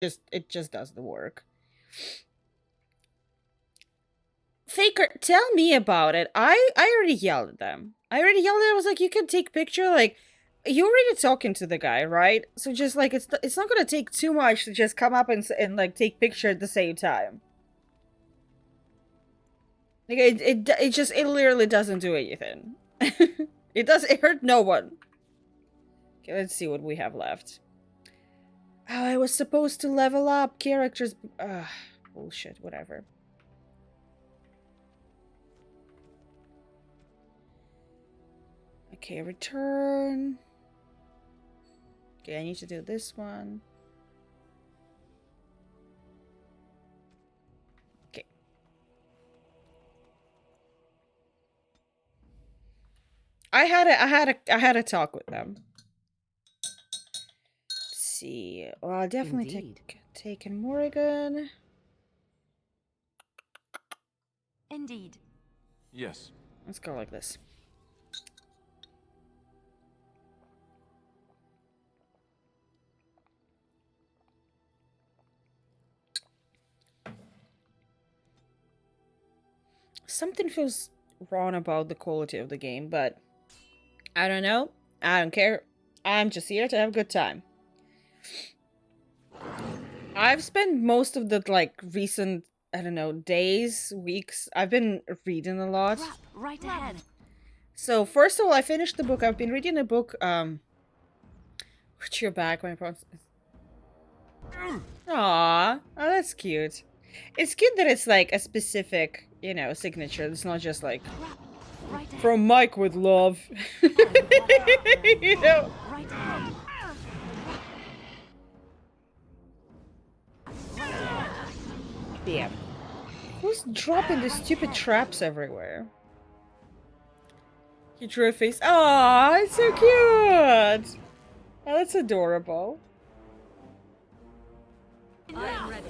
it just does the work. Faker, tell me about it. I already yelled at them. I was like, you can take picture. Like, you already talking to the guy, right? So just like it's not gonna take too much to just come up and like take picture at the same time. Like it literally doesn't do anything. It hurt no one. Okay, let's see what we have left. Oh, I was supposed to level up characters. Bullshit. Whatever. Okay, return. Okay, I need to do this one. Okay. I had a talk with them. Let's see. Well, I'll definitely take in Morrigan. Indeed. Yes. Let's go like this. Something feels wrong about the quality of the game, but I don't know. I don't care. I'm just here to have a good time. I've spent most of the like recent, I don't know, days, weeks. I've been reading a lot. Right ahead. So first of all, I finished the book. I've been reading a book. Watch your back when I promise. Aww, oh, that's cute. It's cute that it's like a specific, you know, signature. It's not just like from Mike with love. You know. Yeah. Who's dropping the stupid traps everywhere? He drew a face. Aww, it's so cute. Oh, that's adorable. I am ready.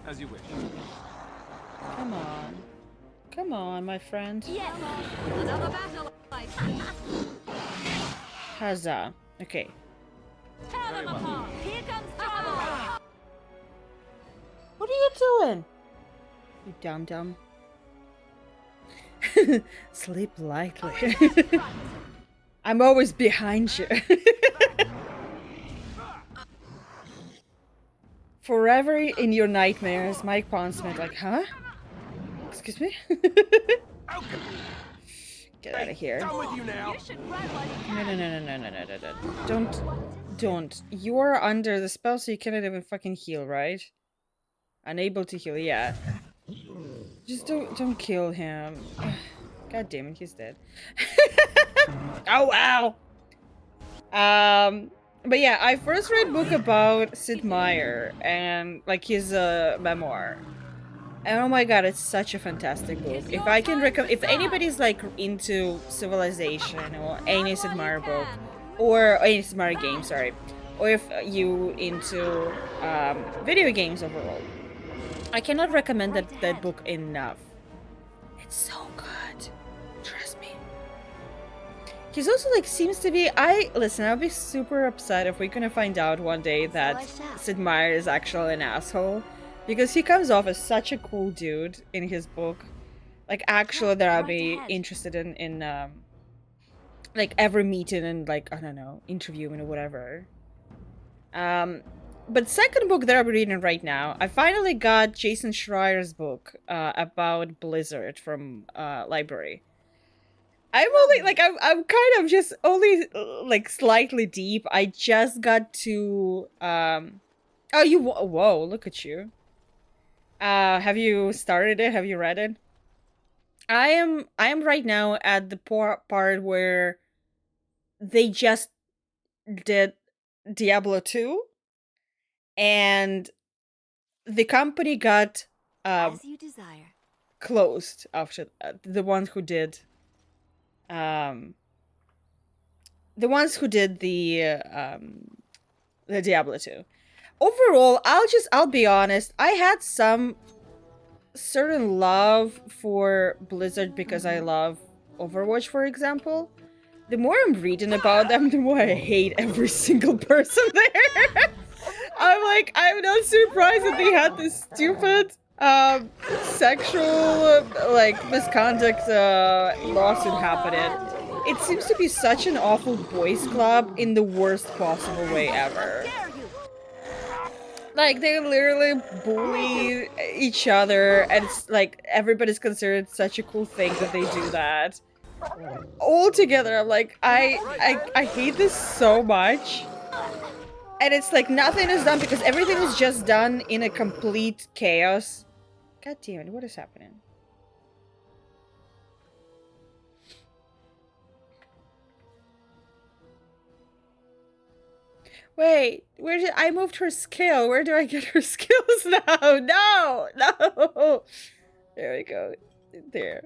As you wish. Come on. Come on, my friend. Yes. Another battle. Huzzah. Okay. Tear them apart. Here comes trouble. What are you doing? You dum-dum. Sleep lightly. I'm always behind you. Forever in your nightmares, Mike Pondsmith. Like, huh? Excuse me? Get out of here. Done with you now. No. Don't. You are under the spell, so you cannot even fucking heal, right? Unable to heal, yeah. Just don't kill him. God damn it, he's dead. Oh wow. But yeah, I first read a book about Sid Meier and like his memoir. And oh my god, it's such a fantastic book. If I can recommend, if anybody's like into Civilization or any Sid Meier book, or any Sid Meier game, sorry, or if you into video games overall, I cannot recommend that book enough. It's so good. Trust me. He's also like seems to be. Listen. I'll be super upset if we're gonna find out one day that Sid Meier is actually an asshole. Because he comes off as such a cool dude in his book. Like, actually, that I'd be interested in like, every meeting and, like, I don't know, interviewing or whatever. But second book that I'm reading right now, I finally got Jason Schreier's book about Blizzard from library. I'm only, like, I'm kind of just only, like, slightly deep. I just got to, oh, whoa, look at you. Have you started it? Have you read it? I am right now at the part where they just did Diablo 2 and the company got As you desire. Closed after the ones who did the Diablo 2. Overall, I'll be honest, I had some certain love for Blizzard because I love Overwatch, for example. The more I'm reading about them, the more I hate every single person there. I'm like, I'm not surprised that they had this stupid sexual like misconduct lawsuit happening. It seems to be such an awful boys club in the worst possible way ever. Like, they literally bully each other, and it's like everybody's considered such a cool thing that they do that. All together, I'm like, I hate this so much. And it's like nothing is done because everything is just done in a complete chaos. God damn it, what is happening? Wait, where did I moved her skill? Where do I get her skills now? No, no. There we go. There.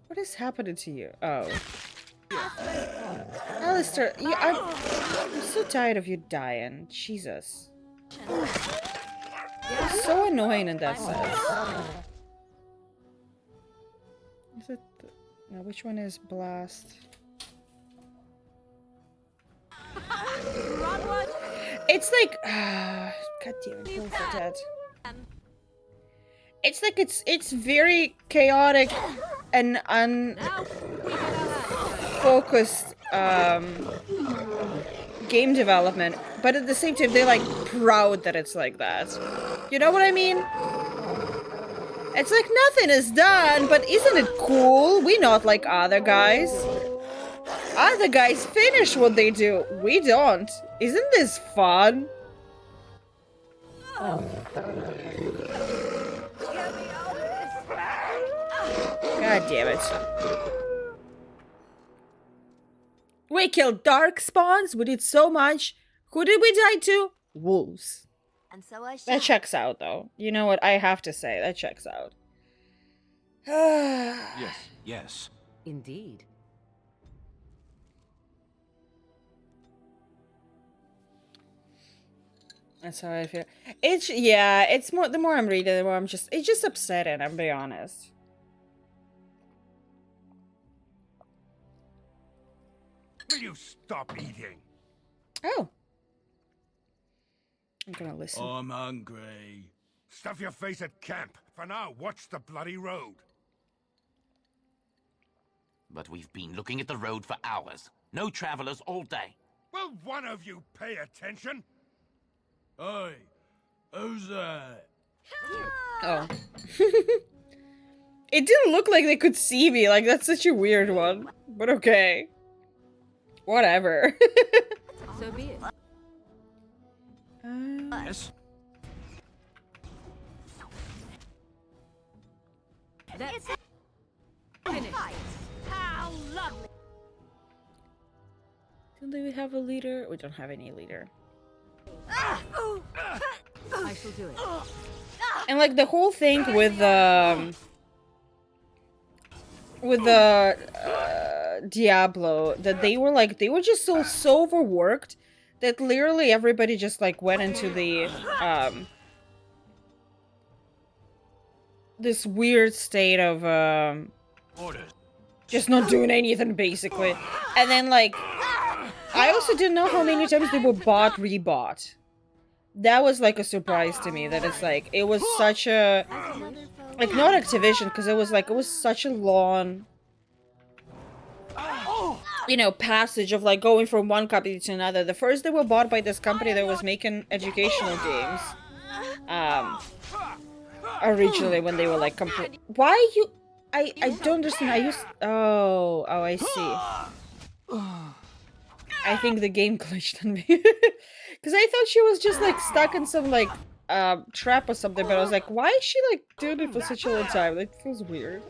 What is happening to you? Oh. Alistair, I'm so tired of you dying. Jesus. You're so annoying in that sense. Is it... No, which one is Blast? It's like... God damn it, both are dead. It's like it's very chaotic and unfocused game development, but at the same time they're like proud that it's like that. You know what I mean? It's like nothing is done, but isn't it cool? We not like other guys. Other guys finish what they do. We don't. Isn't this fun? God damn it. We killed dark spawns. We did so much. Who did we die to? Wolves. And so I That checks out, though. You know what? I have to say, that checks out. Yes, yes. Indeed. That's how I feel. It's more, the more I'm reading, the more it's just upsetting, I'll be honest. Will you stop eating? Oh. I'm gonna listen. I'm hungry. Stuff your face at camp. For now, watch the bloody road. But we've been looking at the road for hours. No travelers all day. Will one of you pay attention? Oi, who's that? Oh. It didn't look like they could see me. Like, that's such a weird one. But okay. Whatever. So be it. Yes? That's finished. How lovely. Do we have a leader? We don't have any leader. I shall do it. And like the whole thing with Diablo, that they were just so overworked that literally everybody just like went into the this weird state of Orders. just not doing anything basically. And then like I also didn't know how many times they were rebought. That was like a surprise to me, that it's like it was such a like not Activision, because it was such a long, you know, passage of like going from one company to another. The first they were bought by this company that was making educational games. Originally when they were like complete. Why you? I don't understand. I used. Oh I see. I think the game glitched on me. Because I thought she was just like stuck in some like trap or something, but I was like, why is she like doing it for such a long time? It feels weird.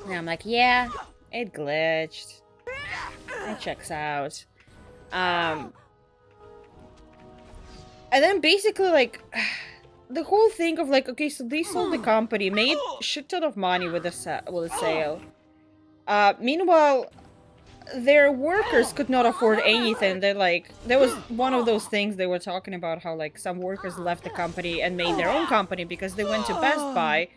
And I'm like, yeah, it glitched. It checks out. And then basically like the whole thing of like, okay, so they sold the company, made shit ton of money with the sale. Meanwhile, their workers could not afford anything. They like, there was one of those things they were talking about how like some workers left the company and made their own company because they went to Best Buy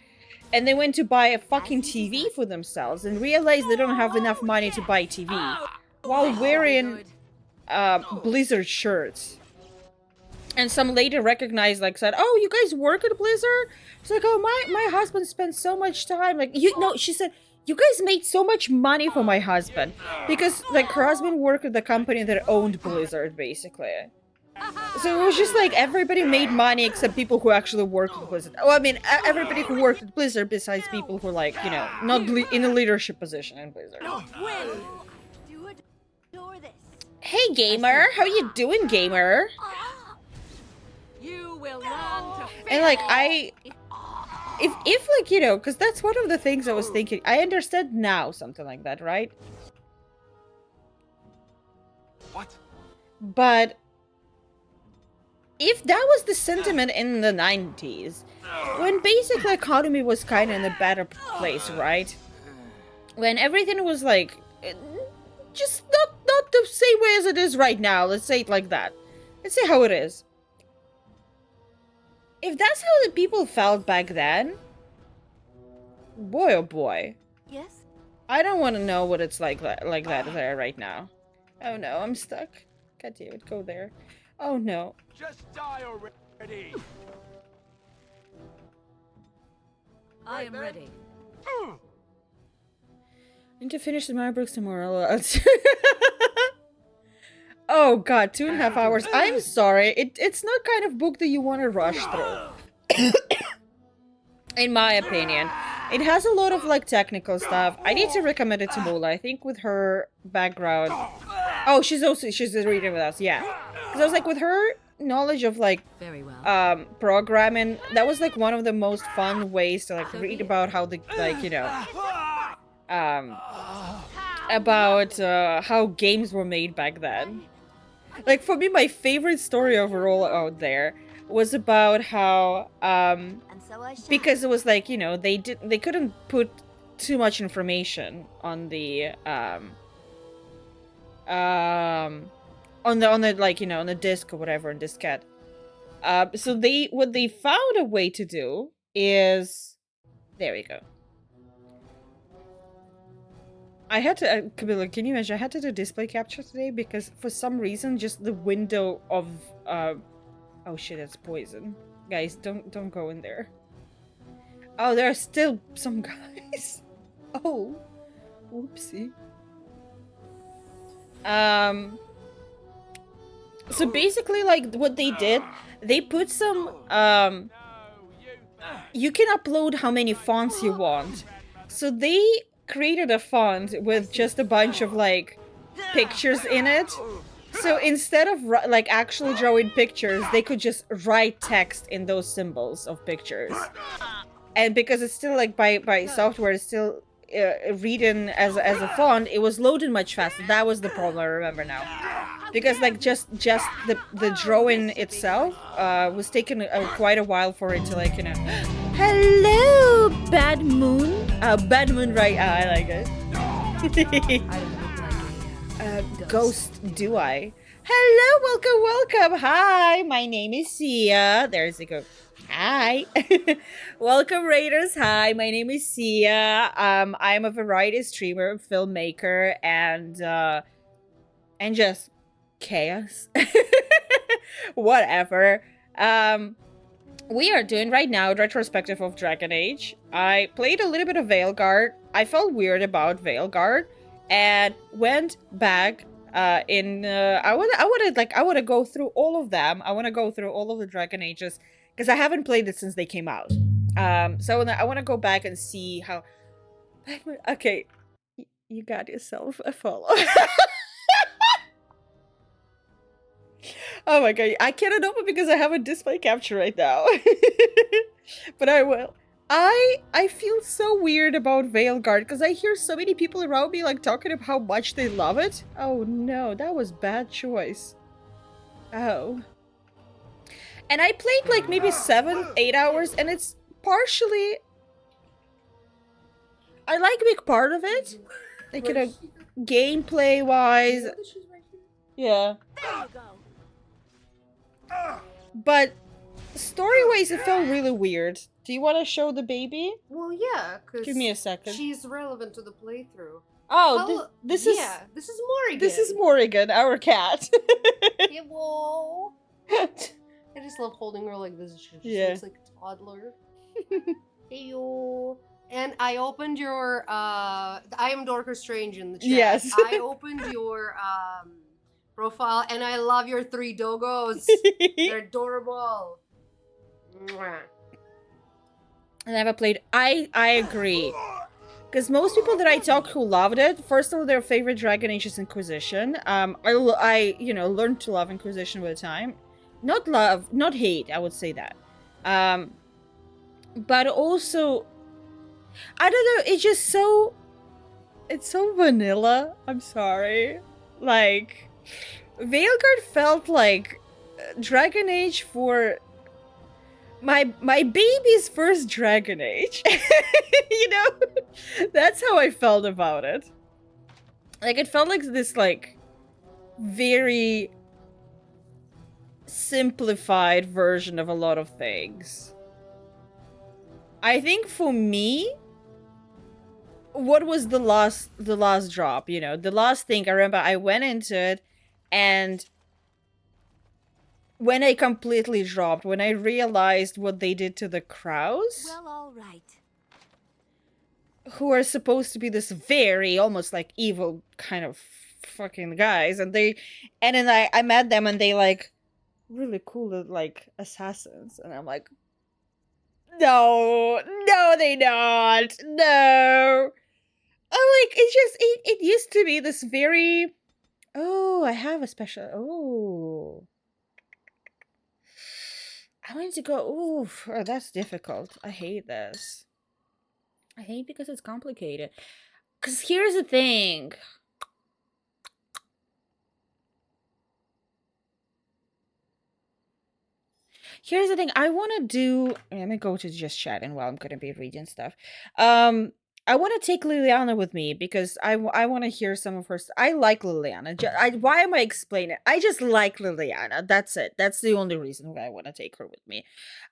and they went to buy a fucking TV for themselves and realized they don't have enough money to buy TV while wearing Blizzard shirts. And some lady recognized, like, said, "Oh, you guys work at Blizzard?" She's like, "Oh, my husband spent so much time." Like, you know, she said, "You guys made so much money for my husband." Because, like, her husband worked at the company that owned Blizzard, basically. So it was just like everybody made money except people who actually worked at Blizzard. Oh, I mean, everybody who worked at Blizzard besides people who, like, you know, not in a leadership position in Blizzard. Hey, gamer! How you doing, gamer? You will learn to And, like, if like, you know, because that's one of the things I was thinking. I understand now something like that, right? What? But if that was the sentiment in the 90s, when basically economy was kind of in a better place, right? When everything was like, just not the same way as it is right now. Let's say it like that. Let's say how it is. If that's how the people felt back then, boy oh boy. Yes. I don't want to know what it's like that there right now. Oh no, I'm stuck. God damn it, go there. Oh no. Just die already. I am ready. I need to finish the Mario books tomorrow. Oh god, 2.5 hours. I'm sorry. It's not kind of book that you want to rush through. In my opinion. It has a lot of, like, technical stuff. I need to recommend it to Mola. I think with her background... Oh, she's reading with us, yeah. Because I was like, with her knowledge of, like, Very well. programming, that was, like, one of the most fun ways to, like, read about how the, like, you know... about how games were made back then. Like, for me, my favorite story overall out there was about how, because it was like, you know, they couldn't put too much information on the, on the, like, you know, on the disc or whatever, on diskette. So what they found a way to do is, there we go. I had to, Camilla, can you imagine? I had to do display capture today because for some reason, just the window of, oh shit, that's poison. Guys, don't go in there. Oh, there are still some guys. Oh, whoopsie. So basically, like, what they did, they put some, you can upload how many fonts you want. So they created a font with just a bunch of, like, pictures in it. So instead of, like, actually drawing pictures, they could just write text in those symbols of pictures. And because it's still, like, by software, it's still reading as a font, it was loading much faster. That was the problem, I remember now. Because, like, just the drawing itself was taking quite a while for it to, like, you know... Hello, Bad Moon. Bad Moon, right? I like it. Ghost, do I? Hello, welcome. Hi, my name is Sia. There's a go. Hi. Welcome, Raiders. Hi, my name is Sia. I'm a variety streamer, filmmaker, and just chaos. Whatever. We are doing right now a retrospective of Dragon Age. I played a little bit of Veilguard. I felt weird about Veilguard and went back I want to go through all of them. I want to go through all of the Dragon Ages because I haven't played it since they came out. So I want to go back and see how... Okay, you got yourself a follow. Oh my god, I cannot open because I have a display capture right now. But I will. I feel so weird about Veilguard because I hear so many people around me, like, talking about how much they love it. Oh no, that was bad choice. Oh. And I played like maybe 7-8 hours, and it's partially... I like a big part of it. Like, you know, gameplay-wise. Yeah. There you go. But story-wise, it felt really weird. Do you want to show the baby? Well, yeah, because Give me a second. she's relevant to the playthrough. Oh, How- this yeah, this is Morrigan. this is Morrigan, our cat. Yeah, whoa. I just love holding her like this. She just Yeah. looks like a toddler. Heyo. And I opened your I am Dorker Strange in the chat. Yes. I opened your profile and I love your 3 doggos. They're adorable. Mwah. I never played. I agree. Because most people that I talk who loved it, first of all, their favorite Dragon Age is Inquisition. I learned to love Inquisition with time. Not love, not hate, I would say that. But also, I don't know, it's just so, it's so vanilla. I'm sorry. Like, Veilguard felt like Dragon Age for my baby's first Dragon Age. You know? That's how I felt about it. Like, it felt like this, like, very simplified version of a lot of things. I think for me, what was the last drop, you know? The last thing, I remember I went into it, and when I completely dropped, when I realized what they did to the crows, Well, all right. who are supposed to be this very almost like evil kind of fucking guys, and then I met them and they like really cool like assassins, and I'm like, no, they not, no. Oh, like it's just it used to be this very, oh, I have a special, oh, I wanted to go, oof, oh, that's difficult. I hate this. I hate because it's complicated. Because here's the thing. Here's the thing. I want to do... Let me go to just chatting while I'm going to be reading stuff. I want to take Liliana with me because I want to hear some of her... I like Liliana. Why am I explaining it? I just like Liliana. That's it. That's the only reason why I want to take her with me.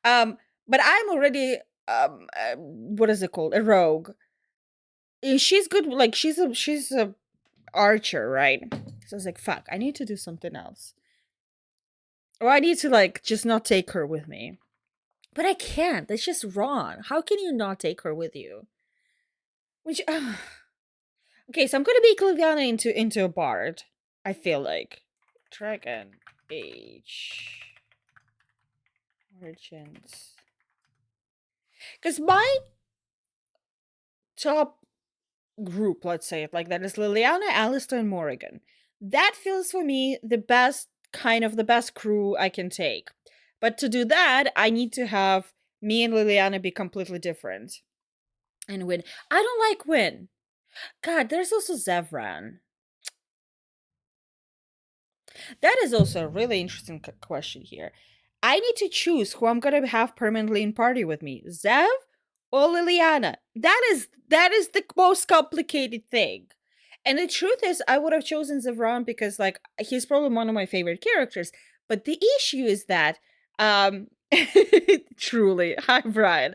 But I'm already... what is it called? A rogue. She's good. Like, she's a archer, right? So I was like, fuck, I need to do something else. Or I need to, like, just not take her with me. But I can't. That's just wrong. How can you not take her with you? Which, okay, so I'm gonna make Liviana into a bard. I feel like. Dragon Age. Merchants. Because my top group, let's say it like that, is Liliana, Alistair, and Morrigan. That feels for me the best crew I can take. But to do that, I need to have me and Liliana be completely different. And Win. I don't like Win. God, there's also Zevran. That is also a really interesting question here. I need to choose who I'm gonna have permanently in party with me, Zev or Liliana. That is the most complicated thing. And the truth is, I would have chosen Zevran because, like, he's probably one of my favorite characters. But the issue is that, truly, hi Brian.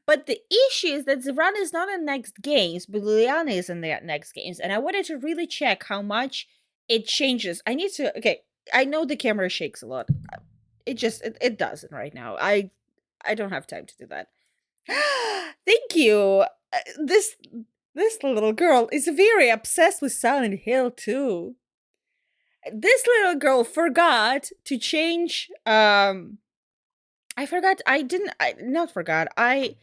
But the issue is that Zevran is not in next games, but Liliana is in the next games, and I wanted to really check how much it changes. I need to. Okay, I know the camera shakes a lot. It doesn't right now. I don't have time to do that. Thank you. This little girl is very obsessed with Silent Hill too. This little girl forgot to change. I forgot. I not forgot. I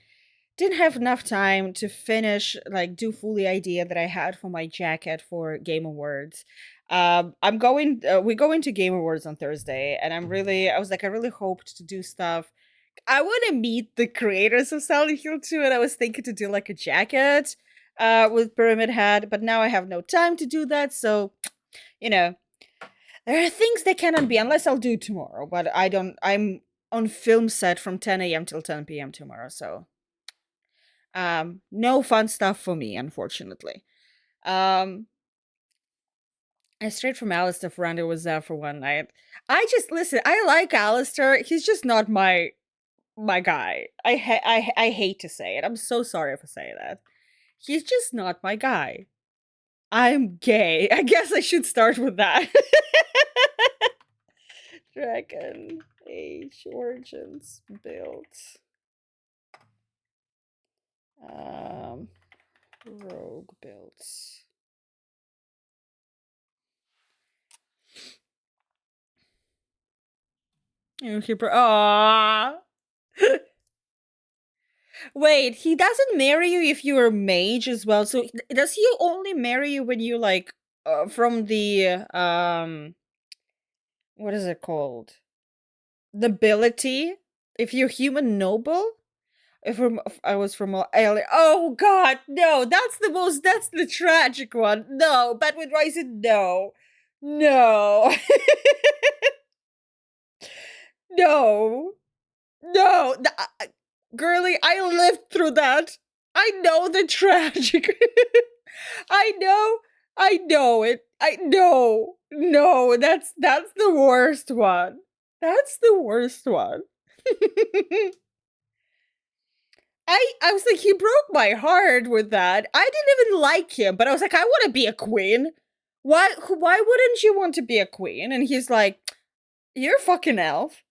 didn't have enough time to finish, like, do fully idea that I had for my jacket for Game Awards. I'm going. We're going to Game Awards on Thursday, and I was like, I really hoped to do stuff. I want to meet the creators of Silent Hill 2, and I was thinking to do like a jacket with Pyramid Head, but now I have no time to do that, so, you know, there are things that cannot be unless I'll do it tomorrow, but I'm on film set from 10 a.m. till 10 p.m. tomorrow, so no fun stuff for me, unfortunately. I straight from Alistair Ferrando was there for one night. I just listen, I like Alistair. He's just not my my guy. I hate to say it. I'm so sorry for saying that. He's just not my guy. I'm gay. I guess I should start with that. Dragon Age Origins build. Rogue builds. Aww. Wait, he doesn't marry you if you're a mage as well. So does he only marry you when you like from the what is it called? The ability? If you're human noble? If I was from alien. Oh god, no, that's the tragic one. No, Bedouin Rising, no. No. No. No. Girly, I lived through that. I know the tragic. I know it. I know. No, that's the worst one. That's the worst one. I was like, he broke my heart with that. I didn't even like him, but I was like, I want to be a queen. Why wouldn't you want to be a queen? And he's like, you're a fucking elf.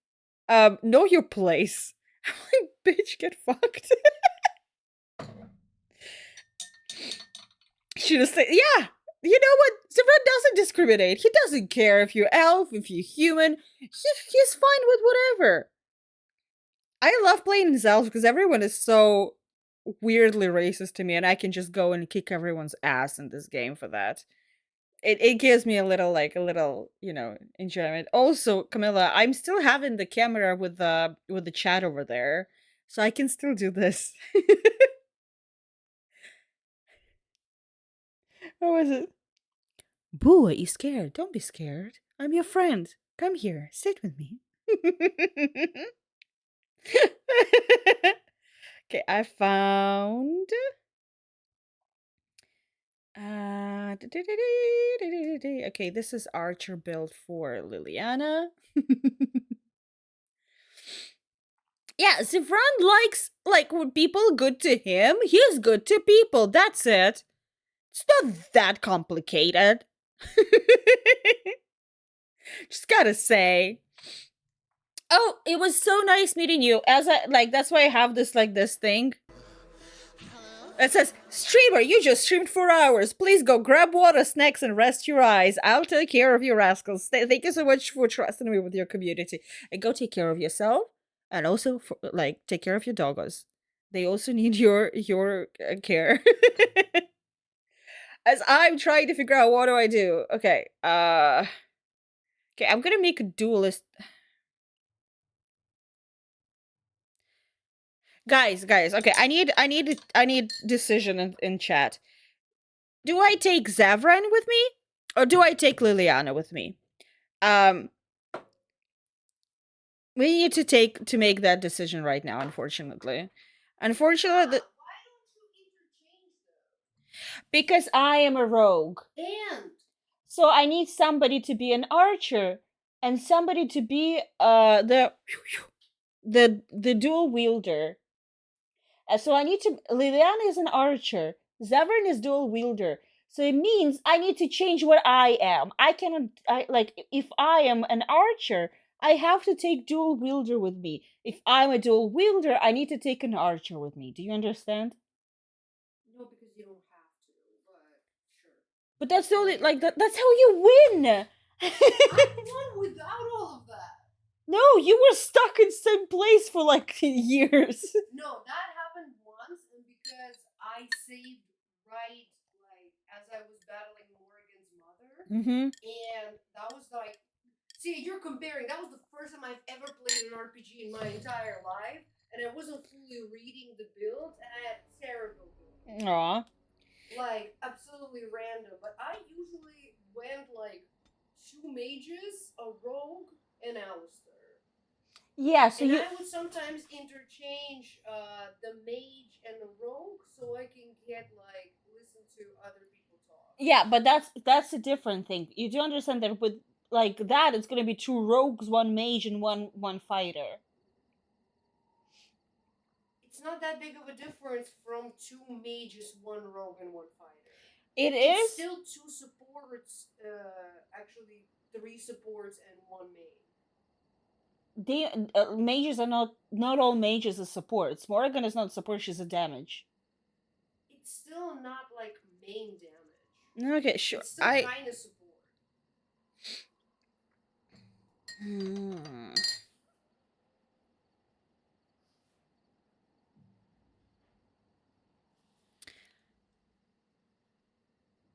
Know your place. I'm like, bitch, get fucked. Should have said, yeah. You know what? Zevran doesn't discriminate. He doesn't care if you're elf, if you're human. He's fine with whatever. I love playing as elves because everyone is so weirdly racist to me, and I can just go and kick everyone's ass in this game for that. It gives me a little, enjoyment. Also, Camilla, I'm still having the camera with the chat over there, so I can still do this. How is it? Boo, are you scared? Don't be scared. I'm your friend. Come here, sit with me. Okay, I found. Okay, this is Archer build for Liliana. Yeah, Zivran likes when people good to him, he's good to people. That's it. It's not that complicated. Just gotta say. Oh, it was so nice meeting you. As that's why I have this this thing. It says, streamer, you just streamed 4 hours. Please go grab water, snacks, and rest your eyes. I'll take care of you rascals. Thank you so much for trusting me with your community. And go take care of yourself. And also, take care of your doggos. They also need your care. As I'm trying to figure out what do I do. Okay, okay, I'm gonna make a duelist. Guys, okay, I need decision in chat. Do I take Zavran with me? Or do I take Liliana with me? We need to make that decision right now, unfortunately. Unfortunately, because I am a rogue. And So I need somebody to be an archer and somebody to be the dual wielder. So I need to. Liliana is an archer. Zavern is dual wielder. So it means I need to change what I am. I cannot. If I am an archer, I have to take dual wielder with me. If I'm a dual wielder, I need to take an archer with me. Do you understand? no, because you don't have to, but sure. But that's the only that's how you win. I won without all of that. No, you were stuck in same place for years. No, that happened once, and because I saved right as I was battling Morgan's mother, Mm-hmm. and that was see, you're comparing. That was the first time I've ever played an RPG in my entire life, and I wasn't fully reading the build, and I had terrible build. Aw. Absolutely random. But I usually went 2 mages, a rogue, and Alistair. Yeah, so and you. I would sometimes interchange the mage and the rogue, so I can get listen to other people talk. Yeah, but that's a different thing. You do understand that with that, it's gonna be 2 rogues, 1 mage, and one fighter. not that big of a difference from 2 mages, 1 rogue, and 1 fighter. It It's is. still 2 supports, actually 3 supports and 1 main. The mages are not all mages are supports. Morrigan is not support, she's a damage. It's still not like main damage. Okay, sure. It's still kind of support. Hmm.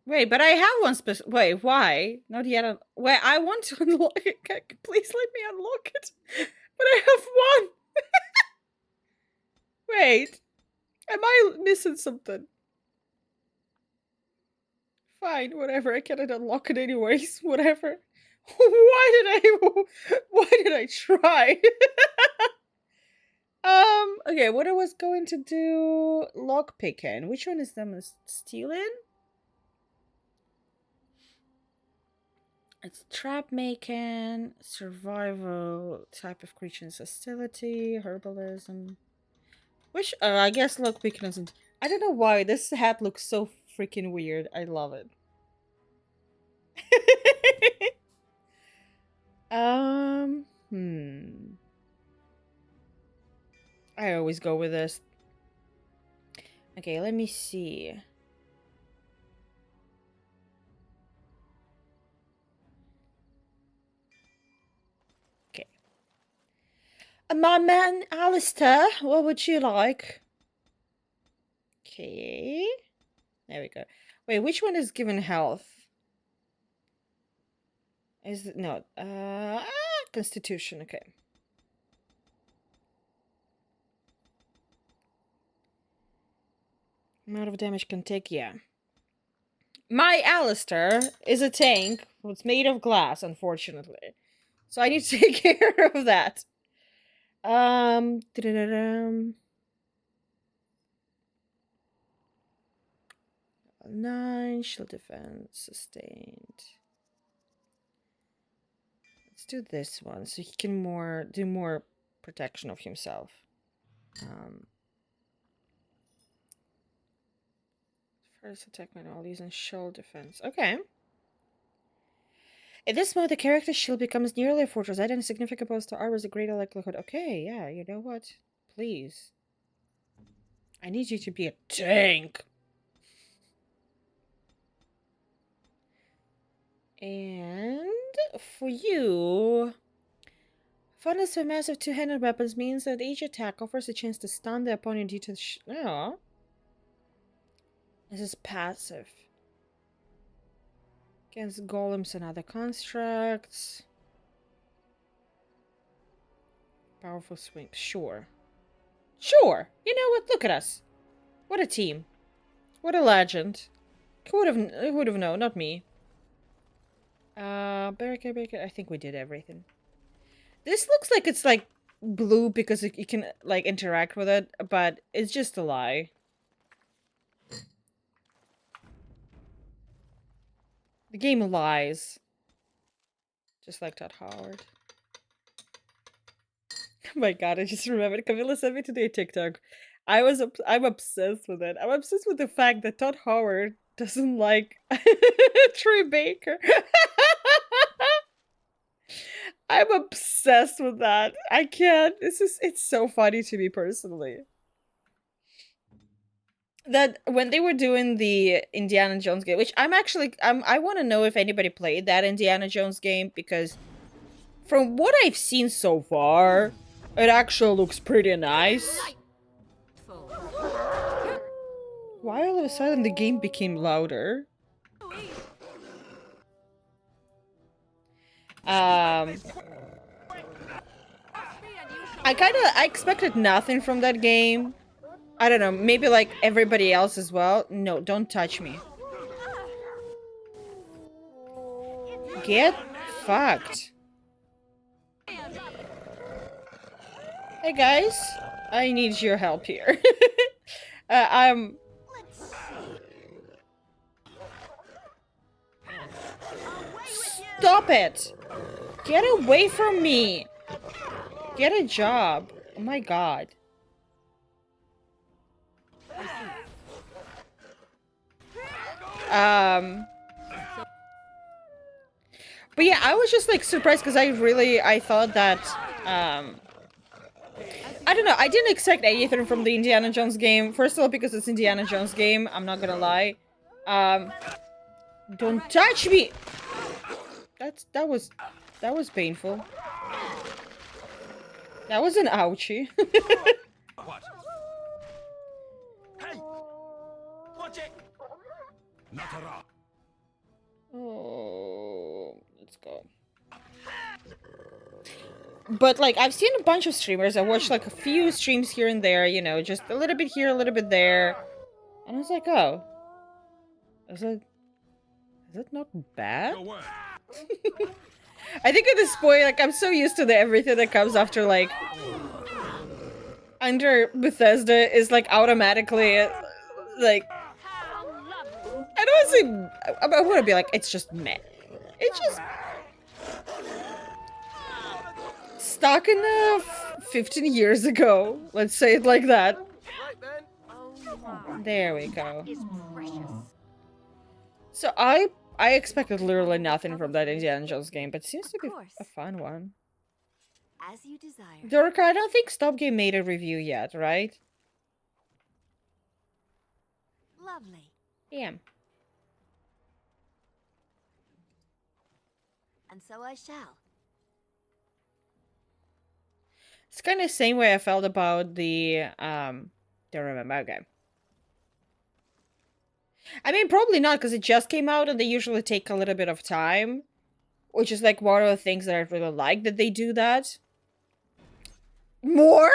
Wait, but I have one special. Wait, why? Not yet. Wait, I want to unlock it. Please let me unlock it. But I have one. Wait, am I missing something? Fine, whatever. I cannot unlock it anyways. Whatever. Why did I try? Okay, what I was going to do, lock picking. Which one is them? Stealing? It's trap making, survival, type of creature's hostility, herbalism. Which, I guess lock picking isn't. I don't know why this hat looks so freaking weird. I love it. I always go with this. Okay, let me see. Okay. My man, Alistair, what would you like? Okay. There we go. Wait, which one is given health? Is it no? Constitution. Okay. Amount of damage can take. Yeah. My Alistair is a tank. It's made of glass, unfortunately. So I need to take care of that. Da-da-da-dum. 9 shield defense sustained. Let's do this one so he can do more protection of himself. First attack while using shield defense. Okay. In this mode, the character's shield becomes nearly a fortress. Adding a significant opposed to armor is a greater likelihood. Okay, yeah, you know what? Please. I need you to be a tank. And for you, fondness for massive two-handed weapons means that each attack offers a chance to stun the opponent due to this is passive. Against golems and other constructs. Powerful swing. Sure. Sure! You know what? Look at us. What a team. What a legend. Who would have known? Not me. Barricade. I think we did everything. This looks like it's like blue because you can like interact with it, but it's just a lie. The game lies. Just like Todd Howard. Oh my god, I just remembered. Camilla sent me today a TikTok. I'm obsessed with it. I'm obsessed with the fact that Todd Howard doesn't like Troy Baker. I'm obsessed with that. I can't. It's so funny to me personally. That when they were doing the Indiana Jones game, which I want to know if anybody played that Indiana Jones game, because from what I've seen so far, it actually looks pretty nice. Why all of a sudden the game became louder? I expected nothing from that game. I don't know, maybe like everybody else as well. No, don't touch me. Get fucked. Hey guys, I need your help here. Stop it! Get away from me! Get a job. Oh my god. But yeah, I was just like surprised because I thought that I don't know, I didn't expect anything from the Indiana Jones game. First of all, because it's Indiana Jones game, I'm not gonna lie. Don't touch me! That was painful. That was an ouchie. What? Hey! Watch it! Natara! Oh, let's go. But like, I've seen a bunch of streamers. I watched like a few streams here and there, you know, just a little bit here, a little bit there. And I was like, oh, is it not bad? Go on. I think at this point, like, I'm so used to the everything that comes after, like, under Bethesda is like automatically, like, I don't want to say, I want to be like, it's just meh. It's just stuck in 15 years ago. Let's say it like that. There we go. So I expected literally nothing from that Indiana Jones game, but it seems to be a fun one. As you desire. Dorka, I don't think Stop Game made a review yet, right? Lovely. Yeah. And so I shall. It's kind of the same way I felt about the, don't remember, okay. I mean, probably not, because it just came out and they usually take a little bit of time. Which is, like, one of the things that I really like, that they do that. More?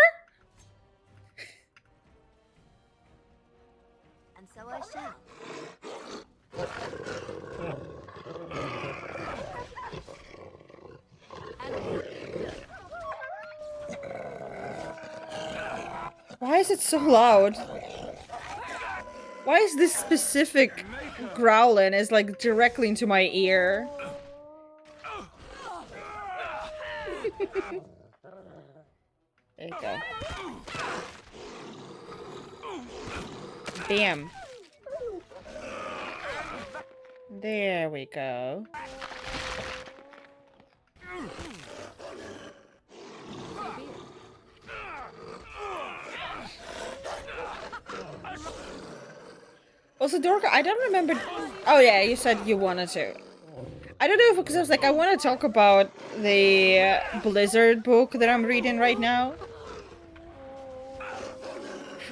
And so I shall. Why is it so loud? Why is this specific growling is like directly into my ear? There you go. Bam. There we go. Also, Dorka, I don't remember. Oh yeah, you said you wanted to. I don't know if because I was like, I want to talk about the Blizzard book that I'm reading right now.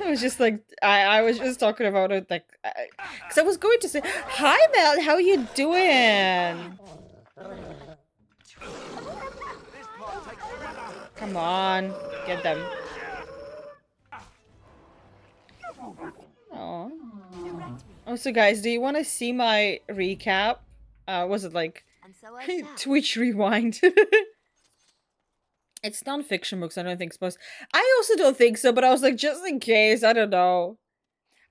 I was just like, I was just talking about it, like, because I was going to say, hi Mel, how you doing? Come on, get them. Aww. Also, guys, do you want to see my recap? Was it like And so I shall. Twitch rewind? It's non-fiction books, I don't think supposed. I also don't think so, but I was like, just in case, I don't know.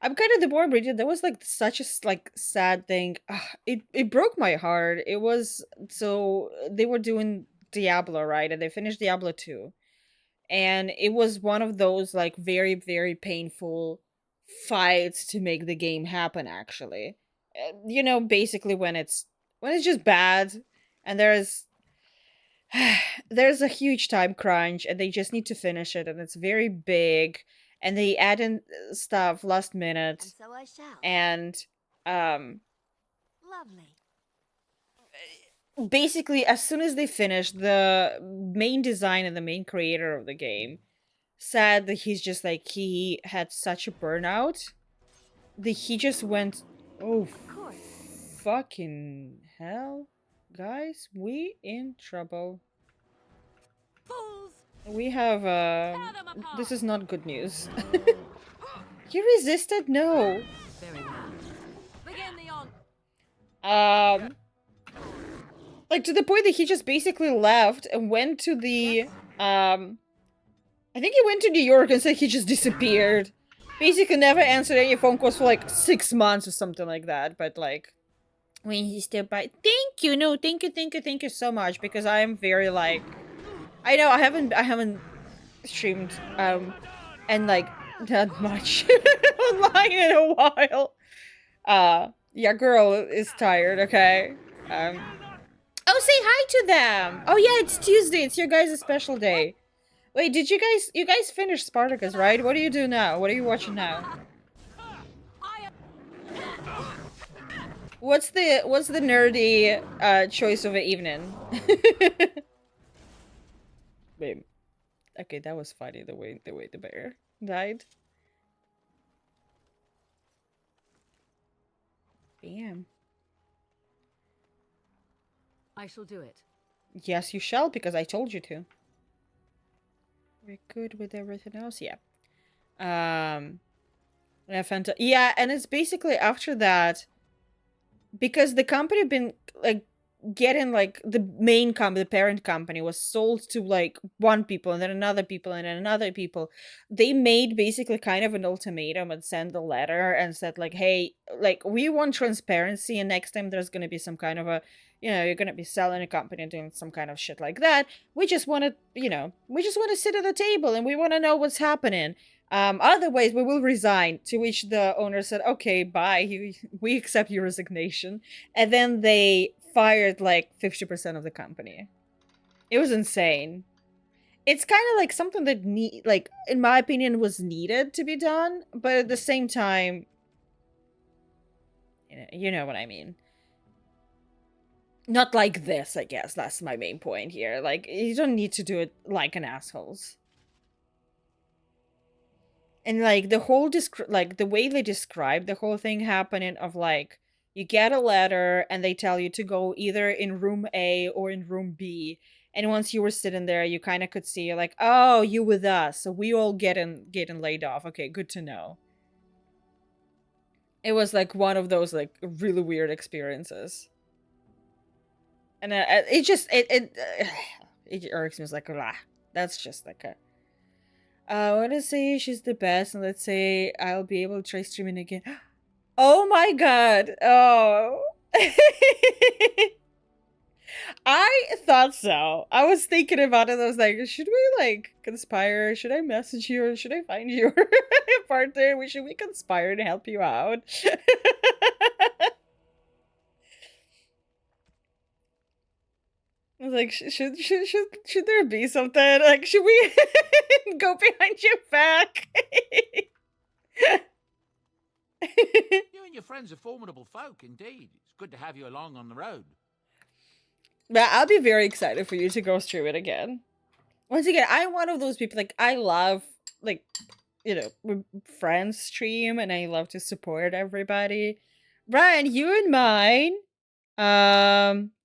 I'm kind of the more I'm reading, there was like such a like sad thing. It broke my heart. It was so they were doing Diablo, right? And they finished Diablo 2. And it was one of those like very, very painful fights to make the game happen, actually. You know, basically when it's just bad and there's a huge time crunch and they just need to finish it and it's very big and they add in stuff last minute And so I shall. and Lovely. basically as soon as they finished, the main design and the main creator of the game said that he's just like he had such a burnout that he just went, oh fucking hell, guys, we in trouble. Fools. We have this is not good news. You resisted? No. Very well. Begin the on. Like to the point that he just basically left and went to the I think he went to New York and said he just disappeared. Basically never answered any phone calls for like 6 months or something like that, but like when he still by, thank you, no, thank you so much, because I am very like, I know I haven't streamed and like that much online in a while. Your girl is tired, okay? Oh, say hi to them! Oh yeah, it's Tuesday, it's your guys' special day. Wait, did you guys finish Spartacus, right? What do you do now? What are you watching now? What's the nerdy choice of the evening? Wait. Okay, that was funny the way the bear died. Bam. I shall do it. Yes, you shall, because I told you to. We're good with everything else, yeah. Yeah, yeah, and it's basically after that, because the company been like getting like the main company, the parent company was sold to like one people and then another people and then another people. They made basically kind of an ultimatum and sent a letter and said like, hey, like we want transparency and next time there's gonna be some kind of a, you're gonna be selling a company and doing some kind of shit like that. We just wanna, we just wanna sit at the table and we wanna know what's happening. Otherwise, we will resign. To which the owner said, "Okay, bye. We accept your resignation." And then they fired like 50% of the company. It was insane. It's kind of like something that like in my opinion was needed to be done, but at the same time, you know what I mean. Not like this, I guess. That's my main point here. Like you don't need to do it like an assholes. And like the whole like the way they describe the whole thing happening of like you get a letter and they tell you to go either in room A or in room B, and once you were sitting there you kind of could see like, oh, you with us, so we all getting laid off. Okay, good to know. It was like one of those like really weird experiences, and it just it irks me. It's like, ah, that's just like a I want to say she's the best, and let's say I'll be able to try streaming again. Oh my god! Oh, I thought so. I was thinking about it. I was like, should we like conspire? Should I message you, or should I find your partner? Should we conspire to help you out? I was like, should there be something? Like, should we go behind your back? You and your friends are formidable folk, indeed. It's good to have you along on the road. But I'll be very excited for you to go stream it again. Once again, I'm one of those people, like, I love, like, friends stream, and I love to support everybody. Brian, you and mine.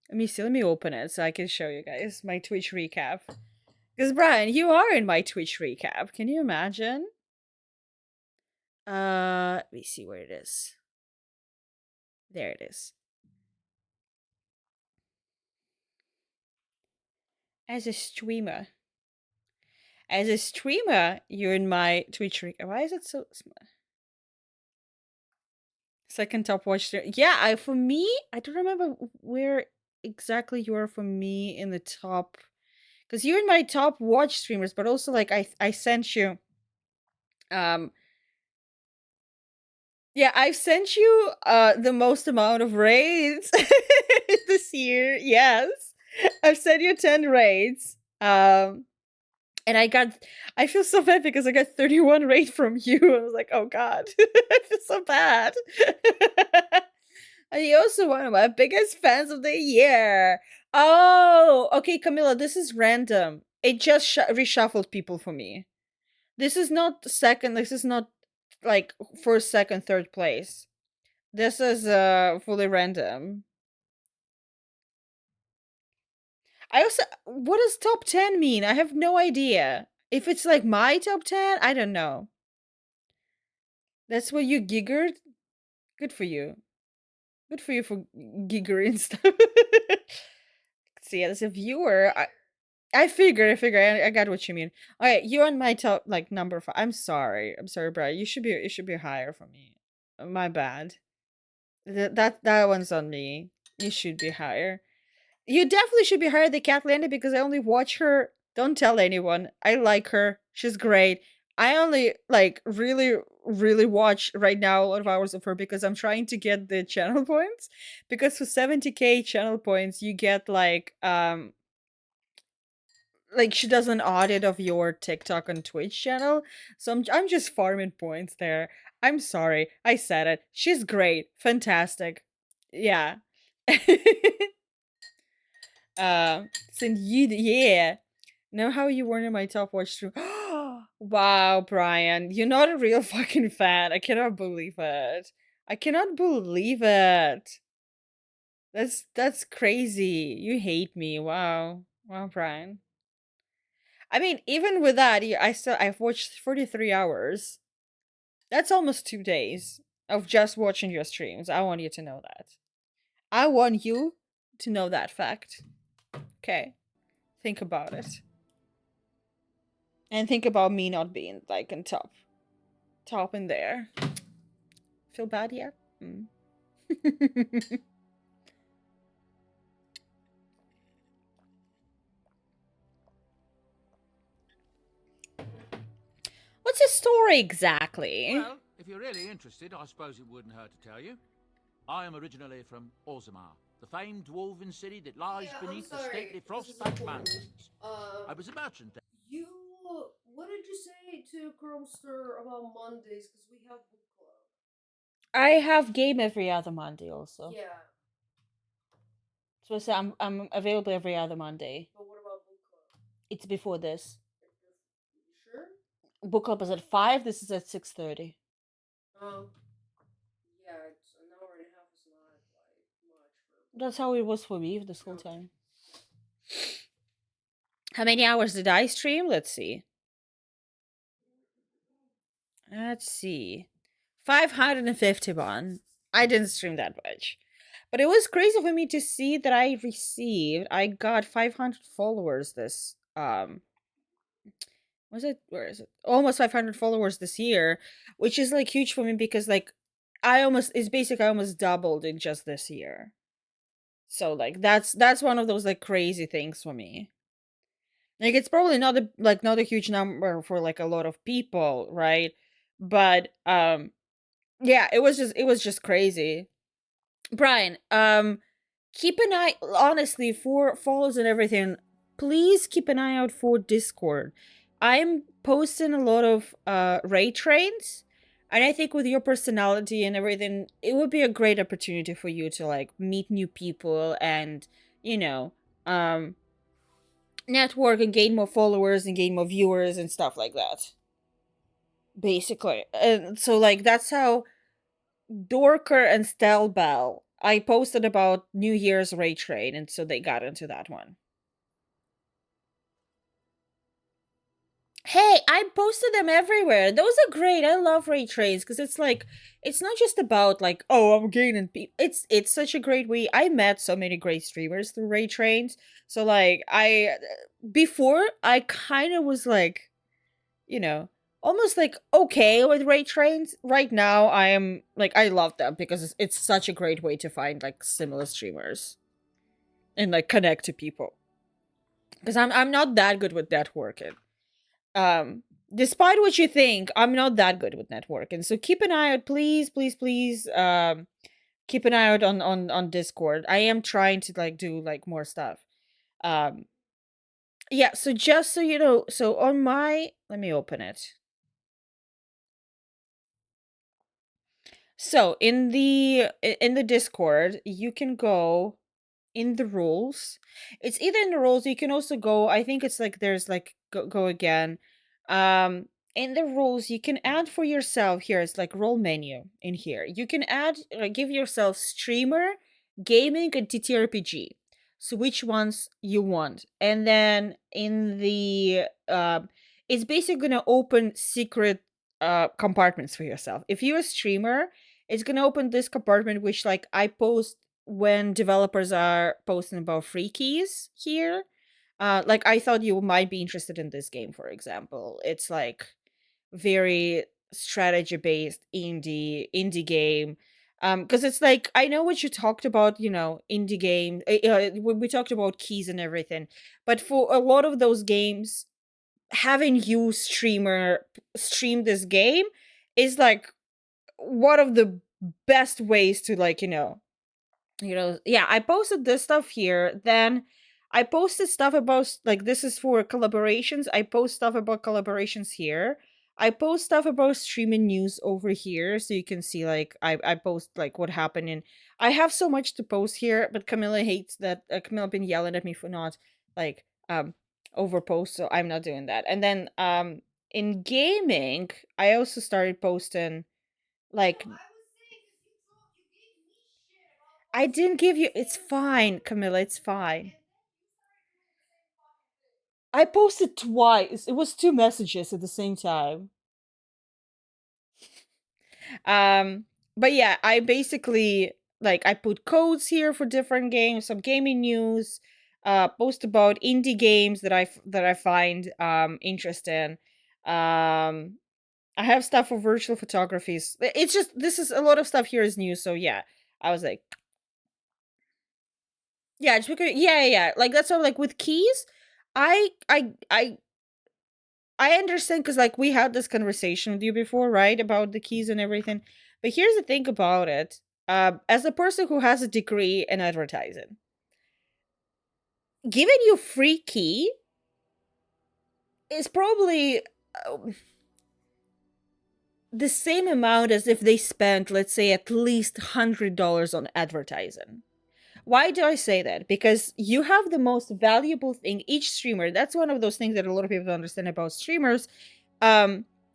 Let me see. Let me open it so I can show you guys my Twitch recap. Because Brian, you are in my Twitch recap. Can you imagine? Let me see where it is. There it is. As a streamer. As a streamer, you're in my Twitch recap. Why is it so small? Second top watch stream. Yeah, for me, I don't remember where exactly you are for me in the top, because you're in my top watch streamers, but also like I sent you yeah, I've sent you the most amount of raids this year. Yes. I've sent you 10 raids. And I feel so bad because I got 31 rate from you. I was like, oh god, I feel so bad. And you're also one of my biggest fans of the year. Oh, okay, Camilla, this is random. It just reshuffled people for me. This is not second. This is not like first, second, third place. This is fully random. I also, what does top 10 mean? I have no idea. If it's like my top 10, I don't know. That's what you giggered? Good for you. Good for you for giggering stuff. See, as a viewer, I figure, I got what you mean. Okay, you're on my top, like, number 5. I'm sorry, Brad. You should be higher for me. My bad. That one's on me. You should be higher. You definitely should be higher than Cat Landing because I only watch her. Don't tell anyone. I like her. She's great. I only like really watch right now a lot of hours of her because I'm trying to get the channel points. Because for 70k channel points, you get like she does an audit of your TikTok and Twitch channel. So I'm just farming points there. I'm sorry. I said it. She's great. Fantastic. Yeah. Since you yeah. Know how you weren't in my top watch stream. Wow, Brian. You're not a real fucking fan. I cannot believe it. I cannot believe it. That's crazy. You hate me. Wow. Wow, Brian. I mean, even with that, I've watched 43 hours. That's almost 2 days of just watching your streams. I want you to know that. I want you to know that fact. Okay. Think about it. And think about me not being like in top in there. Feel bad yet? Mm. What's his story exactly? Well, if you're really interested, I suppose it wouldn't hurt to tell you. I am originally from Orzammar, the famed dwarven city that lies Yeah, I'm beneath the sorry. stately This is Frostback important. Mountains. I was a merchant there. You, what did you say to Crowster about Mondays? Because we have book club. I have game every other Monday also. Yeah, So I say I'm available every other Monday. but what about book club? It's before this. You sure? Book club is at 5, this is at 6:30. Yeah, it's an hour and a half is not like much for. That's how it was for me this whole time. How many hours did I stream? Let's see. 551. I didn't stream that much. But it was crazy for me to see that I got 500 followers this was it where is it? Almost 500 followers this year, which is like huge for me because like I almost doubled in just this year. So like that's one of those like crazy things for me. Like it's probably not a huge number for like a lot of people, right? But yeah, it was just crazy. Brian, keep an eye honestly for follows and everything. Please keep an eye out for Discord. I'm posting a lot of raid trains, and I think with your personality and everything, it would be a great opportunity for you to like meet new people and you know um network and gain more followers and gain more viewers and stuff like that. Basically, and so like that's how Dorker and Stelbell. I posted about New Year's raid train, and so they got into that one. Hey, I posted them everywhere. Those are great. I love raid trains because it's like it's not just about like oh I'm gaining people. It's such a great way. I met so many great streamers through raid trains. So like I before I kind of was like you know almost like okay with raid trains. Right now I am like I love them because it's such a great way to find like similar streamers and like connect to people. Because I'm not that good with networking. Despite what you think, I'm not that good with networking. So keep an eye out, please, please, please. Keep an eye out on Discord. I am trying to like do like more stuff. Um, yeah. So just so you know, so on my let me open it. So in the Discord, you can go in the rules. It's either in the rules, you can also go, I think it's like there's like go again. Um in the rules, you can add for yourself here, it's like role menu in here. You can add give yourself streamer, gaming and TTRPG. So which ones you want. And then in the it's basically gonna open secret compartments for yourself. If you're a streamer, it's gonna open this compartment which like I post when developers are posting about free keys here. Like I thought you might be interested in this game, for example. It's like very strategy based indie game. Because it's like I know what you talked about, indie game. We talked about keys and everything, but for a lot of those games, having you stream this game is like one of the best ways to, like, yeah, I posted this stuff here. Then I posted stuff about, like, this is for collaborations. I post stuff about collaborations here. I post stuff about streaming news over here, so you can see, like, I post like what happened in. I have so much to post here, but Camilla hates that. Camilla been yelling at me for not, like, over post, so I'm not doing that. And then in gaming, I also started posting, like, I didn't give you. It's fine, Camilla. It's fine. I posted twice. It was two messages at the same time. Um, but yeah, I basically, like, I put codes here for different games, some gaming news, post about indie games that I find interesting. I have stuff for virtual photographies. It's just, this is a lot of stuff here is new, so yeah. I was like, yeah, just because, yeah. Like, that's all, like, with keys, I I I I understand, because, like, we had this conversation with you before, right, about the keys and everything. But here's the thing about it. As a person who has a degree in advertising, giving you free key is probably the same amount as if they spent, let's say, at least $100 on advertising. Why do I say that? Because you have the most valuable thing. Each streamer, that's one of those things that a lot of people don't understand about streamers.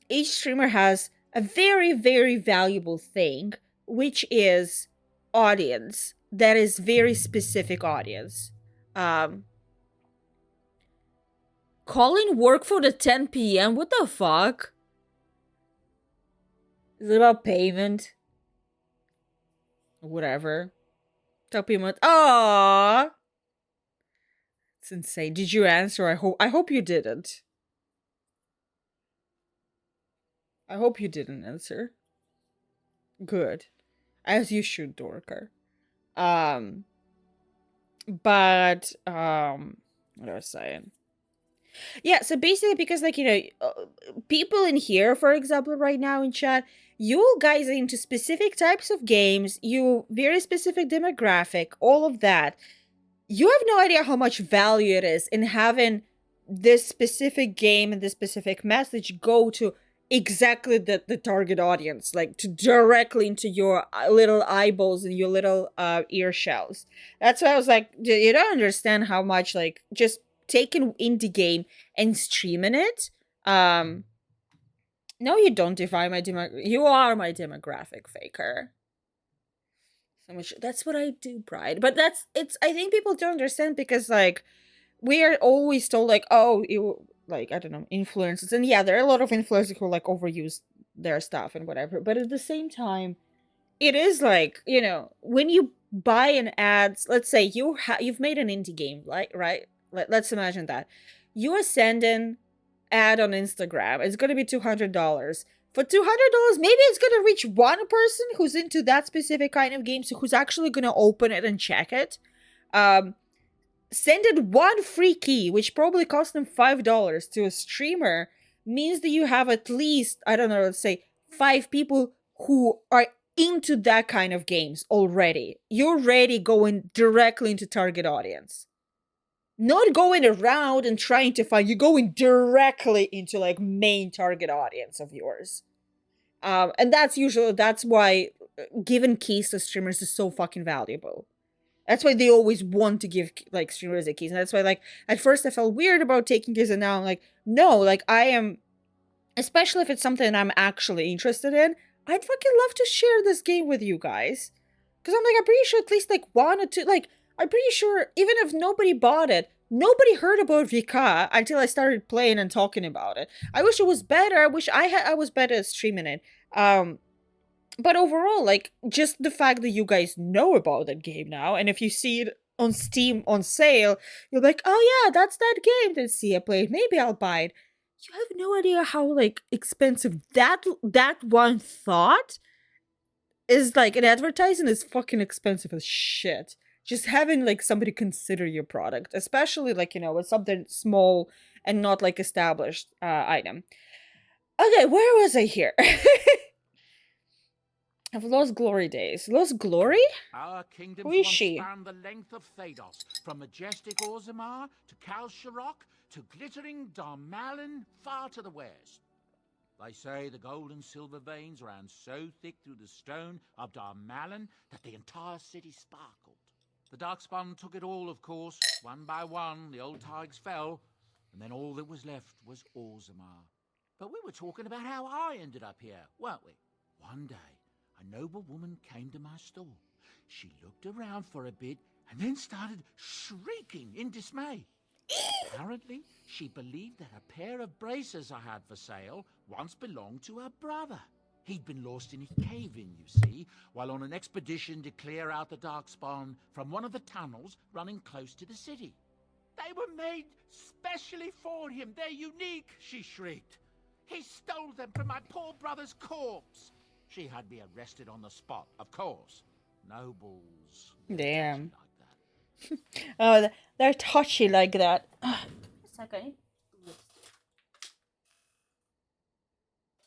Each streamer has a very, very valuable thing, which is audience. That is very specific audience. Calling work for the 10 p.m. What the fuck? Is it about payment? Whatever. Tell people, aww. It's insane. Did you answer? I hope you didn't. I hope you didn't answer. Good. As you should, Dorker. But what I was saying. Yeah, so basically, because, like, people in here, for example, right now in chat, you guys are into specific types of games, you very specific demographic, all of that. You have no idea how much value it is in having this specific game and this specific message go to exactly the target audience, like, to directly into your little eyeballs and your little ear shells. That's why I was like, you don't understand how much, like, just taking indie game and streaming it. No, you don't define my you are my demographic, faker. So much. That's what I do, Pride. But I think people don't understand, because, like, we are always told, like, oh, you, like, I don't know, influencers. And yeah, there are a lot of influencers who, like, overuse their stuff and whatever. But at the same time, it is like, when you buy an ads, let's say you've made an indie game, like, right? Let's imagine that. You are sending ad on Instagram. It's going to be $200. For $200, maybe it's going to reach one person who's into that specific kind of game, so who's actually going to open it and check it. Sending one free key, which probably cost them $5 to a streamer, means that you have at least, I don't know, let's say 5 people who are into that kind of games already. You're already going directly into target audience. Not going around and trying to find, you're going directly into, like, main target audience of yours. And that's why giving keys to streamers is so fucking valuable. That's why they always want to give, like, streamers the keys. And that's why, like, at first I felt weird about taking keys, and now I'm like, no, like, I am, especially if it's something I'm actually interested in, I'd fucking love to share this game with you guys. Because I'm pretty sure at least, like, one or two, like, I'm pretty sure even if nobody bought it, nobody heard about Vika until I started playing and talking about it. I wish it was better. I wish I was better at streaming it. But overall, like, just the fact that you guys know about that game now, and if you see it on Steam on sale, you're like, oh yeah, that's that game that Sia played. Maybe I'll buy it. You have no idea how, like, expensive that one thought is. Like, an advertising is fucking expensive as shit. just having like somebody consider your product, especially like, with something small and not like established item. Okay, where was I here? Of Lost Glory days. Lost Glory? Our Who kingdoms is once she? spanned the length of Thados, from majestic Orzammar to Kalsharok to glittering Darmalin far to the west. They say the gold and silver veins ran so thick through the stone of Darmalin that the entire city sparkled. The Darkspawn took it all, of course. One by one, the old tides fell, and then all that was left was Orzammar. But we were talking about how I ended up here, weren't we? One day, a noble woman came to my store. She looked around for a bit and then started shrieking in dismay. Apparently, she believed that a pair of braces I had for sale once belonged to her brother. He'd been lost in a cave-in, you see, while on an expedition to clear out the Darkspawn from one of the tunnels running close to the city. They were made specially for him. They're unique, she shrieked. He stole them from my poor brother's corpse. She had me arrested on the spot, of course. Nobles. Damn. Like that. Oh, they're touchy like that. A second.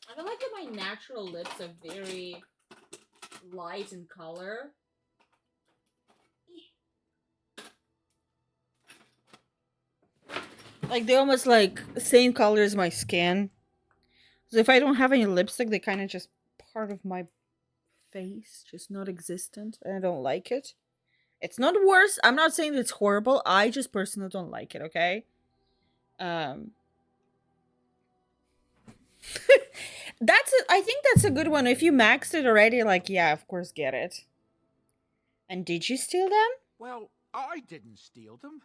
I feel like that my natural lips are very light in color. Like they're almost like same color as my skin. So if I don't have any lipstick, they kind of just part of my face, just not existent, and I don't like it. It's not worse. I'm not saying it's horrible. I just personally don't like it, okay? I think that's a good one. If you maxed it already, like, yeah, of course, get it. And did you steal them? Well, I didn't steal them.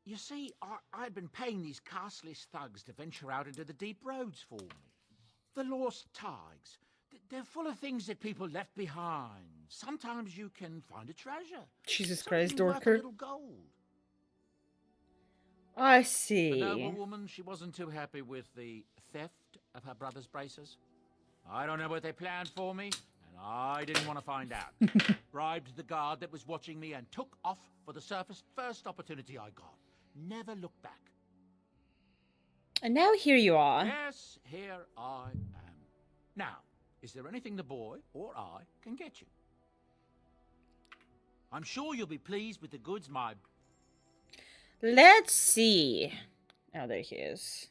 You see, I'd been paying these castless thugs to venture out into the deep roads for me. The lost tides. They're full of things that people left behind. Sometimes you can find a treasure. Jesus Christ, Something worth a Dorker. little gold. I The see. noble woman, she wasn't too happy with the theft of her brother's braces. I don't know what they planned for me, and I didn't want to find out. Bribed the guard that was watching me and took off for the surface first opportunity I got. Never looked back. And now here you are. Yes, here I am. Now, is there anything the boy or I can get you? I'm sure you'll be pleased with the goods my... Let's see. Oh, there he is.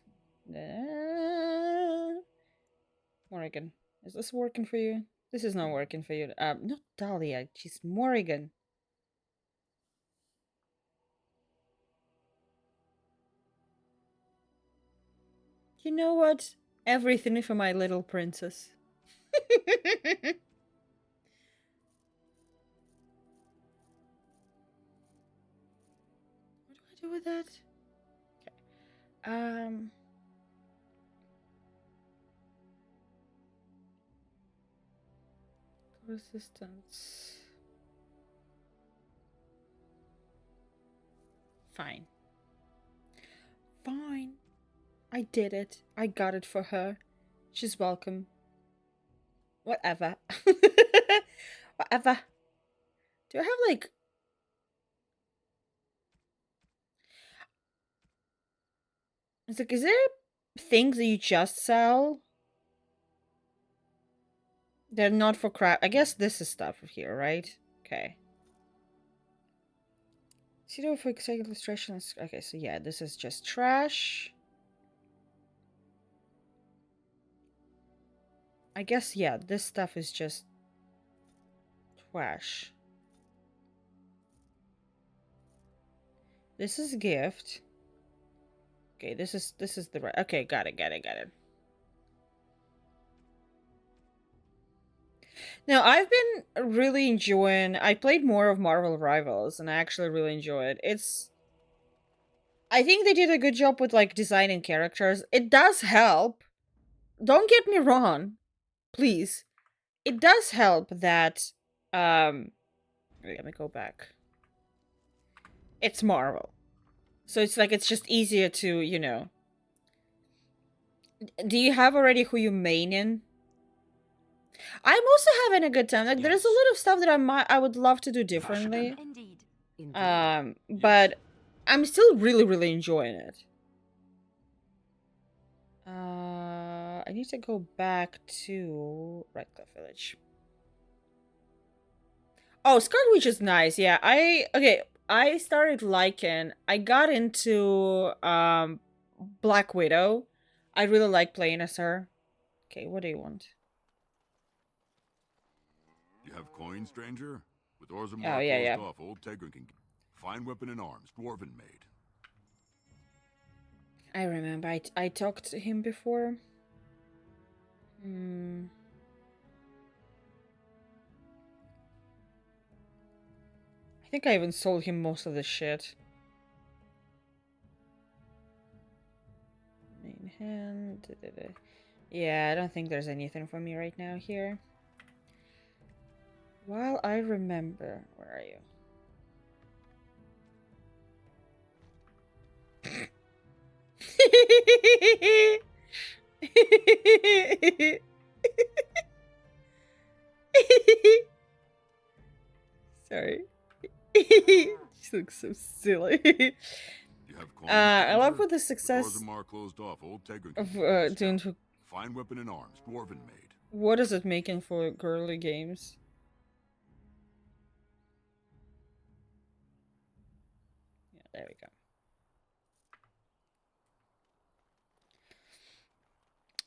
Morrigan. Is this working for you? This is not working for you. Not Dahlia. She's Morrigan. You know what? Everything for my little princess. What do I do with that? Okay. Resistance. Fine. Fine. I did it. I got it for her. She's welcome. Whatever. Whatever. Do I have like... It's like, is there things that you just sell? They're not for crap. I guess this is stuff here, right? Okay. Pseudo for exciting illustrations. Okay, so yeah, this is just trash. I guess, yeah, this stuff is just trash. This is gift. Okay, this is the right. Okay, got it. Now, I've been really enjoying... I played more of Marvel Rivals, and I actually really enjoy it. I think they did a good job with, like, designing characters. It does help. Don't get me wrong. Please. It does help that... Let me go back. It's Marvel. So it's like, it's just easier to, Do you have already who you main in? I'm also having a good time. Like, there's a lot of stuff that I would love to do differently. Indeed. Indeed. But I'm still really, really enjoying it. I need to go back to Redcliffe Village. Oh, Scarlet Witch is nice. Yeah, I started liking. I got into Black Widow. I really like playing as her. Okay, what do you want? You have coin, stranger? With Oh, Orzammar yeah, closed yeah. off, old Tegrin can... Fine weapon and arms, dwarven made. I remember. I talked to him before. I think I even sold him most of the shit. Main hand. Yeah, I don't think there's anything for me right now here. While I remember, where are you? Sorry. She looks so silly. You have coin, I love stranger? with the With success Orzammar closed off, old Tegrin can of doing. Fine weapon and arms, dwarven made. What is it making for girly games? Yeah, there we go.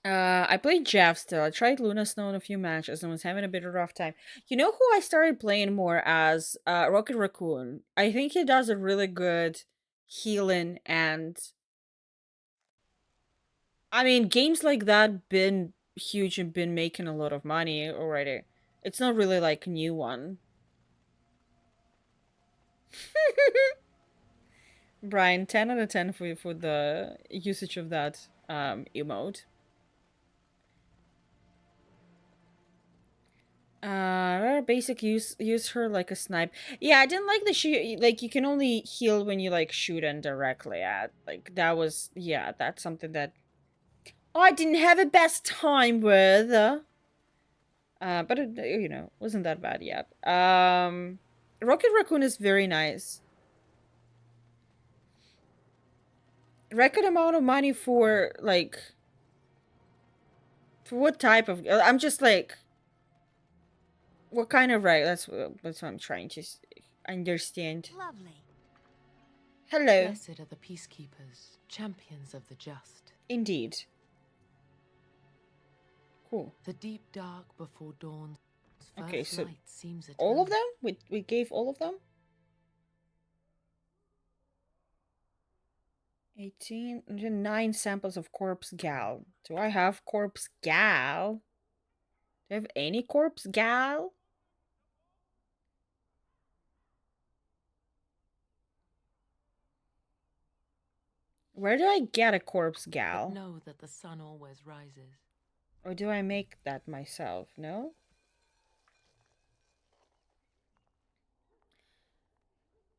I played Jeff still. I tried Luna Snow in a few matches and was having a bit of a rough time. You know who I started playing more as? Rocket Raccoon. I think he does a really good healing, and I mean games like that been huge and been making a lot of money already. It's not really like a new one. Brian, 10 out of 10 for the usage of that emote. Basic use her like a snipe. Yeah, I didn't like the shoot. Like you can only heal when you like shoot indirectly at. Like that was, yeah, that's something that I didn't have a best time with. But it, wasn't that bad yet. Rocket Raccoon is very nice. Record amount of money for like for what type of? I'm just like, what kind of right? That's what I'm trying to understand. Lovely. Hello. Blessed are the peacekeepers, champions of the just. Indeed. Cool. The deep dark before dawn's first Okay, so light seems all of eternal. them? We gave all of them? 18, 9 samples of corpse gal. Do I have corpse gal? Do I have any corpse gal? Where do I get a corpse But gal? know that the sun always rises. Or do I make that myself? No?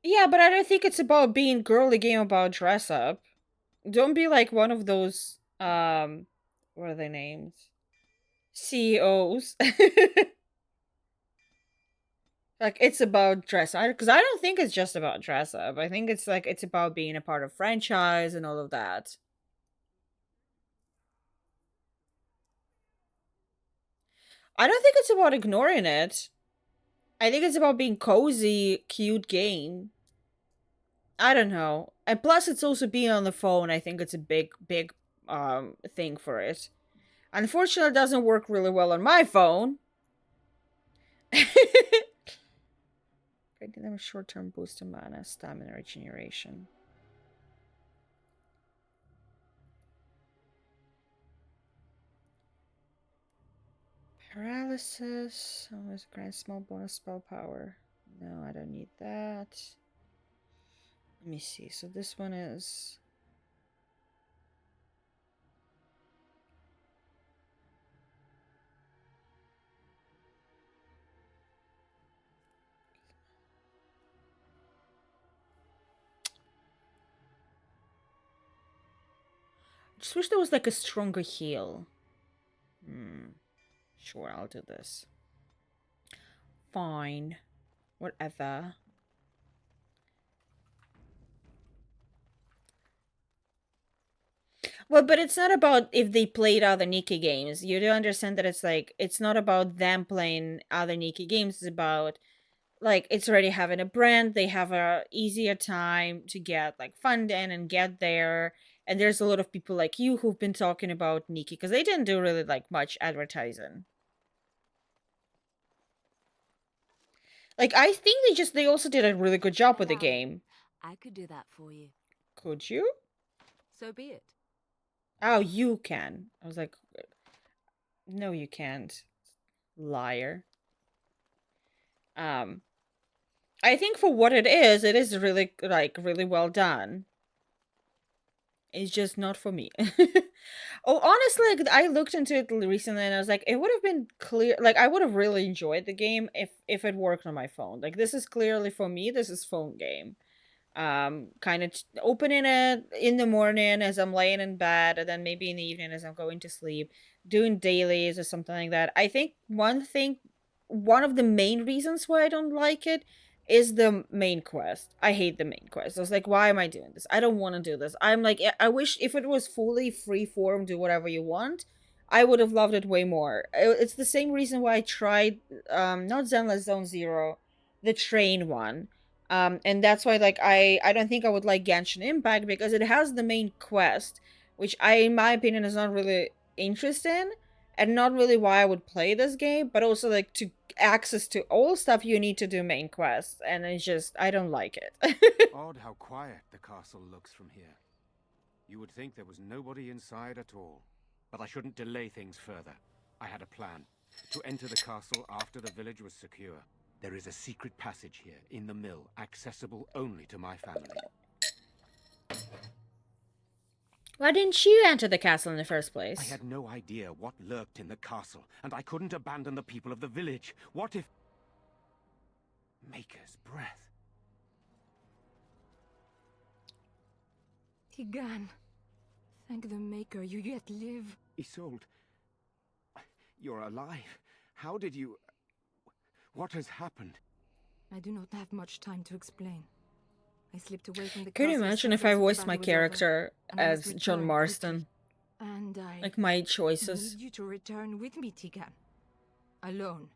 Yeah, but I don't think it's about being girly game about dress up. Don't be like one of those what are their names? CEOs. Like it's about dress up, because I don't think it's just about dress up. I think it's like it's about being a part of franchise and all of that. I don't think it's about ignoring it. I think it's about being cozy, cute game. I don't know. And plus it's also being on the phone. I think it's a big thing for it. Unfortunately, it doesn't work really well on my phone. Granting them a short-term boost of mana, stamina regeneration. Paralysis. Always grant small bonus spell power. No, I don't need that. Let me see. So this one is... I just wish there was like a stronger heal. Sure, I'll do this. Fine. Whatever. Well, but it's not about if they played other Nikki games. You do understand that it's like it's not about them playing other Nikki games. It's about like it's already having a brand. They have a easier time to get like funding and get there. And there's a lot of people like you who've been talking about Nikki because they didn't do really like much advertising. Like I think they also did a really good job with the Allow it. game. I could do that for you. Could you? So be it. Oh, you can. I was like, no, you can't, liar. Um, I think for what it is really like really well done. It's just not for me. Oh, honestly, like, I looked into it recently and I was like, it would have been clear. Like, I would have really enjoyed the game if it worked on my phone. Like, this is clearly for me. This is phone game. Kind of opening it in the morning as I'm laying in bed, and then maybe in the evening as I'm going to sleep, doing dailies or something like that. I think one of the main reasons why I don't like it is the main quest. I hate the main quest. I was like, why am I doing this? I don't want to do this. I'm like, I wish if it was fully free form, do whatever you want. I would have loved it way more. It's the same reason why I tried, not Zenless Zone Zero, the train one, and that's why like I don't think I would like Genshin Impact because it has the main quest, which I in my opinion is not really interesting and not really why I would play this game, but also like to access to all stuff you need to do main quests, and it's just I don't like it. Odd how quiet the castle looks from here. You would think there was nobody inside at all. But I shouldn't delay things further. I had a plan. To enter the castle after the village was secure. There is a secret passage here, in the mill, accessible only to my family. Why didn't you enter the castle in the first place? I had no idea what lurked in the castle, and I couldn't abandon the people of the village. What if... Maker's breath. Tigan, thank the Maker you yet live. Isolde, you're alive. How did you... What has happened? I do not have much time to explain. I slipped away from the Can you castle imagine if I seconds voiced the my battle was over, character and I must as John return Marston? quickly. And I Like my choices. need you to return with me, Tigan. Alone.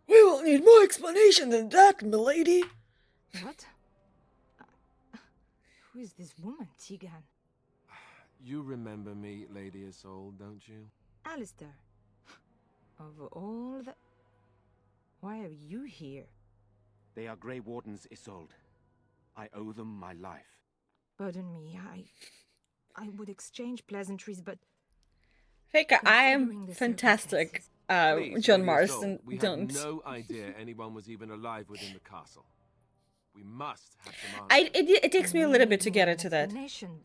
We will need more explanation than that, milady. What? Who is this woman, Tigan? You remember me, Lady Isolde, don't you? Alistair. Of all the... Why are you here? They are Grey Wardens, Isolde. I owe them my life. Pardon me, I would exchange pleasantries, but... Fika, I Considering am the fantastic. Please, John Lady Isolde, Marston, we don't. had no idea anyone was even alive within the castle. We must have some It takes me a little bit to get into that.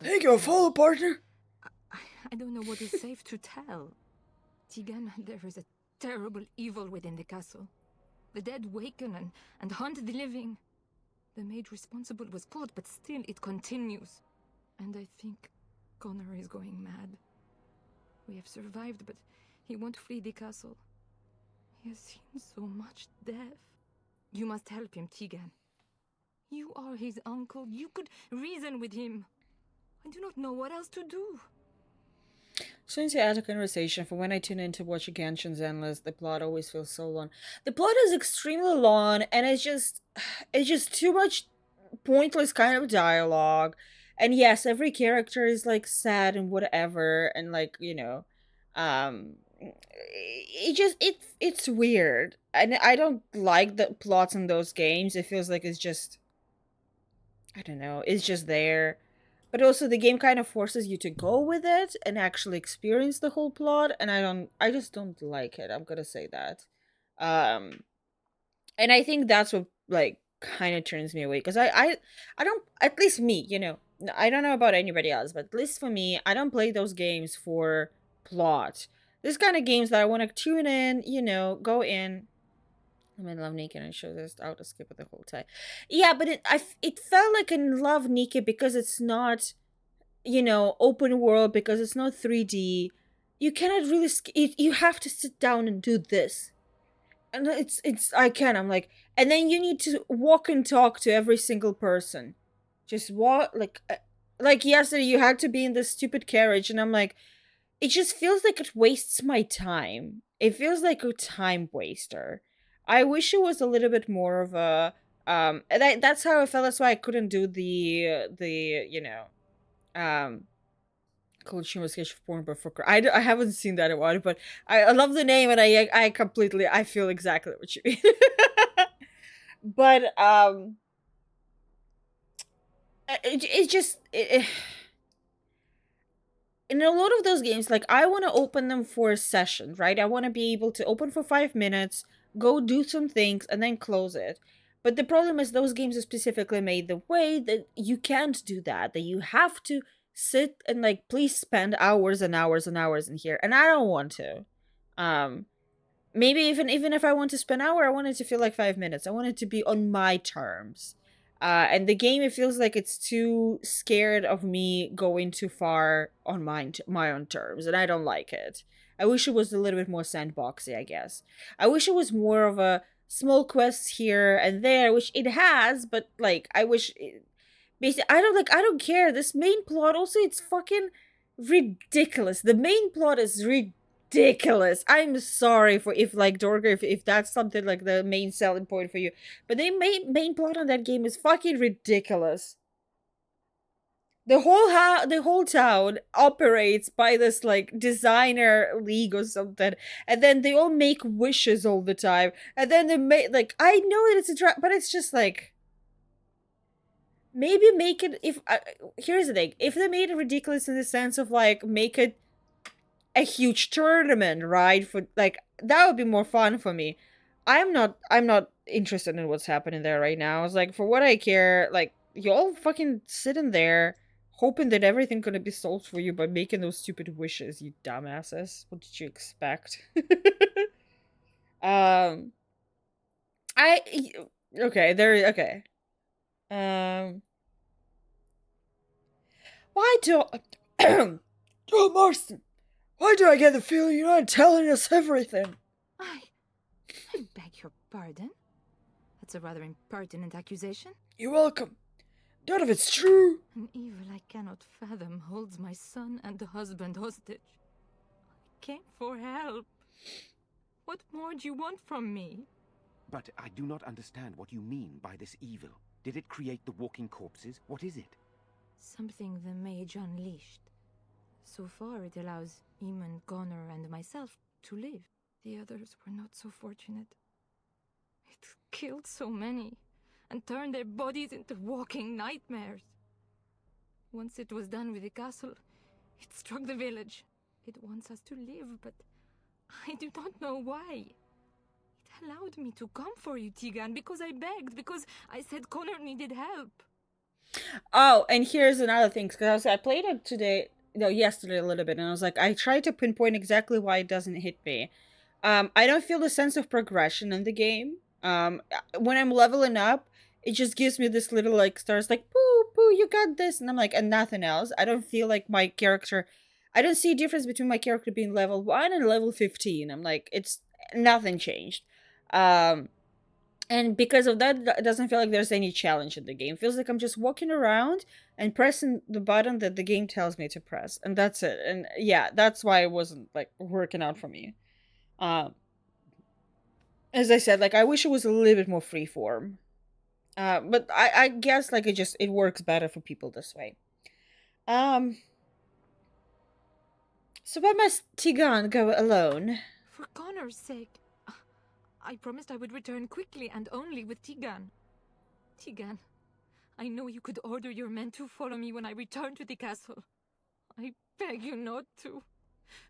Take your follow, partner. I don't know what is safe to tell. Tigan, there is a terrible evil within the castle. The dead waken and hunt the living. The maid responsible was caught, but still it continues. And I think Connor is going mad. We have survived, but he won't flee the castle. He has seen so much death. You must help him, Tigan. You are his uncle. You could reason with him. I do not know what else to do. Since you had a conversation, for when I tune in to watch Genshin's Endless, the plot always feels so long. The plot is extremely long, and it's just too much pointless kind of dialogue. And yes, every character is like sad and whatever, and like it's weird, and I don't like the plots in those games. It feels like it's just I don't know, it's just there. But also the game kind of forces you to go with it and actually experience the whole plot, and I just don't like it. I'm gonna say that. Um and I think that's what like kind of turns me away because I don't, at least me, I don't know about anybody else, but at least for me, I don't play those games for plot. This kind of games that I want to tune in, go in. I'm in Love Nikki and I show this out to skip it the whole time. Yeah, but it felt like in Love Nikki because it's not, open world, because it's not 3D. You cannot really you have to sit down and do this. And I'm like, and then you need to walk and talk to every single person. just what like yesterday you had to be in this stupid carriage, and I'm like, it just feels like it wastes my time. It feels like a time waster. I wish it was a little bit more of a and that's how I felt. That's why I couldn't do the um Collection Sketch of Porn, but for I haven't seen that in a while, but I love the name, and I completely I feel exactly what you mean. But it just in a lot of those games, like I want to open them for a session, right? I want to be able to open for 5 minutes, go do some things, and then close it. But the problem is those games are specifically made the way that you can't do that. That you have to sit and like please spend hours and hours and hours in here, and I don't want to. Um, Maybe even if I want to spend an hour, I want it to feel like 5 minutes. I want it to be on my terms. And the game, it feels like it's too scared of me going too far on my own terms, and I don't like it. I wish it was a little bit more sandboxy, I guess. I wish it was more of a small quests here and there, which it has, but like I wish basically I don't care. This main plot also, it's fucking ridiculous. The main plot is ridiculous. I'm sorry for if like Dorger, if that's something like the main selling point for you. But the main plot on that game is fucking ridiculous. The whole town operates by this like designer league or something, and then they all make wishes all the time, and then they make like I know that it's a trap, but it's just like maybe make it if here's the thing, if they made it ridiculous in the sense of like make it a huge tournament, right? For like that would be more fun for me. I'm not interested in what's happening there right now. It's like for what I care, like y'all fucking sitting there hoping that everything gonna be solved for you by making those stupid wishes, you dumbasses. What did you expect? um I okay, there okay. Um why do Oh Marston, why do I get the feeling you're not telling us everything? I beg your pardon? That's a rather impertinent accusation. You're welcome. None of it's true. An evil I cannot fathom holds my son and the husband hostage. I came for help. What more do you want from me? But I do not understand what you mean by this evil. Did it create the walking corpses? What is it? Something the mage unleashed. So far, it allows Eamon, Connor, and myself to live. The others were not so fortunate. It killed so many, and turned their bodies into walking nightmares. Once it was done with the castle, it struck the village. It wants us to live, but I do not know why. It allowed me to come for you, Tigan, because I begged, because I said Connor needed help. Oh, and here's another thing, because I played it today, no, yesterday a little bit, and I was like, I tried to pinpoint exactly why it doesn't hit me. I don't feel the sense of progression in the game. When I'm leveling up, it just gives me this little like stars, like boo boo, you got this, and I'm like, and nothing else. I don't feel like my character. I don't see a difference between my character being level 1 and level 15. I'm like, it's nothing changed. And because of that, it doesn't feel like there's any challenge in the game. It feels like I'm just walking around and pressing the button that the game tells me to press, and that's it. And yeah, that's why it wasn't like working out for me. Um, as I said, like I wish it was a little bit more freeform. But I guess like it works better for people this way. Um, so why must Tigan go alone? For Connor's sake. I promised I would return quickly and only with Tigan. Tigan, I know you could order your men to follow me when I return to the castle. I beg you not to.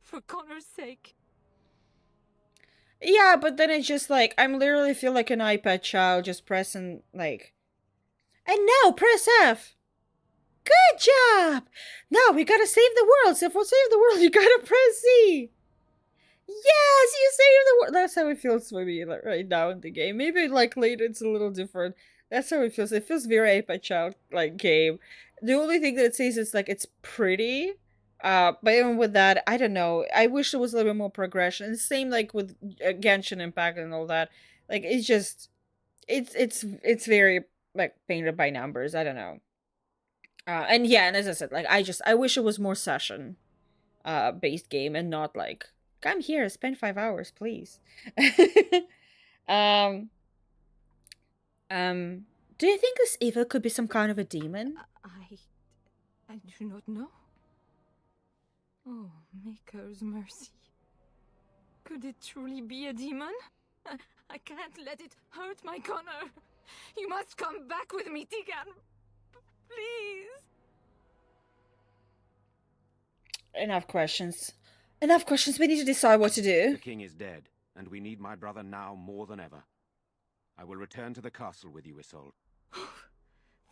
For Connor's sake. Yeah, but then it's just like I'm literally feel like an iPad child just pressing like, and now press F. Good job. Now we gotta save the world. So for save the world, you gotta press Z. Yes, you saved the world. That's how it feels for me like, right now in the game. Maybe like later it's a little different. That's how it feels. It feels very iPad child like game. The only thing that it says is like it's pretty. But even with that, I don't know. I wish there was a little bit more progression. And same like with Genshin Impact and all that. Like it's just, it's very like painted by numbers. I don't know. And yeah, and as I said, like I wish it was more session based game and not like come here, spend 5 hours, please. um do you think this evil could be some kind of a demon? I do not know. Oh, Maker's mercy. Could it truly be a demon? I can't let it hurt my Connor. You must come back with me, Tegan. Please. Enough questions. Enough questions. We need to decide what to do. The king is dead, and we need my brother now more than ever. I will return to the castle with you, Isolde.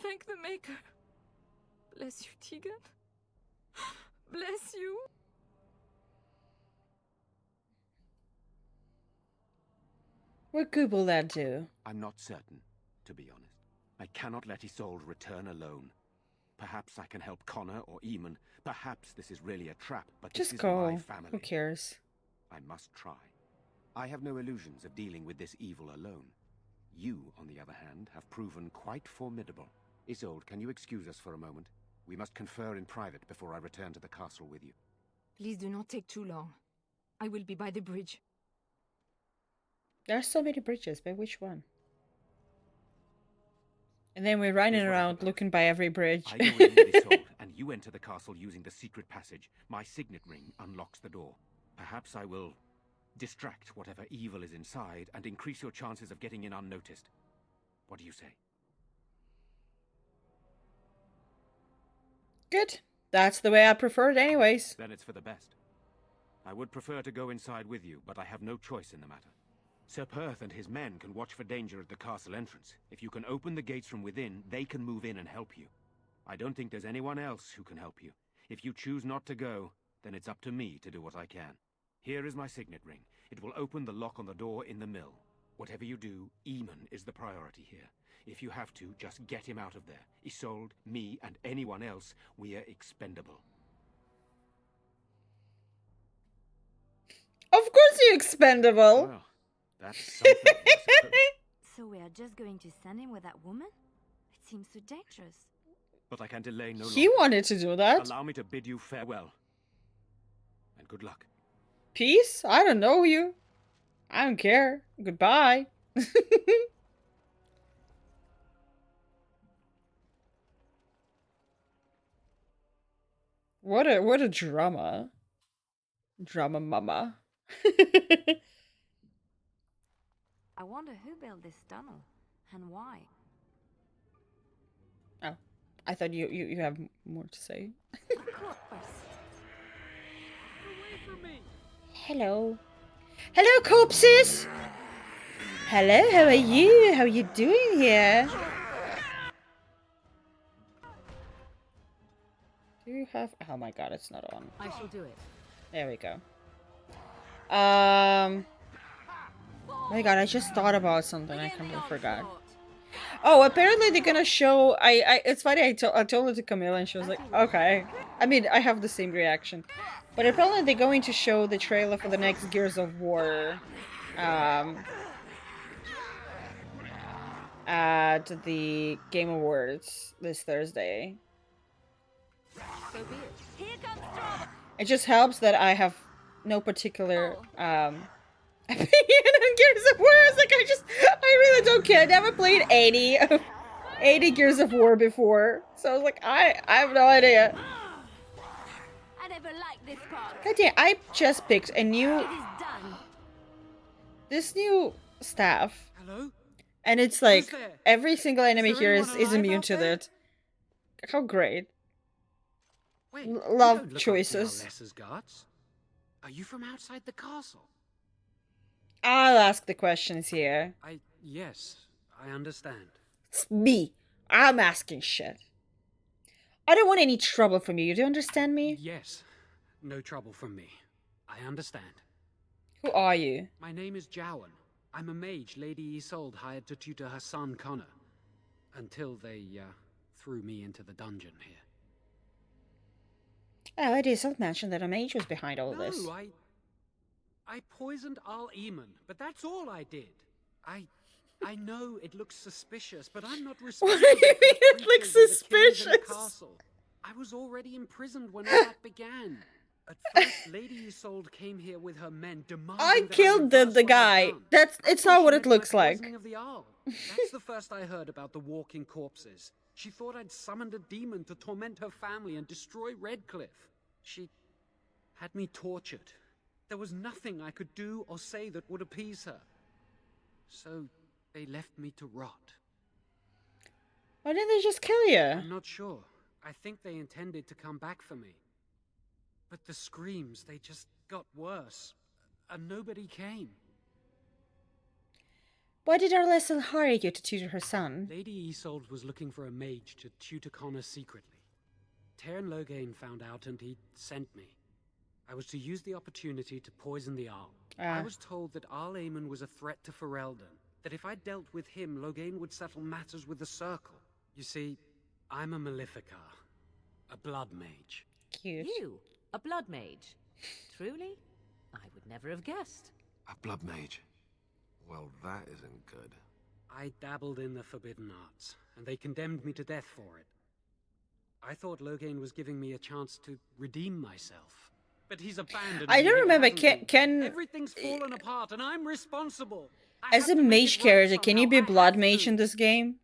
Thank the Maker. Bless you, Tegan. Bless you. What good will that do? I'm not certain, to be honest. I cannot let Isolde return alone. Perhaps I can help Connor or Eamon. Perhaps this is really a trap, but Just this is go. my family. Who cares? I must try. I have no illusions of dealing with this evil alone. You, on the other hand, have proven quite formidable. Isolde, can you excuse us for a moment? We must confer in private before I return to the castle with you. Please do not take too long. I will be by the bridge. There are so many bridges, but which one? And then we're running around looking by every bridge. I go in with Isolde, and you enter the castle using the secret passage. My signet ring unlocks the door. Perhaps I will distract whatever evil is inside and increase your chances of getting in unnoticed. What do you say? Good. That's the way I prefer it anyways. Then it's for the best. I would prefer to go inside with you, but I have no choice in the matter. Sir Perth and his men can watch for danger at the castle entrance. If you can open the gates from within, they can move in and help you. I don't think there's anyone else who can help you. If you choose not to go, then it's up to me to do what I can. Here is my signet ring. It will open the lock on the door in the mill. Whatever you do, Eamon is the priority here. If you have to, just get him out of there. Isolde, me, and anyone else, we are expendable. Of course you're expendable. Well, that's something, I suppose. So we are just going to send him with that woman? It seems so dangerous. But I can delay no longer. He wanted to do that. Allow me to bid you farewell. And good luck. Peace? I don't know you. I don't care. Goodbye. What a drama. Drama mama. I wonder who built this tunnel and why. Oh, I thought you have more to say. Of course. Away from me! Hello. Hello, corpses! Hello, how are you? How are you doing here? Do you have... Oh my god, it's not on. I shall do it. There we go. My god, I just thought about something. I completely forgot. Oh, apparently they're gonna show... It's funny, I told it to Camilla and she was like, okay. I mean, I have the same reaction. But apparently they're going to show the trailer for the next Gears of War at the Game Awards this Thursday. So be it. Here comes trouble! It just helps that I have no particular opinion on Gears of War. I was like, I really don't care. I never played 80 Gears of War before. So I was like, I have no idea. I never liked this part. God damn, I just picked a new... It is done. This new staff. Hello? And it's like, Who's there? every single enemy Is here there is anyone alive immune out to there? that. How great. Wait, Love you don't look choices. Like Lesser's guards. Are you from outside the castle? I'll ask the questions here. Yes, I understand. It's me. I'm asking shit. I don't want any trouble from you. Do you understand me? Yes, no trouble from me. I understand. Who are you? My name is Jowan. I'm a mage Lady Isolde hired to tutor her son Connor. Until they, threw me into the dungeon here. Oh, it is. I'll mention that a mage was behind all this. No, I poisoned Al Eamon, but that's all I did. I know it looks suspicious, but I'm not responsible. What do you mean it looks for the killings in the suspicious? castle. I was already imprisoned when all that began. At first, Lady Isolde came here with her men, demanding I that killed I the reverse what I'd guy. done. It's I not thought what she it meant my looks like. poisoning of the Arl. That's the first I heard about the walking corpses. She thought I'd summoned a demon to torment her family and destroy Redcliffe. She had me tortured. There was nothing I could do or say that would appease her. So they left me to rot. Why didn't they just kill you? I'm not sure. I think they intended to come back for me. But the screams, they just got worse. And nobody came. Why did Arlessa hire you to tutor her son? Lady Isolde was looking for a mage to tutor Connor secretly. Tairn Loghain found out and he sent me. I was to use the opportunity to poison the Arl. I was told that Arl Aemon was a threat to Ferelden, that if I dealt with him, Loghain would settle matters with the Circle. You see, I'm a Maleficar, a blood mage. Cute. You, a blood mage? Truly? I would never have guessed. A blood mage? Well, that isn't good. I dabbled in the forbidden arts, and they condemned me to death for it. I thought Loghain was giving me a chance to redeem myself. But he's abandoned I me, don't he remember. hasn't Can Everything's fallen apart, and I'm responsible. I as have a to make mage it work character, can you somehow. be I blood have mage to. in this game?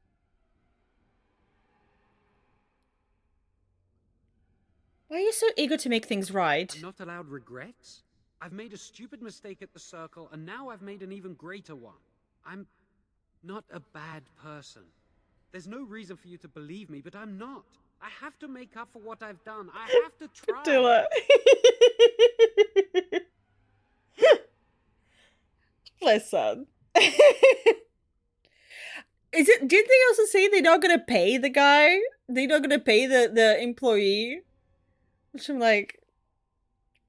Why are you so eager to make things right? I'm not allowed regrets? I've made a stupid mistake at the Circle, and now I've made an even greater one. I'm not a bad person. There's no reason for you to believe me, but I'm not. I have to make up for what I've done. I have to try. Dilla. Listen. Is it? Did they also say they're not gonna pay the guy? They're not gonna pay the employee? Which I'm like,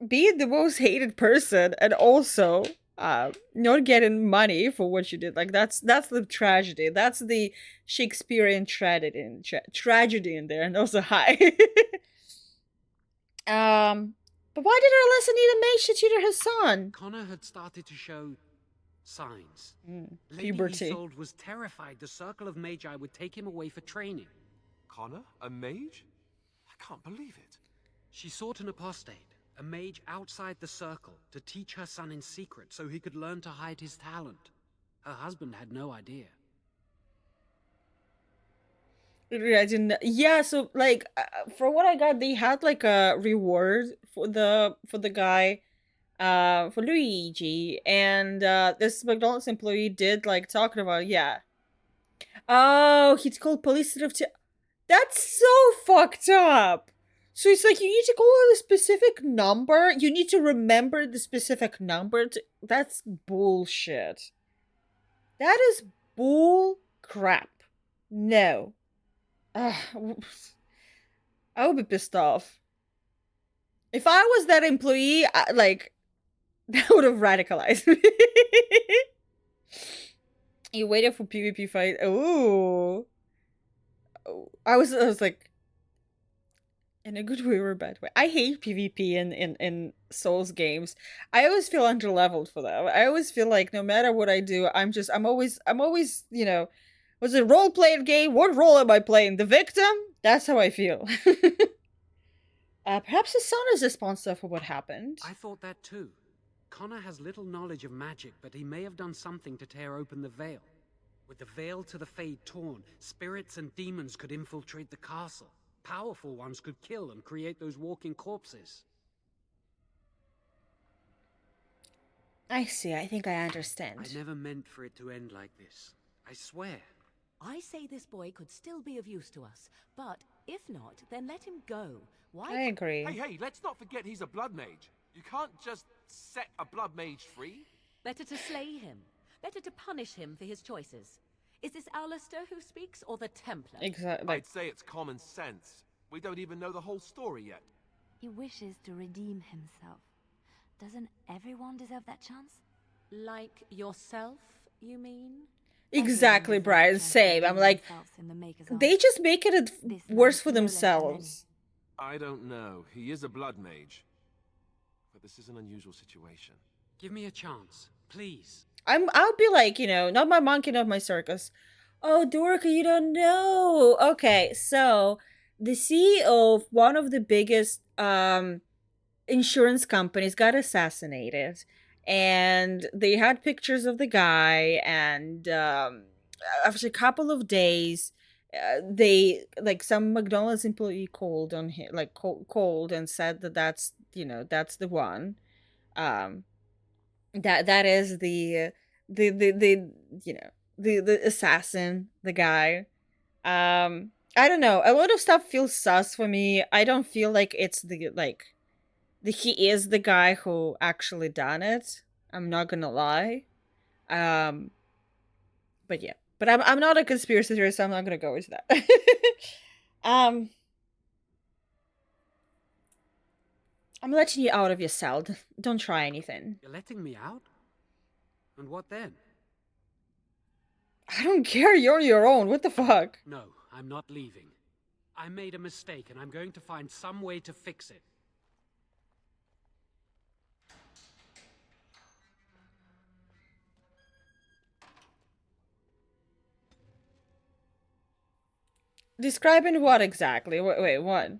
be the most hated person and also not getting money for what you did. Like that's the tragedy. That's the Shakespearean tragedy in there, and also high. But why did Arlessa need a mage to tutor her son? Connor had started to show signs. Lady Puberty. Isolde was terrified the Circle of Magi would take him away for training. Connor? A mage? I can't believe it. She sought an apostate, a mage outside the Circle, to teach her son in secret so he could learn to hide his talent. Her husband had no idea. I didn't. Yeah, so like, for what I got, they had like a reward for the guy, for Luigi, and this McDonald's employee did like talking about Oh, he called police to. That's so fucked up. So it's like you need to call a specific number. You need to remember the specific number. That's bullshit. That is bull crap. No. I would be pissed off. If I was that employee, that would have radicalized me. You waited for PvP fight. Ooh. I was like, in a good way or a bad way. I hate PvP in Souls games. I always feel underleveled for that. I always feel like no matter what I do, I'm always, you know, was it a role-playing game? What role am I playing? The victim? That's how I feel. Perhaps his son is responsible for what happened. I thought that too. Connor has little knowledge of magic, but he may have done something to tear open the veil. With the veil to the Fade torn, spirits and demons could infiltrate the castle. Powerful ones could kill and create those walking corpses. I see. I think I understand. I never meant for it to end like this. I swear. I say this boy could still be of use to us, but if not, then let him go. Why? I agree. Hey, let's not forget he's a blood mage. You can't just set a blood mage free. Better to slay him. Better to punish him for his choices. Is this Alistair who speaks, or the Templar? Exactly. I'd say it's common sense. We don't even know the whole story yet. He wishes to redeem himself. Doesn't everyone deserve that chance? Like yourself, you mean? Exactly, Brian. Same. I'm like, they just make it worse for themselves. I don't know. He is a blood mage. But this is an unusual situation. Give me a chance, please. I'll be like, you know, not my monkey, not my circus. Oh, Dorka, you don't know. Okay, so the CEO of one of the biggest insurance companies got assassinated, and they had pictures of the guy. And after a couple of days, they like some McDonald's employee called on him, like called and said that that's the one. Um, that is the the assassin, the guy. I don't know. A lot of stuff feels sus for me. I don't feel like it's he is the guy who actually done it. I'm not gonna lie. Um, but yeah. But I'm not a conspiracy theorist, so I'm not gonna go into that. um, I'm letting you out of your cell. Don't try anything. You're letting me out? And what then? I don't care. You're on your own. What the fuck? No, I'm not leaving. I made a mistake, and I'm going to find some way to fix it. Describing what exactly? Wait, what?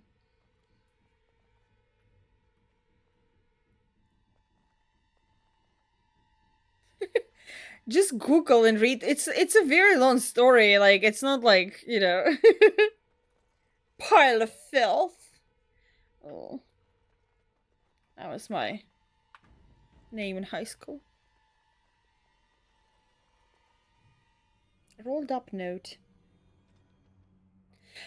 Just Google and read. It's a very long story. Like, it's not like, pile of filth. Oh. That was my name in high school. Rolled up note.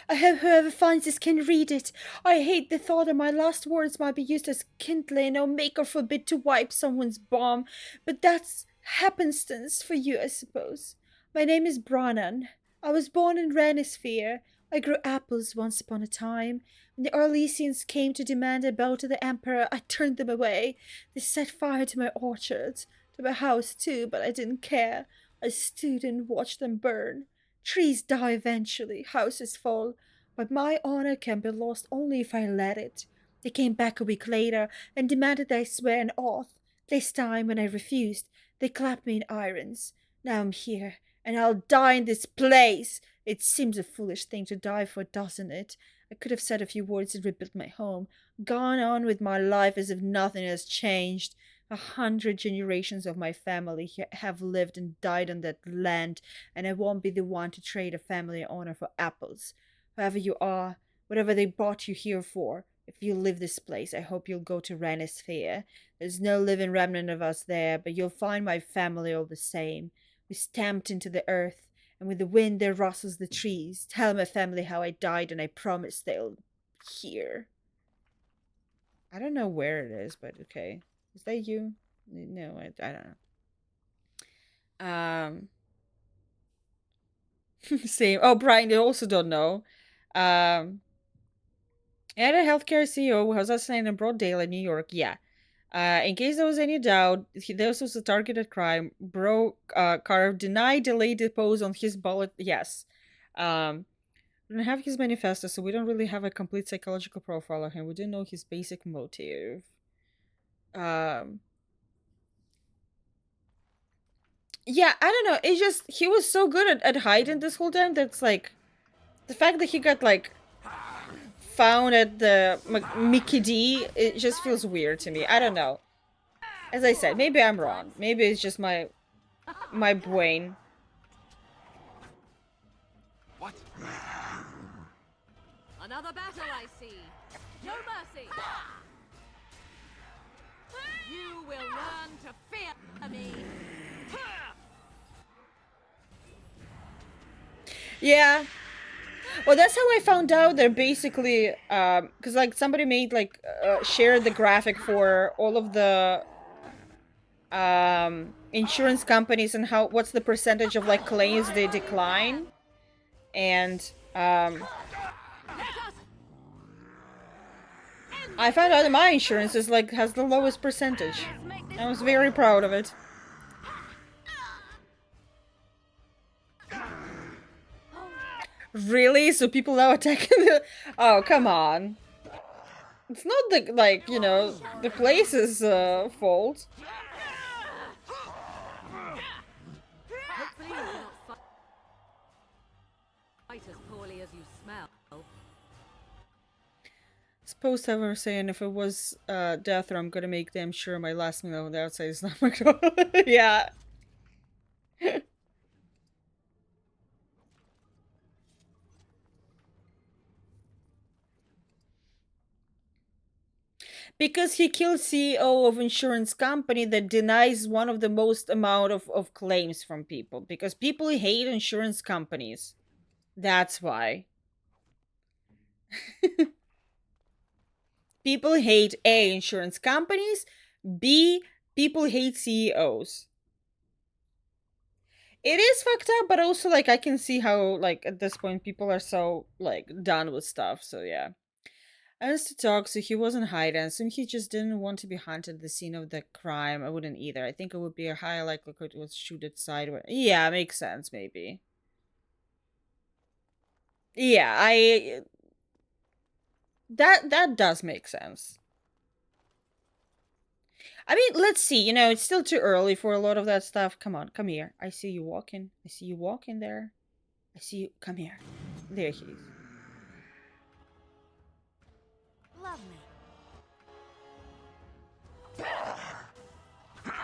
I hope whoever finds this can read it. I hate the thought that my last words might be used as kindling or make or forbid to wipe someone's bomb, but that's happenstance for you, I suppose. My name is Brannan. I was born in Renisphere. I grew apples once upon a time. When the Orlesians came to demand a bow to the Emperor, I turned them away. They set fire to my orchards, to my house too, but I didn't care. I stood and watched them burn. Trees die eventually, houses fall, but my honor can be lost only if I let it. They came back a week later and demanded that I swear an oath. This time, when I refused, they clapped me in irons. Now I'm here, and I'll die in this place. It seems a foolish thing to die for, doesn't it? I could have said a few words and rebuilt my home, gone on with my life as if nothing has changed. 100 generations of my family have lived and died on that land, and I won't be the one to trade a family honor for apples. Whoever you are, whatever they brought you here for, if you leave this place, I hope you'll go to Renisphere. There's no living remnant of us there, but you'll find my family all the same. We stamped into the earth, and with the wind there rustles the trees. Tell my family how I died, and I promise they'll hear. I don't know where it is, but okay. Is that you? No, I don't know. Same. Oh, Brian, you also don't know. And a healthcare CEO who was assassinated in broad daylight, New York. Yeah. In case there was any doubt, this was a targeted crime. Carve denied, delayed, depose on his bullet. Yes. We don't have his manifesto, so we don't really have a complete psychological profile of him. We don't know his basic motive. Yeah, I don't know. It's just he was so good at hiding this whole time. That's like the fact that he got like found at the Mickey D. It just feels weird to me. I don't know. As I said, maybe I'm wrong. Maybe it's just my brain. What? Another battle, I see. No mercy. You will learn to fear me. Yeah. Well, that's how I found out they're basically, because like somebody made like shared the graphic for all of the insurance companies and what's the percentage of like claims they decline, and I found out that my insurance is like has the lowest percentage. I was very proud of it. Really? So people now attacking the... Oh, come on. It's not the, like, the place's fault. Hopefully you cannot fight as poorly as you smell. post ever saying if it was death or I'm gonna make damn sure my last meal on the outside is not McDonald's. Yeah. Because he killed CEO of insurance company that denies one of the most amount of claims from people. Because people hate insurance companies. That's why. People hate A, insurance companies, B, people hate CEOs. It is fucked up, but also like I can see how like at this point people are so like done with stuff, so yeah. As to talk, so he wasn't hiding, so he just didn't want to be hunted at the scene of the crime. I wouldn't either. I think it would be a high likelihood to shoot it sideways. Yeah, makes sense, maybe. Yeah, that does make sense. I mean, let's see. You know, it's still too early for a lot of that stuff. Come on, come here. I see you walking. I see you walking there. I see you. Come here. There he is. Lovely.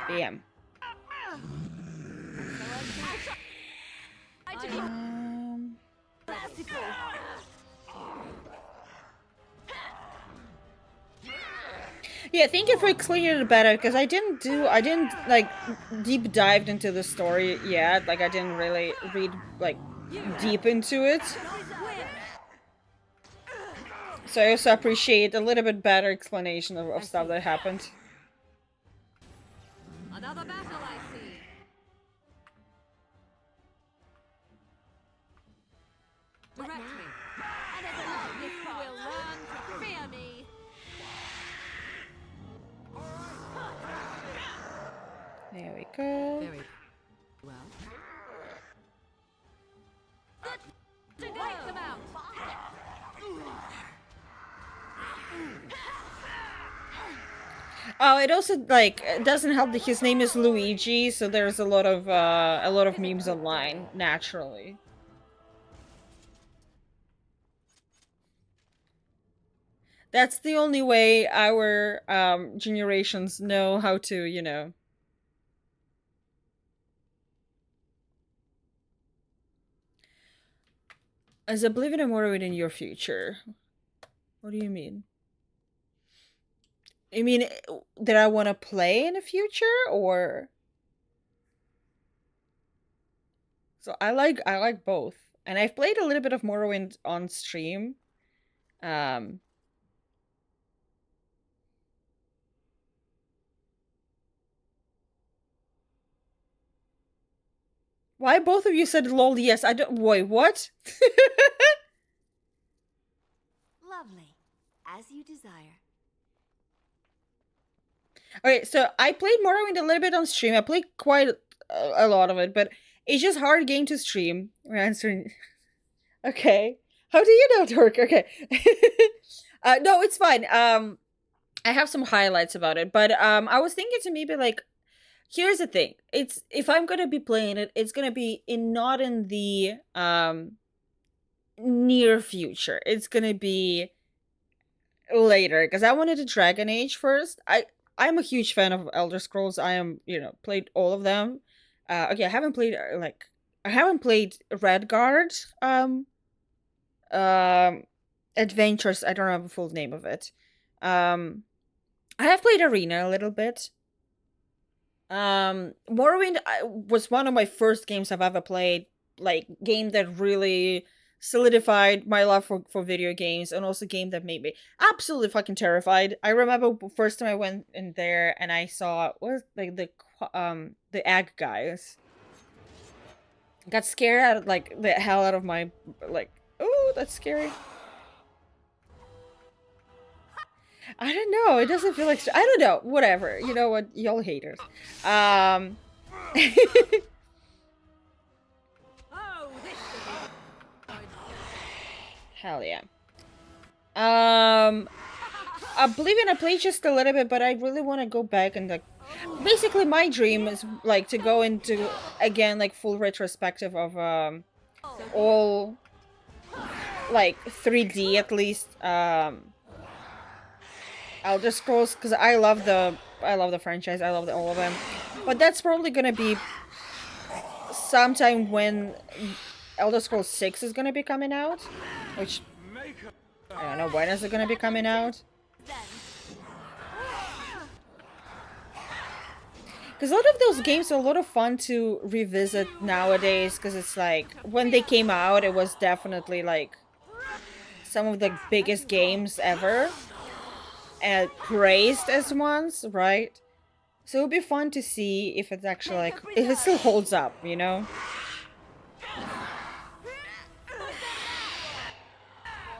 Bam. Yeah, thank you for explaining it better, because I didn't like deep dived into the story yet. Like I didn't really read like deep into it. So I also appreciate a little bit better explanation of stuff that happened. Another battle, I see. Direct me. And as a love, you will learn to fear me. There we go. Very well. Good to wipe them out. Oh, it also like it doesn't help that his name is Luigi, so there's a lot of memes online naturally. That's the only way our generations know how to, you know. As Oblivion and Morrowind in your future. What do you mean? You mean that I want to play in the future, or? So I like both, and I've played a little bit of Morrowind on stream. Why both of you said lol? Yes, I don't. Wait, what? Lovely. As you desire. Okay, so I played Morrowind a little bit on stream. I played quite a lot of it, but it's just hard game to stream. We're answering. Okay. How do you know, Torque? Okay. No, it's fine. I have some highlights about it, but I was thinking to maybe like, here's the thing. It's if I'm gonna be playing it, it's gonna be not in the near future. It's gonna be later because I wanted a Dragon Age first. I'm a huge fan of Elder Scrolls. I am, you know, played all of them. Okay, I haven't played Redguard Adventures. I don't remember the full name of it. I have played Arena a little bit. Morrowind was one of my first games I've ever played. Like game that really solidified my love for video games, and also a game that made me absolutely fucking terrified. I remember first time I went in there and I saw like the egg guys. Got scared out of, like the hell out of my like. Oh, that's scary. I don't know. It doesn't feel like I don't know. Whatever. You know what? Y'all haters. Hell yeah. Oblivion I played just a little bit, but I really want to go back and like. Basically, my dream is like to go into again like full retrospective of all like 3D at least Elder Scrolls, because I love the franchise. I love all of them. But that's probably gonna be sometime when Elder Scrolls 6 is gonna be coming out, which I don't know when is it gonna be coming out. Because a lot of those games are a lot of fun to revisit nowadays, because it's like, when they came out, it was definitely like some of the biggest games ever, and praised as ones, right? So it would be fun to see if it's actually like, if it still holds up, you know?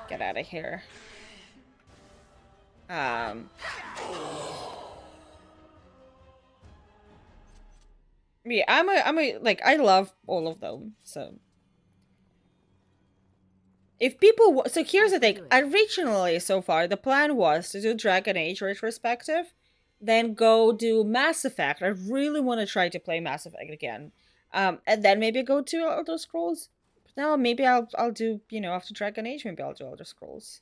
Get out of here. Yeah, I'm a like, I love all of them. So if people so here's the thing. Originally, so far, the plan was to do Dragon Age retrospective, then go do Mass Effect. I really want to try to play Mass Effect again, and then maybe go to Elder Scrolls. But now maybe I'll do, you know, after Dragon Age, maybe I'll do Elder Scrolls.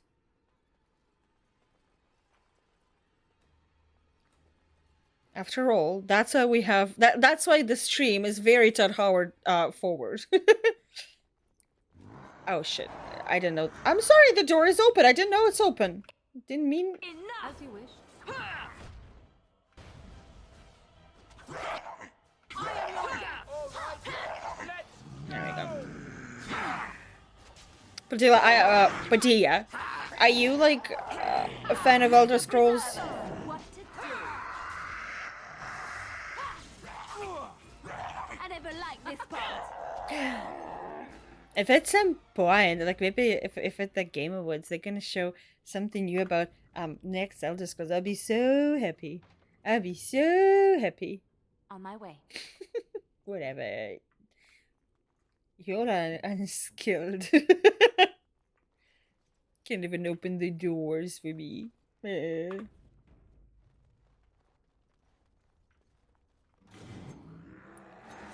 After all, that's why we have that's why the stream is very Todd Howard forward. Oh shit. I didn't know. I'm sorry, the door is open. I didn't know it's open. Didn't mean. As you wish. There we go. Padilla, are you like a fan of Elder Scrolls? I never liked this part. If at some point, like maybe if at the Game Awards they're gonna show something new about next Elder Scrolls, I'll be so happy. I'll be so happy. On my way. Whatever. You're unskilled. Can't even open the doors for me.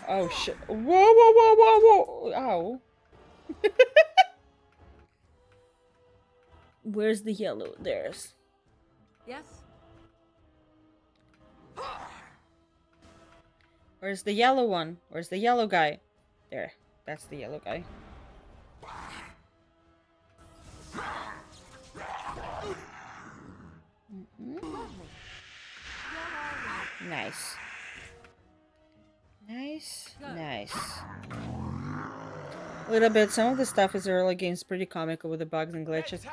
Oh shit. Whoa, whoa, whoa, whoa, whoa. Ow. Where's the yellow? There's. Yes? Where's the yellow one? Where's the yellow guy? There. That's the yellow guy. Nice. Nice. Nice. A little bit. Some of the stuff is early games pretty comical with the bugs and glitches.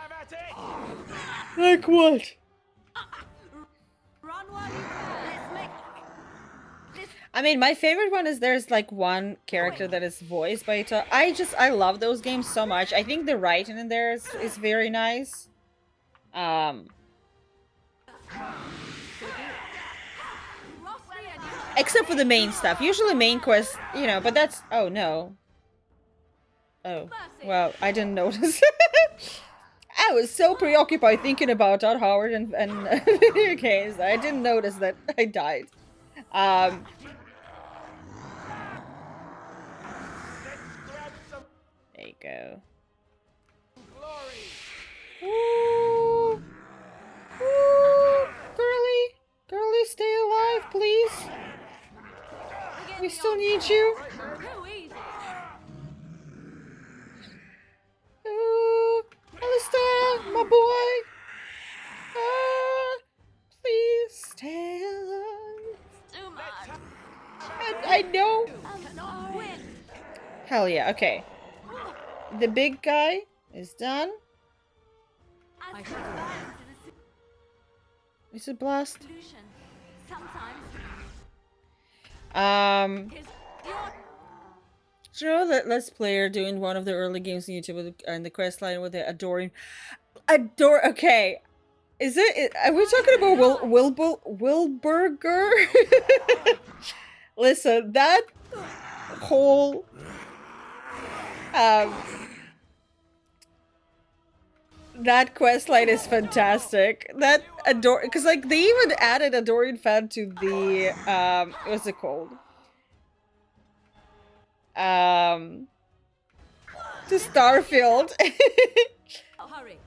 Like what? I mean, my favorite one is there's like one character that is voiced by I love those games so much. I think the writing in there is very nice. Except for the main stuff. Usually main quest, you know, but that's... Oh, no. Oh. Well, I didn't notice. I was so preoccupied thinking about Todd Howard and video games. I didn't notice that I died. There you go. Ooh. Ooh. Girly, stay alive, please. We still need you. Ooh, Alistair, my boy. Please stay alive. Too much. I know. Hell yeah, okay. The big guy is done. Is it blast? Do you know that Let's Player doing one of the early games on YouTube and the quest line with the okay. Is it are we talking about Wilburger? Listen, that whole that quest line is fantastic. That because like they even added a Dorian fan to the what's it called? To Starfield. Hurry.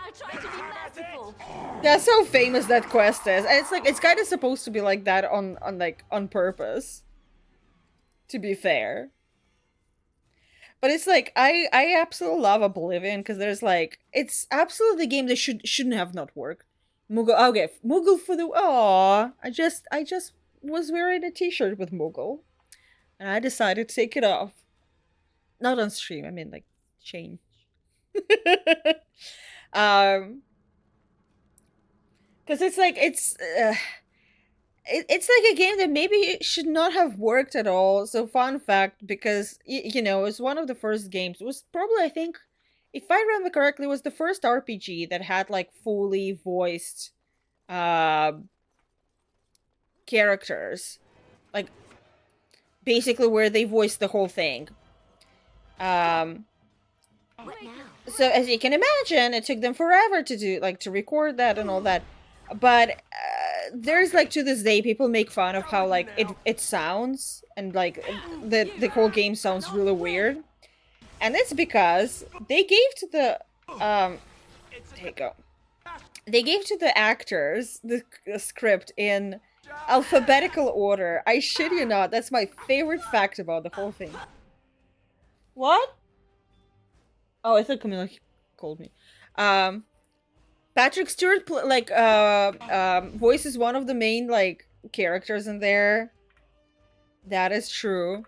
I tried to be merciful. That's how famous that quest is. And it's like it's kind of supposed to be like that on purpose. To be fair. But it's like I absolutely love Oblivion because there's like it's absolutely a game that shouldn't have not worked. Moogle, okay, Moogle for the I just was wearing a t-shirt with Moogle, and I decided to take it off. Not on stream. I mean, like change. Because it's like it's like a game that maybe should not have worked at all. So fun fact, because you know, it's one of the first games. It was probably, I think, if I remember correctly, it was the first RPG that had like fully voiced characters, like basically where they voiced the whole thing. So as you can imagine, it took them forever to do, like, to record that and all that. But there's like, to this day, people make fun of how like it sounds, and like the whole game sounds really weird. And it's because they gave to the there you go. They gave to the actors the script in alphabetical order. I shit you not. That's my favorite fact about the whole thing. What? Oh, I thought Camilla called me. Patrick Stewart voices one of the main like characters in there. That is true.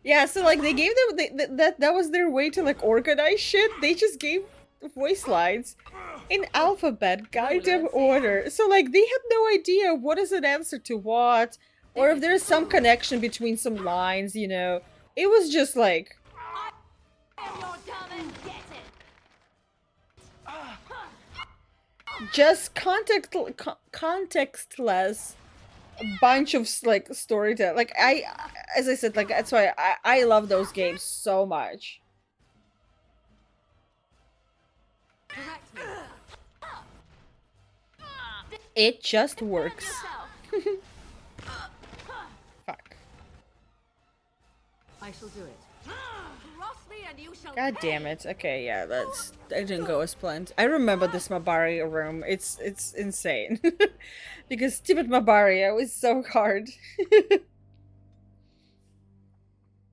Yeah, so like they gave them that was their way to like organize shit. They just gave voice lines in alphabet goddamn order. So like they had no idea what is an answer to what, or if there's some connection between some lines, you know. It was just like just contextless bunch of like storytelling. Like as I said, like that's why I love those games so much. It just works. Fuck. I shall do it. God damn it. Okay, yeah, that didn't go as planned. I remember this Mabari room. It's insane. Because stupid Mabaria was so hard.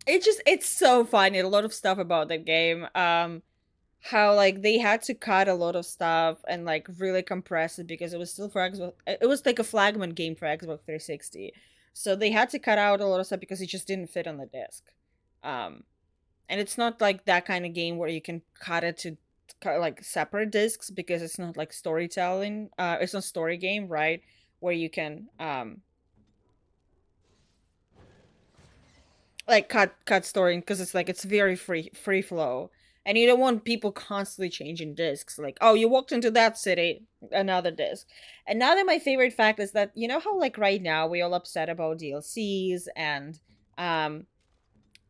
It's so funny. A lot of stuff about the game. How like they had to cut a lot of stuff and like really compress it because it was still for Xbox. It was like a flagman game for Xbox 360. So they had to cut out a lot of stuff because it just didn't fit on the disc. And it's not like that kind of game where you can cut it to like separate discs because it's not like storytelling. It's not story game, right? Where you can like cut story because it's like it's very free flow, and you don't want people constantly changing discs. Like, oh, you walked into that city, another disc. Another my favorite fact is that you know how like right now we all upset about DLCs and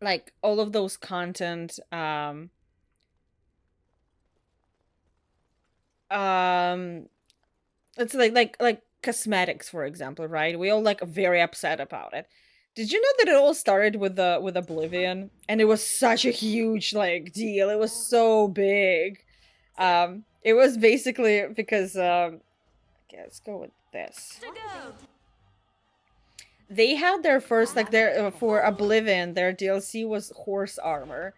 like all of those content it's like cosmetics, for example, right? We all like very upset about it. Did you know that it all started with Oblivion, and it was such a huge like deal. It was so big. It was basically because okay, let's go with this. They had their first like their for Oblivion, their DLC was horse armor,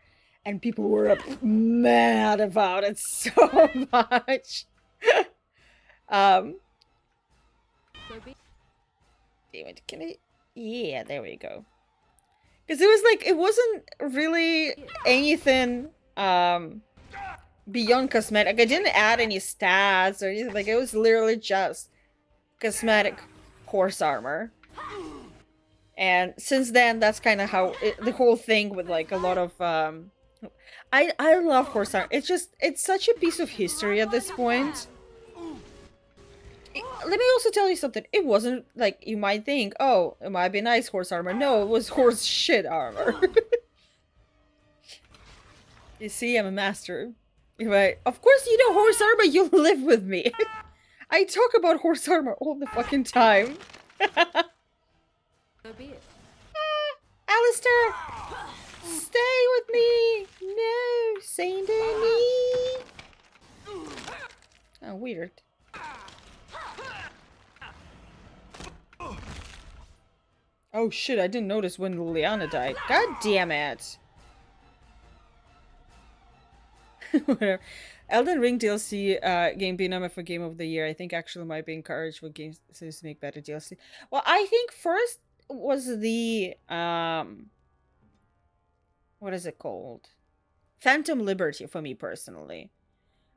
and people were mad about it so much. Damn it, can I? Yeah, there we go. Because it was like it wasn't really anything beyond cosmetic. I didn't add any stats or anything. Like it was literally just cosmetic horse armor. And since then, that's kind of how the whole thing with like a lot of I love horse armor. It's such a piece of history at this point. Let me also tell you something. It wasn't like you might think, oh, it might be nice horse armor. No, it was horse shit armor. You see, I'm a master. Right. Of course you know horse armor, you live with me. I talk about horse armor all the fucking time. Alistair! Stay with me! No, Saint Denis! weird. Oh shit, I didn't notice when Liliana died. God damn it. Whatever. Elden Ring DLC game being nominated for Game of the Year, I think actually might be encouraged for games to make better DLC. Well, I think first was the what is it called? Phantom Liberty for me personally.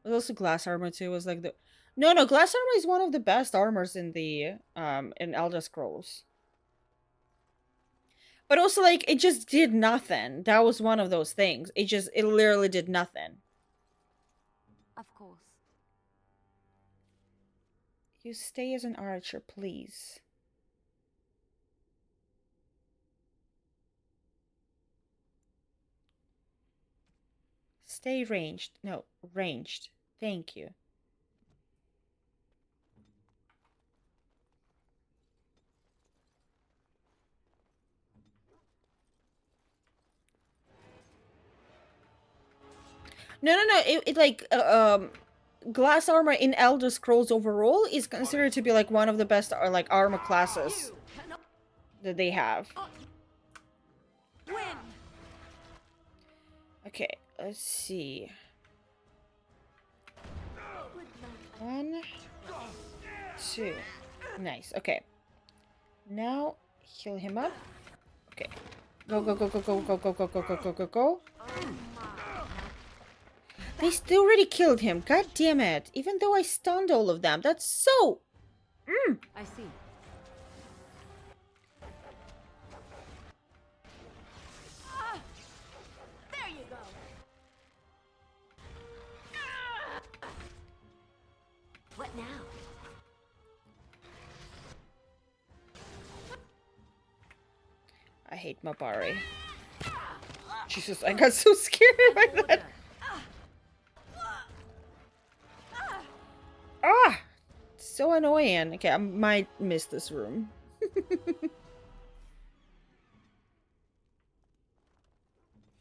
It was also Glass Armor too. Was like the no, Glass Armor is one of the best armors in the in Elder Scrolls. But also like it just did nothing. That was one of those things. It literally did nothing. Of course. You stay as an archer, please. Stay ranged. No, ranged. Thank you. No. It like glass armor in Elder Scrolls overall is considered to be like one of the best like armor classes that they have. Okay, let's see. 1, 2. Nice. Okay. Now heal him up. Okay. Go. They still already killed him. God damn it. Even though I stunned all of them. That's so... I see. There you go. What now? I hate Mabari. Jesus, I got so scared by that. Ah! So annoying. Okay, I might miss this room.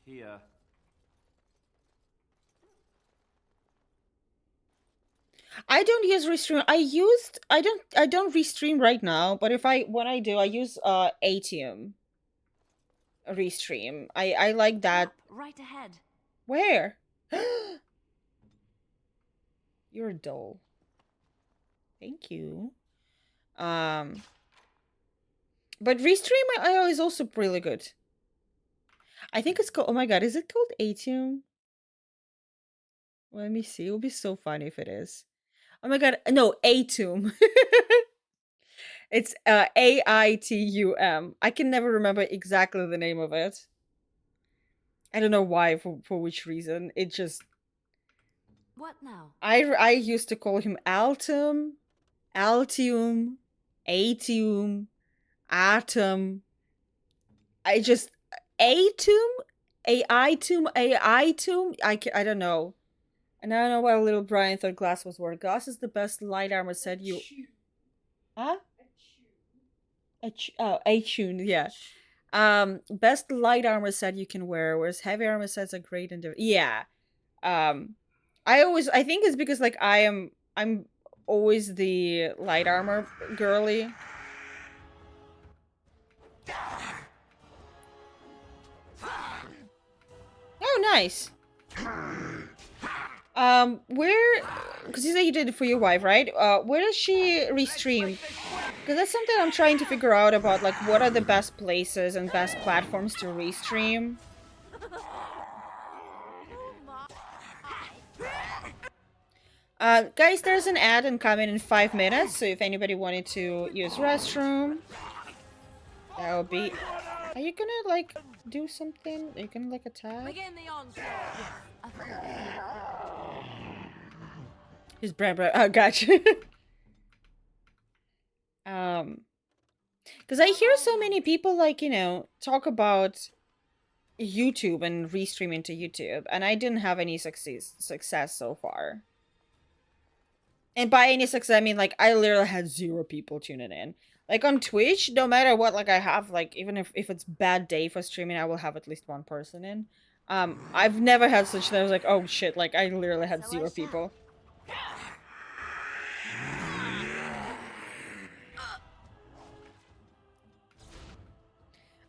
Here. I don't use restream. I don't restream right now, but when I do, I use Atium restream. I like that. Right ahead. Where? You're dull. Thank you. But restream IO is also really good. I think it's called, oh my god, is it called Atium? Let me see. It would be so funny if it is. Oh my god, no, Atum. It's Aitum. I can never remember exactly the name of it. I don't know why, for which reason. It just... What now? I used to call him Altum, Altium, Atium, Atom. I just... Atum? Aitum? I don't know. And I don't know why little Brian thought glass was worth. Glass is the best light armor set you... Huh? Achune, yeah. Best light armor set you can wear, whereas heavy armor sets are great and yeah. I think it's because like I'm always the light armor girly. Oh, nice. Where, because you said you did it for your wife, right? Where does she restream? Because that's something I'm trying to figure out about, like, what are the best places and best platforms to restream. Guys, there's an ad incoming in 5 minutes, so if anybody wanted to use restroom, that would be... Are you gonna, like, do something? Are you gonna, like, attack? Begin the onslaught. His brand. Oh, gotcha. Because I hear so many people, like, you know, talk about YouTube and restreaming to YouTube, and I didn't have any success so far. And by any success, I mean, like, I literally had 0 people tuning in. Like, on Twitch, no matter what, like, I have, like, even if it's bad day for streaming, I will have at least 1 person in. I've never had such that I was like, oh shit, like, I literally had 0 people.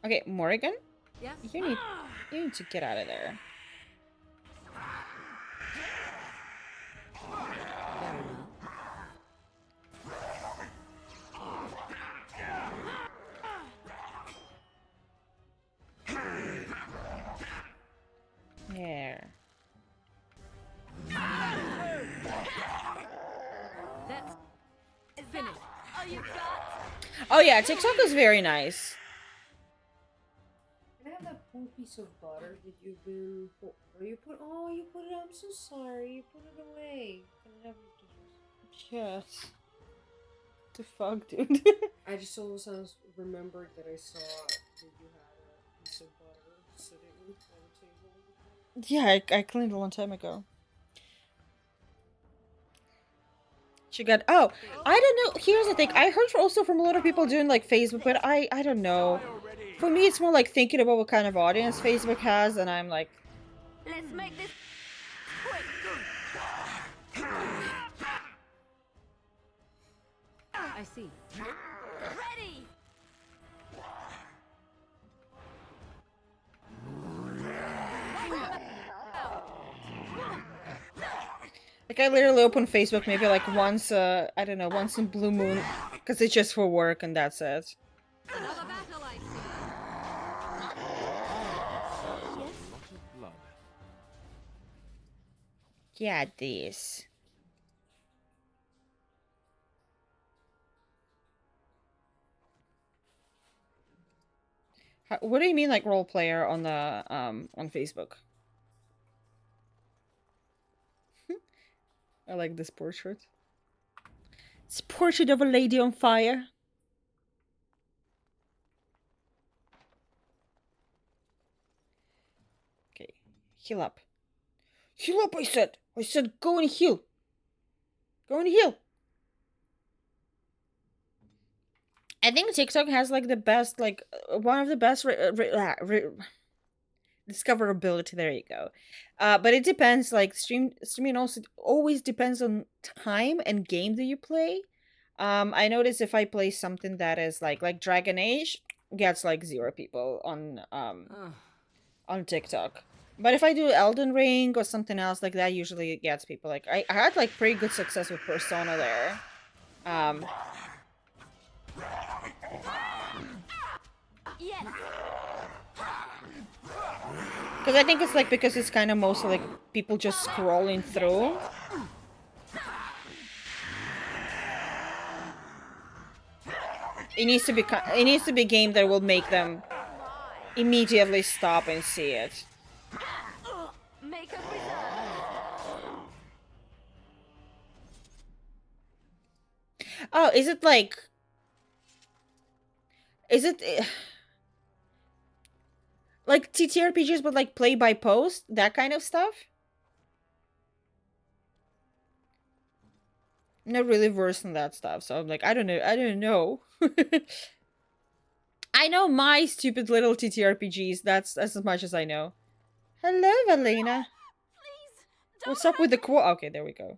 Okay, Morrigan? Yes? You need to get out of there. Very well. There. That's finished. All you got? Oh yeah, TikTok is very nice. Can I have that poor piece of butter that you've been? Oh, you put it. I'm so sorry. You put it away. Can I have it? Yes. The fuck, dude. I just all of a sudden remembered that I saw that you had a piece of butter sitting on the table. Yeah, I cleaned a long time ago. She got I don't know. Here's the thing. I heard also from a lot of people doing like Facebook, but I don't know. For me, it's more like thinking about what kind of audience Facebook has, and I'm like, Let's make this quick. I see. Ready. like I literally open Facebook maybe like once, I don't know, once in blue moon, because it's just for work and that's it. Another battle, I see. Blood. Yeah, this. What do you mean, like role player on the on Facebook? I like this portrait. It's a portrait of a lady on fire. Okay, heal up. Heal up, I said. I said go and heal. Go and heal. I think TikTok has like the best, like one of the best discoverability. There you go. But it depends. Like streaming also always depends on time and game that you play. I notice if I play something that is like Dragon Age, gets like 0 people on TikTok. But if I do Elden Ring or something else like that, usually it gets people. Like I had like pretty good success with Persona there. Yes. Because I think it's like because it's kind of mostly like people just scrolling through. It needs to be a game that will make them immediately stop and see it. Make a reserve. Oh, is it like? Is it like TTRPGs, but like play by post, that kind of stuff? I'm not really versed in that stuff, so I'm like, I don't know. I know my stupid little TTRPGs. That's as much as I know. Hello, Valena. Please. What's up with the quote? Okay, there we go.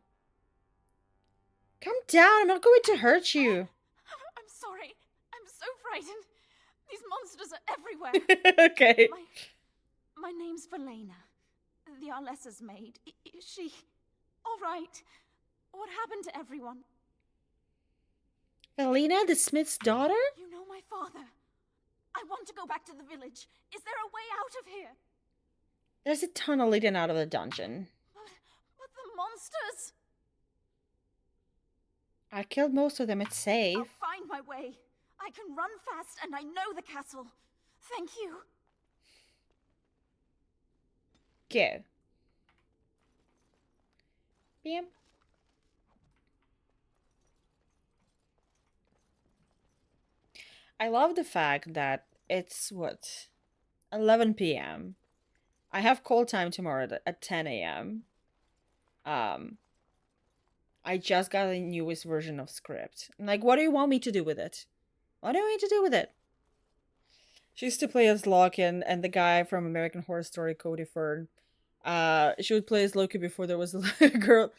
Calm down. I'm not going to hurt you. I'm sorry. I'm so frightened. These monsters are everywhere. Okay. My name's Valena. The Arlessa's maid. Is she all right? What happened to everyone? Valena, the smith's daughter? You know my father. I want to go back to the village. Is there a way out of here? There's a tunnel leading out of the dungeon. But the monsters! I killed most of them. It's safe. I'll find my way. I can run fast and I know the castle. Thank you. Go. Bam. I love the fact that it's what? 11 p.m. I have call time tomorrow at 10 a.m. I just got the newest version of script. I'm like, what do you want me to do with it? What do you want me to do with it? She used to play as Loki and the guy from American Horror Story, Cody Fern. She would play as Loki before there was a girl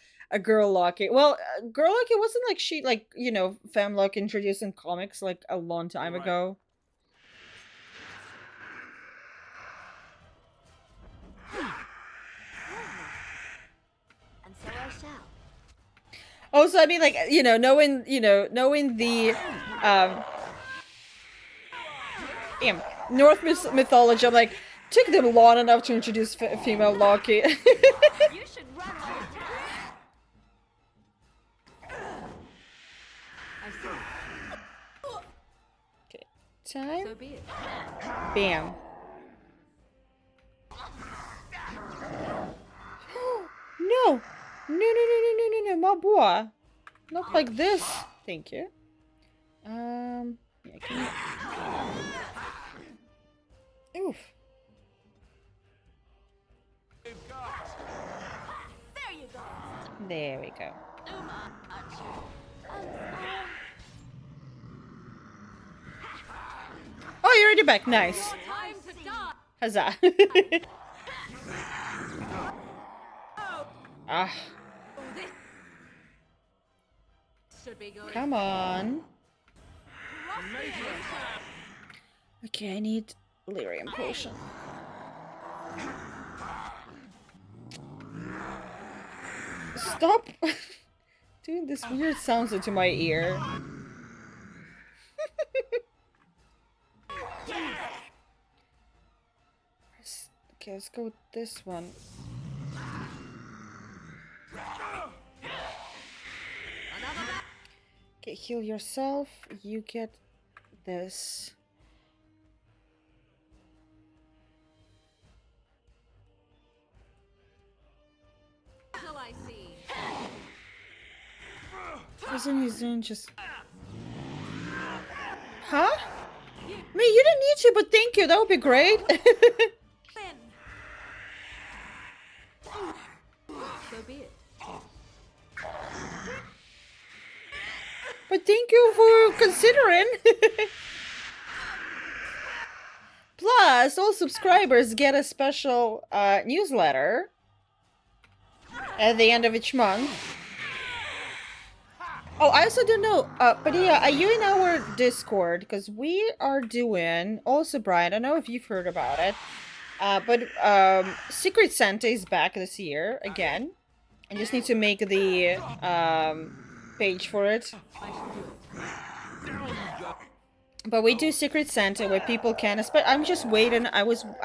Loki. Well, girl Loki wasn't like she like, you know, femme Loki introduced in comics like a long time ago. Also, I mean, like, knowing the damn, North mythology, I'm like, took them long enough to introduce female Loki. You should run like Okay, time. So be it. Bam. No, no, my boy, not like this. Thank you. Yeah, can you... Oof. there you go. There we go. Oh, you're already back. Nice. Time to die. Huzzah. Ah, Should be going. come on. Okay, I need lyrium potion. Stop doing this weird sounds into my ear. Okay, let's go with this one. Okay, heal yourself. You get this. Shall I see? Isn't he doing just... Huh? Me, you didn't need to, but thank you. That would be great. So be it. But thank you for considering. Plus, all subscribers get a special newsletter at the end of each month. Oh, I also don't know, but yeah, are you in our Discord? Because we are doing, also Brian, I don't know if you've heard about it, but Secret Santa is back this year again. I just need to make the page for it. But we do Secret Santa where people can, but I'm just waiting. I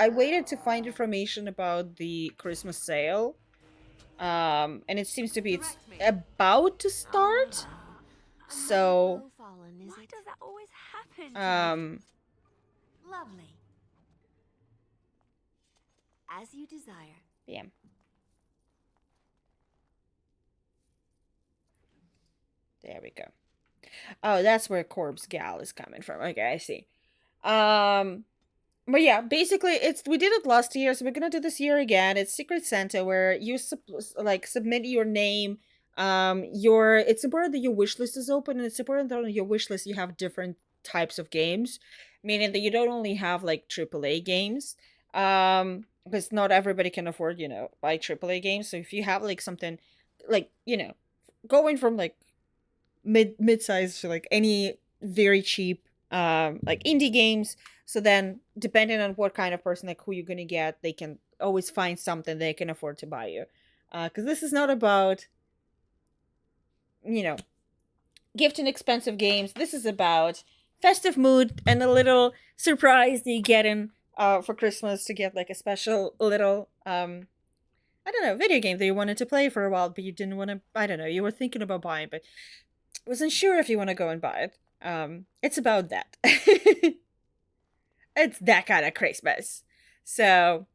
waited to find information about the Christmas sale. And it seems to be it's about to start. So Why does that always happen? Lovely. As you desire. Bam. There we go. Oh, that's where Corpse Gal is coming from. Okay, I see. But yeah, basically, we did it last year, so we're gonna do this year again. It's Secret Santa, where you submit your name. It's important that your wish list is open, and it's important that on your wish list you have different types of games, meaning that you don't only have like AAA games, because not everybody can afford, buy AAA games. So if you have like something, like going from like mid-size to like any very cheap like indie games, so then depending on what kind of person, like who you're gonna get, they can always find something they can afford to buy you, because this is not about gifting expensive games. This is about festive mood and a little surprise that you get in for Christmas, to get like a special little I don't know, video game that you wanted to play for a while, but you didn't want to, I don't know, you were thinking about buying, but wasn't sure if you want to go and buy it. It's about that. It's that kind of Christmas. So,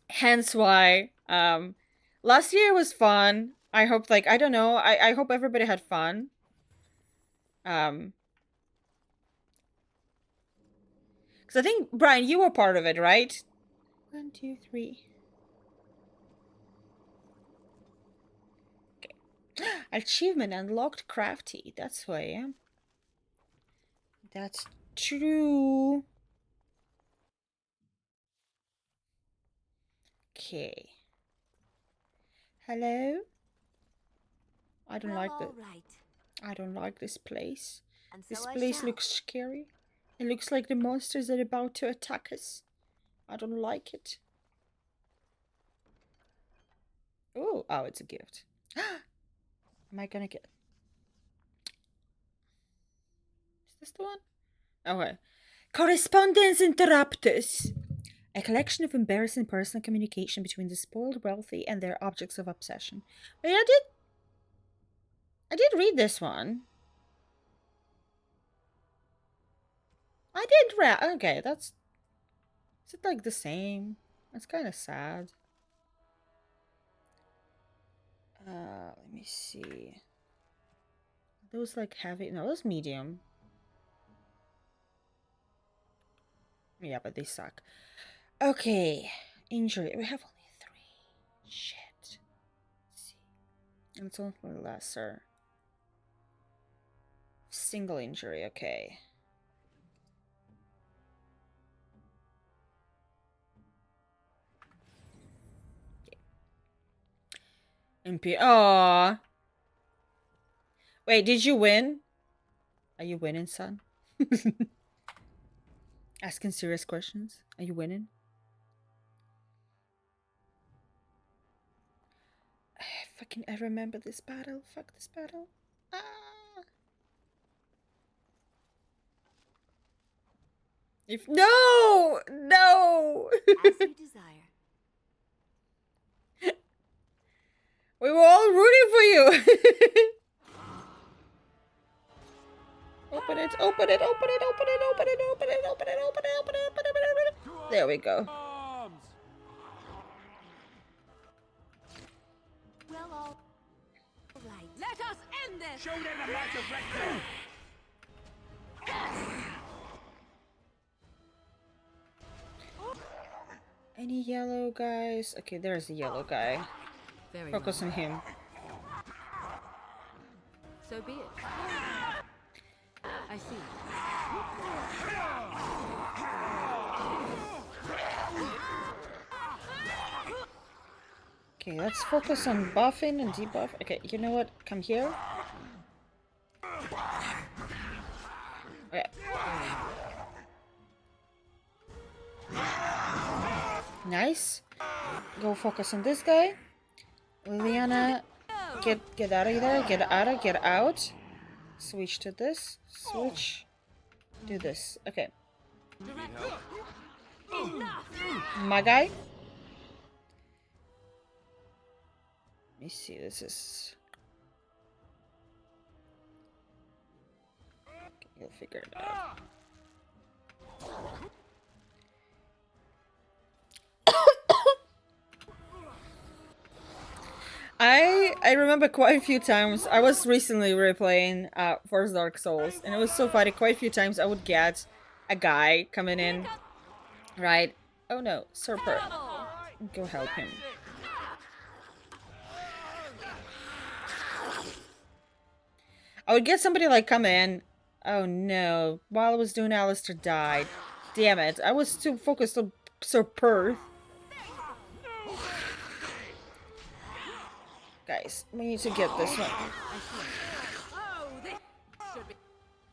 hence why, last year was fun. I hope, like, I don't know, I hope everybody had fun. Because I think, Brian, you were part of it, right? 1, 2, 3. Okay. Achievement unlocked crafty. That's who I am. That's true. Okay. Hello? I don't like the... I don't like this place. This place looks scary. It looks like the monsters are about to attack us. I don't like it. Oh, it's a gift. Am I gonna get... Is this the one? Okay. Correspondence interruptus. A collection of embarrassing personal communication between the spoiled wealthy and their objects of obsession. Wait, I did read this one. I did read. Okay, that's... Is it like the same? That's kind of sad. Let me see. Those like heavy. No, those medium. Yeah, but they suck. Okay. Injury. We have only 3. Shit. Let's see. And it's only lesser. Single injury. Okay. MP. Aww. Wait, did you win? Are you winning, son? Asking serious questions. Are you winning? I remember this battle. Fuck this battle. Ah. If no. As you desire. We were all rooting for you. Open it. There we go. Well, all right. Let us end this! Show them the match of red. Any yellow guys? Okay, there's a yellow guy. Very Focus well. on him. So be it. I see. Okay, let's focus on buffing and debuff. Okay, you know what? Come here. Okay. Nice. Go focus on this guy. Liliana, get out of there. Get out. Switch to this. Switch. Do this. Okay. My guy. Let me see. This is... Okay, you'll figure it out. I remember quite a few times. I was recently replaying First Dark Souls, and it was so funny. Quite a few times I would get a guy coming in, right? Oh no, Serper. Go help him. I would get somebody like come in. Oh no, while I was doing Alistair died. Damn it, I was too focused on Serper. Guys, we need to get this one.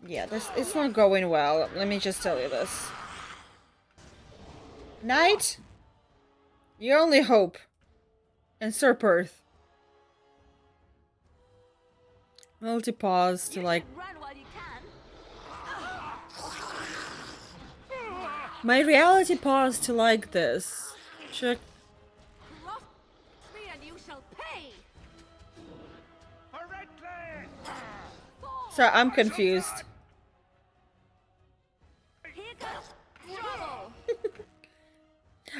Yeah, it's not going well. Let me just tell you this. Knight, your only hope. And Serper. Multi-pause to like... My reality paused to like this. Check. So I'm confused.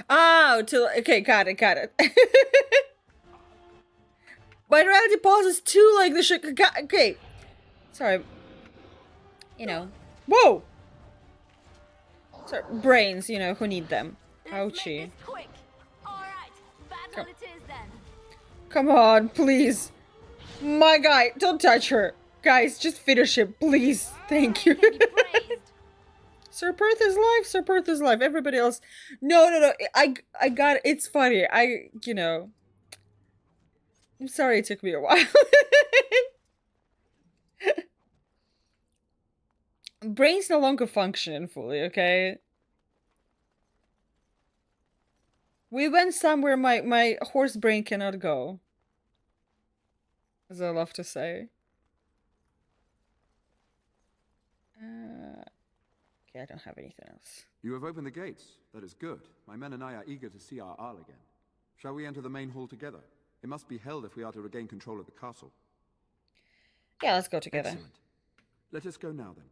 Oh, okay, got it. My reality pauses too, like the shit. Okay, sorry. You know, whoa. Sorry, brains. You know who need them. Ouchie. Come on, please. My guy, don't touch her. Guys, just finish it, please. Thank you. Sir Perth is live. Everybody else. No. I got it. It's funny. You know. I'm sorry it took me a while. Brain's no longer functioning fully, okay? We went somewhere my horse brain cannot go. as I love to say. Okay, I don't have anything else. You have opened the gates. That is good. My men and I are eager to see our Arl again. Shall we enter the main hall together? It must be held if we are to regain control of the castle. Yeah, let's go together. Excellent. Let us go now, then.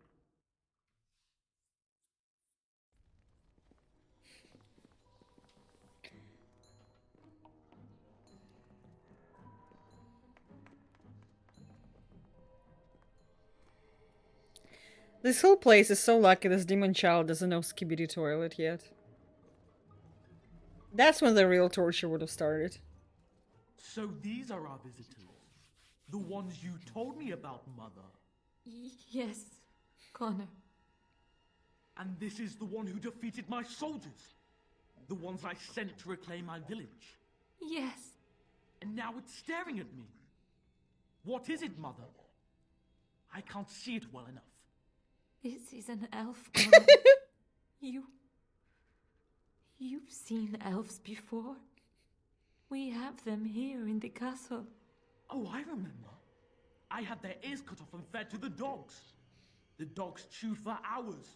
This whole place is so lucky this demon child doesn't know Skibidi Toilet yet. That's when the real torture would have started. So these are our visitors. The ones you told me about, Mother. Yes, Connor. And this is the one who defeated my soldiers. The ones I sent to reclaim my village. Yes. And now it's staring at me. What is it, Mother? I can't see it well enough. This is an elf, Connor. You've seen elves before. We have them here in the castle. Oh, I remember. I had their ears cut off and fed to the dogs. The dogs chewed for hours.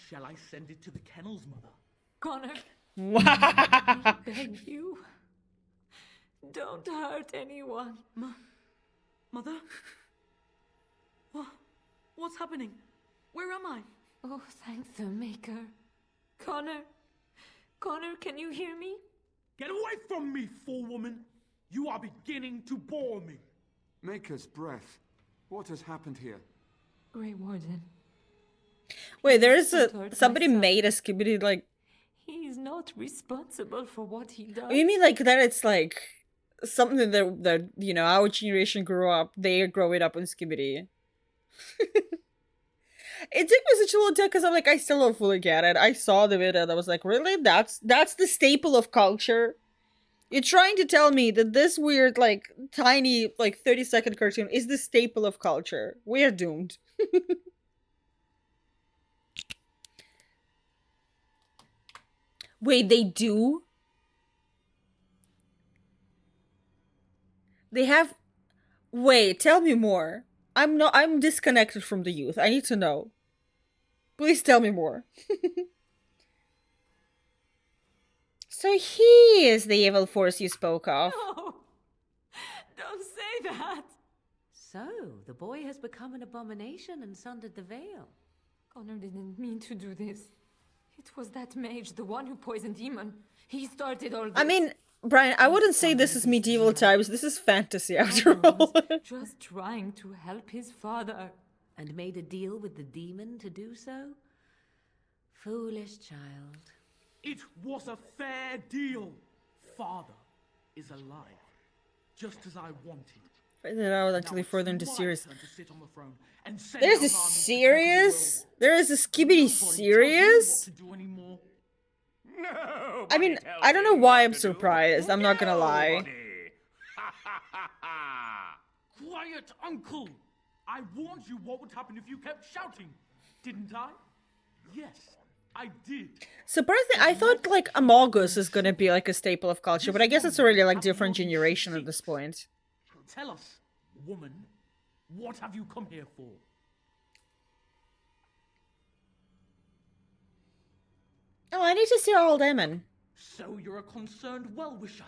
Shall I send it to the kennels, Mother? Connor. I beg you. Don't hurt anyone. Mother? What's happening? Where am I? Oh, thank the Maker. Connor. Connor, can you hear me? Get away from me, fool woman! You are beginning to bore me. Maker's breath. What has happened here? Grey Warden. Wait, there is somebody made a Skibidi like. He's not responsible for what he does. You mean like that? It's like something that you know our generation grew up. They are growing up on Skibidi. It took me such a long time because I'm like, I still don't fully get it. I saw the video and I was like, really? That's the staple of culture? You're trying to tell me that this weird, like, tiny, like, 30-second cartoon is the staple of culture? We're doomed. Wait, they do? They have... Wait, tell me more. I'm disconnected from the youth. I need to know. Please tell me more. So he is the evil force you spoke of. No! Don't say that! So, the boy has become an abomination and sundered the veil. Connor didn't mean to do this. It was that mage, the one who poisoned Demon. He started all this. I mean, Brian, I wouldn't say this is medieval times. This is fantasy after all. Just trying to help his father. And made a deal with the demon to do so? Foolish child. It was a fair deal. Father is alive, just as I wanted. That I would actually further into series. To sit on the throne and There's a serious? There is a Skibidi serious? No. I mean, I don't know why I'm surprised. I'm not gonna lie. Quiet, Uncle! I warned you what would happen if you kept shouting, didn't I? Yes, I did. Surprisingly, I thought like Amogus is gonna be like a staple of culture, but I guess it's already like different generation at this point. Tell us, woman, what have you come here for? Oh, I need to see our old Eamon. So you're a concerned well-wisher.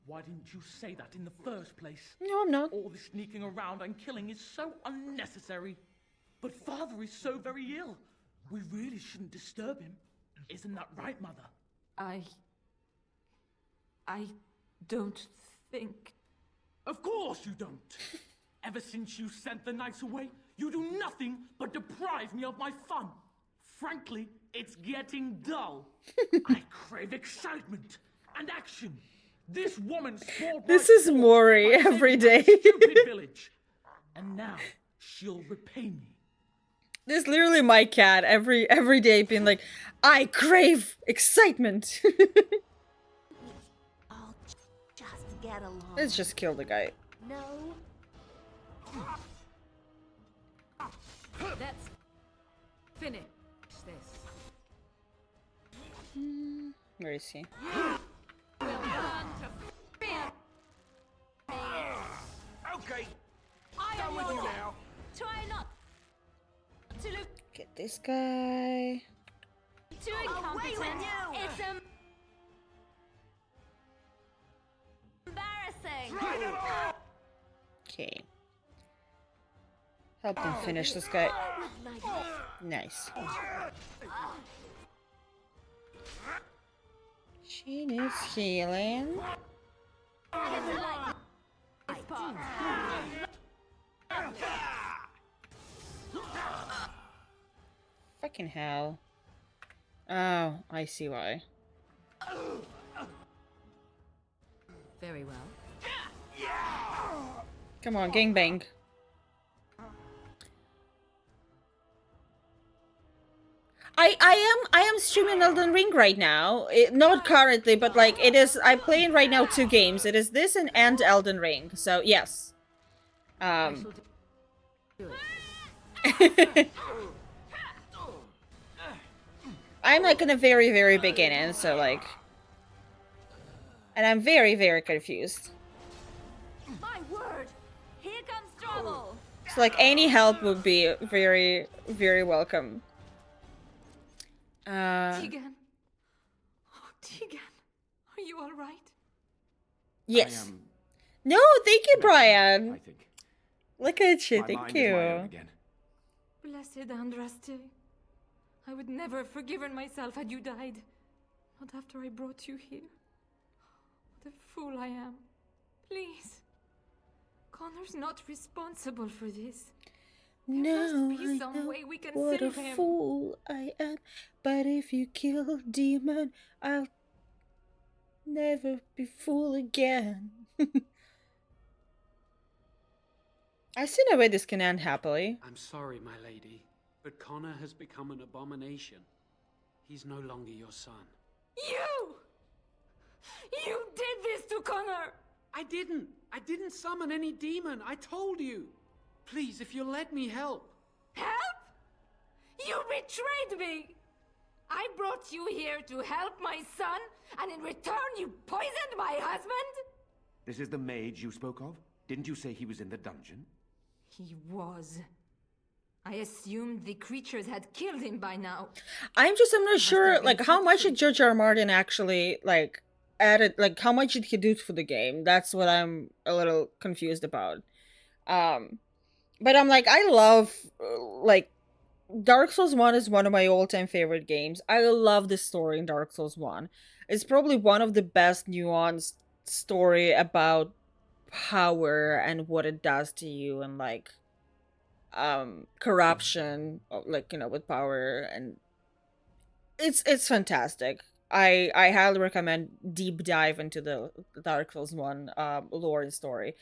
Why didn't you say that in the first place? No, I'm not. All this sneaking around and killing is so unnecessary. But father is so very ill. We really shouldn't disturb him. Isn't that right, Mother? I don't think... Of course you don't. Ever since you sent the knights away, you do nothing but deprive me of my fun. Frankly, it's getting dull. I crave excitement and action. This woman spoiled This is Maury every day. stupid village. And now she'll repay me. This is literally my cat every day being like, I crave excitement. I'll just get along. Let's just kill the guy. No. Let's finish this. Where is he? We'll run to fear. Try not to look Get this guy. too incompetent. It's embarrassing. Okay. Help them finish this guy. Nice. She needs healing. Fucking hell. Oh, I see why. Very well. Come on, gangbang. I am streaming Elden Ring right now. Not currently, but like it is. I'm playing right now 2 games. It is this and Elden Ring. So yes. I'm like in a very beginning, so like, and I'm very confused. My word, here comes trouble. So like any help would be very welcome. Tegan. Oh, Tegan. Are you alright? Yes. No, thank you, Brian. I think. Look at you, My thank mind is my own you. again. Blessed Andraste. I would never have forgiven myself had you died. Not after I brought you here. What a fool I am. Please. Connor's not responsible for this. No, must be I some know way we can what a save him. fool I am. But if you kill demon, I'll never be fool again. I see no way this can end happily. I'm sorry, my lady, but Connor has become an abomination. He's no longer your son. You! You did this to Connor! I didn't summon any demon. I told you. Please, if you'll let me help. Help? You betrayed me! I brought you here to help my son, and in return you poisoned my husband? This is the mage you spoke of? Didn't you say he was in the dungeon? He was. I assumed the creatures had killed him by now. I'm not sure, like, how much did George R. R. Martin actually, like, added, like, how much did he do for the game? That's what I'm a little confused about. But I'm like, I love, like, Dark Souls 1 is one of my all-time favorite games. I love the story in Dark Souls 1. It's probably one of the best nuanced story about power and what it does to you, and like corruption, like, you know, with power, and it's fantastic. I highly recommend deep dive into the Dark Souls 1 lore and story.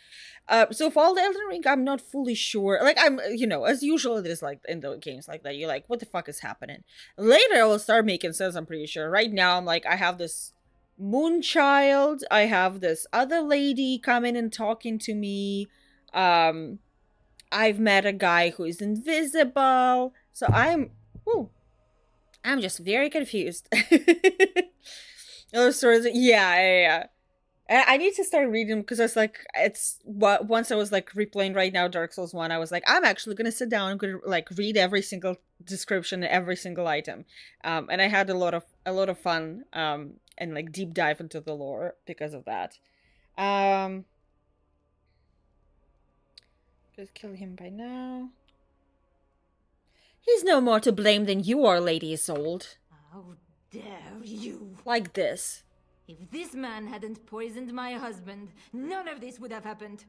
So for all the Elden Ring, I'm not fully sure. Like, I'm, you know, as usual, it is like in the games like that, you're like, what the fuck is happening? Later, it will start making sense, I'm pretty sure. Right now, I'm like, I have this Moonchild, I have this other lady coming and talking to me. I've met a guy who is invisible. So I'm just very confused. Those stories, yeah. I need to start reading, because I was like, it's what once I was like replaying right now Dark Souls 1, I was like, I'm actually gonna sit down and gonna like read every single description, every single item. And I had a lot of fun and like deep dive into the lore because of that. Just kill him by now. He's no more to blame than you are, Lady Isolde. How dare you? Like this. If this man hadn't poisoned my husband, none of this would have happened.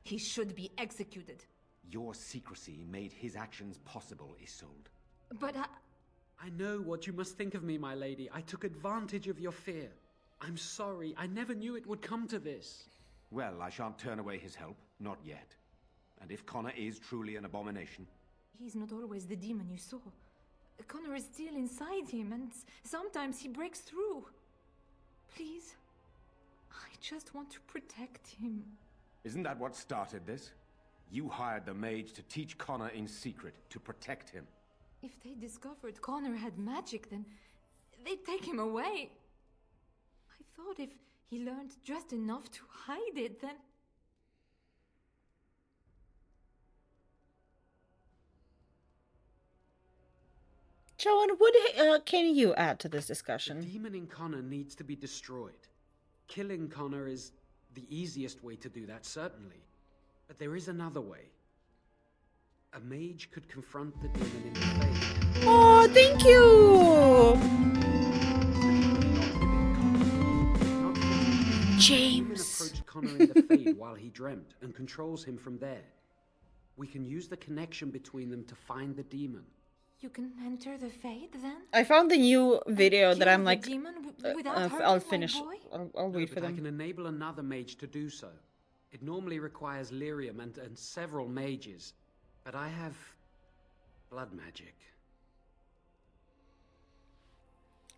He should be executed. Your secrecy made his actions possible, Isolde. But I know what you must think of me, my lady. I took advantage of your fear. I'm sorry. I never knew it would come to this. Well, I shan't turn away his help. Not yet. And if Connor is truly an abomination... He's not always the demon you saw. Connor is still inside him, and sometimes he breaks through. Please, I just want to protect him. Isn't that what started this? You hired the mage to teach Connor in secret, to protect him. If they discovered Connor had magic, then they'd take him away. I thought if he learned just enough to hide it, then... John, what can you add to this discussion? The demon in Connor needs to be destroyed. Killing Connor is the easiest way to do that, certainly. But there is another way. A mage could confront the demon in the Fade. Oh, thank you! James! Approached Connor in the Fade while he dreamt and controls him from there. We can use the connection between them to find the demon. You can enter the Fade then? I found the new video that I'm like, demon without I'll hurting finish. my boy? I'll wait for them. I can enable another mage to do so. It normally requires lyrium and several mages, but I have blood magic.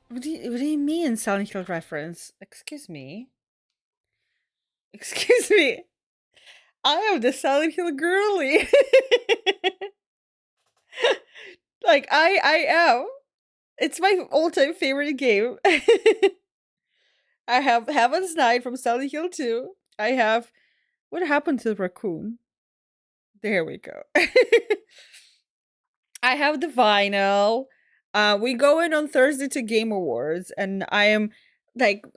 What do you mean, Silent Hill reference? Excuse me. Excuse me. I am the Silent Hill girly. Like I am. It's my all-time favorite game. I have Heaven's Knight from Silent Hill 2. I have what happened to the raccoon? There we go. I have the vinyl. We go in on Thursday to Game Awards, and I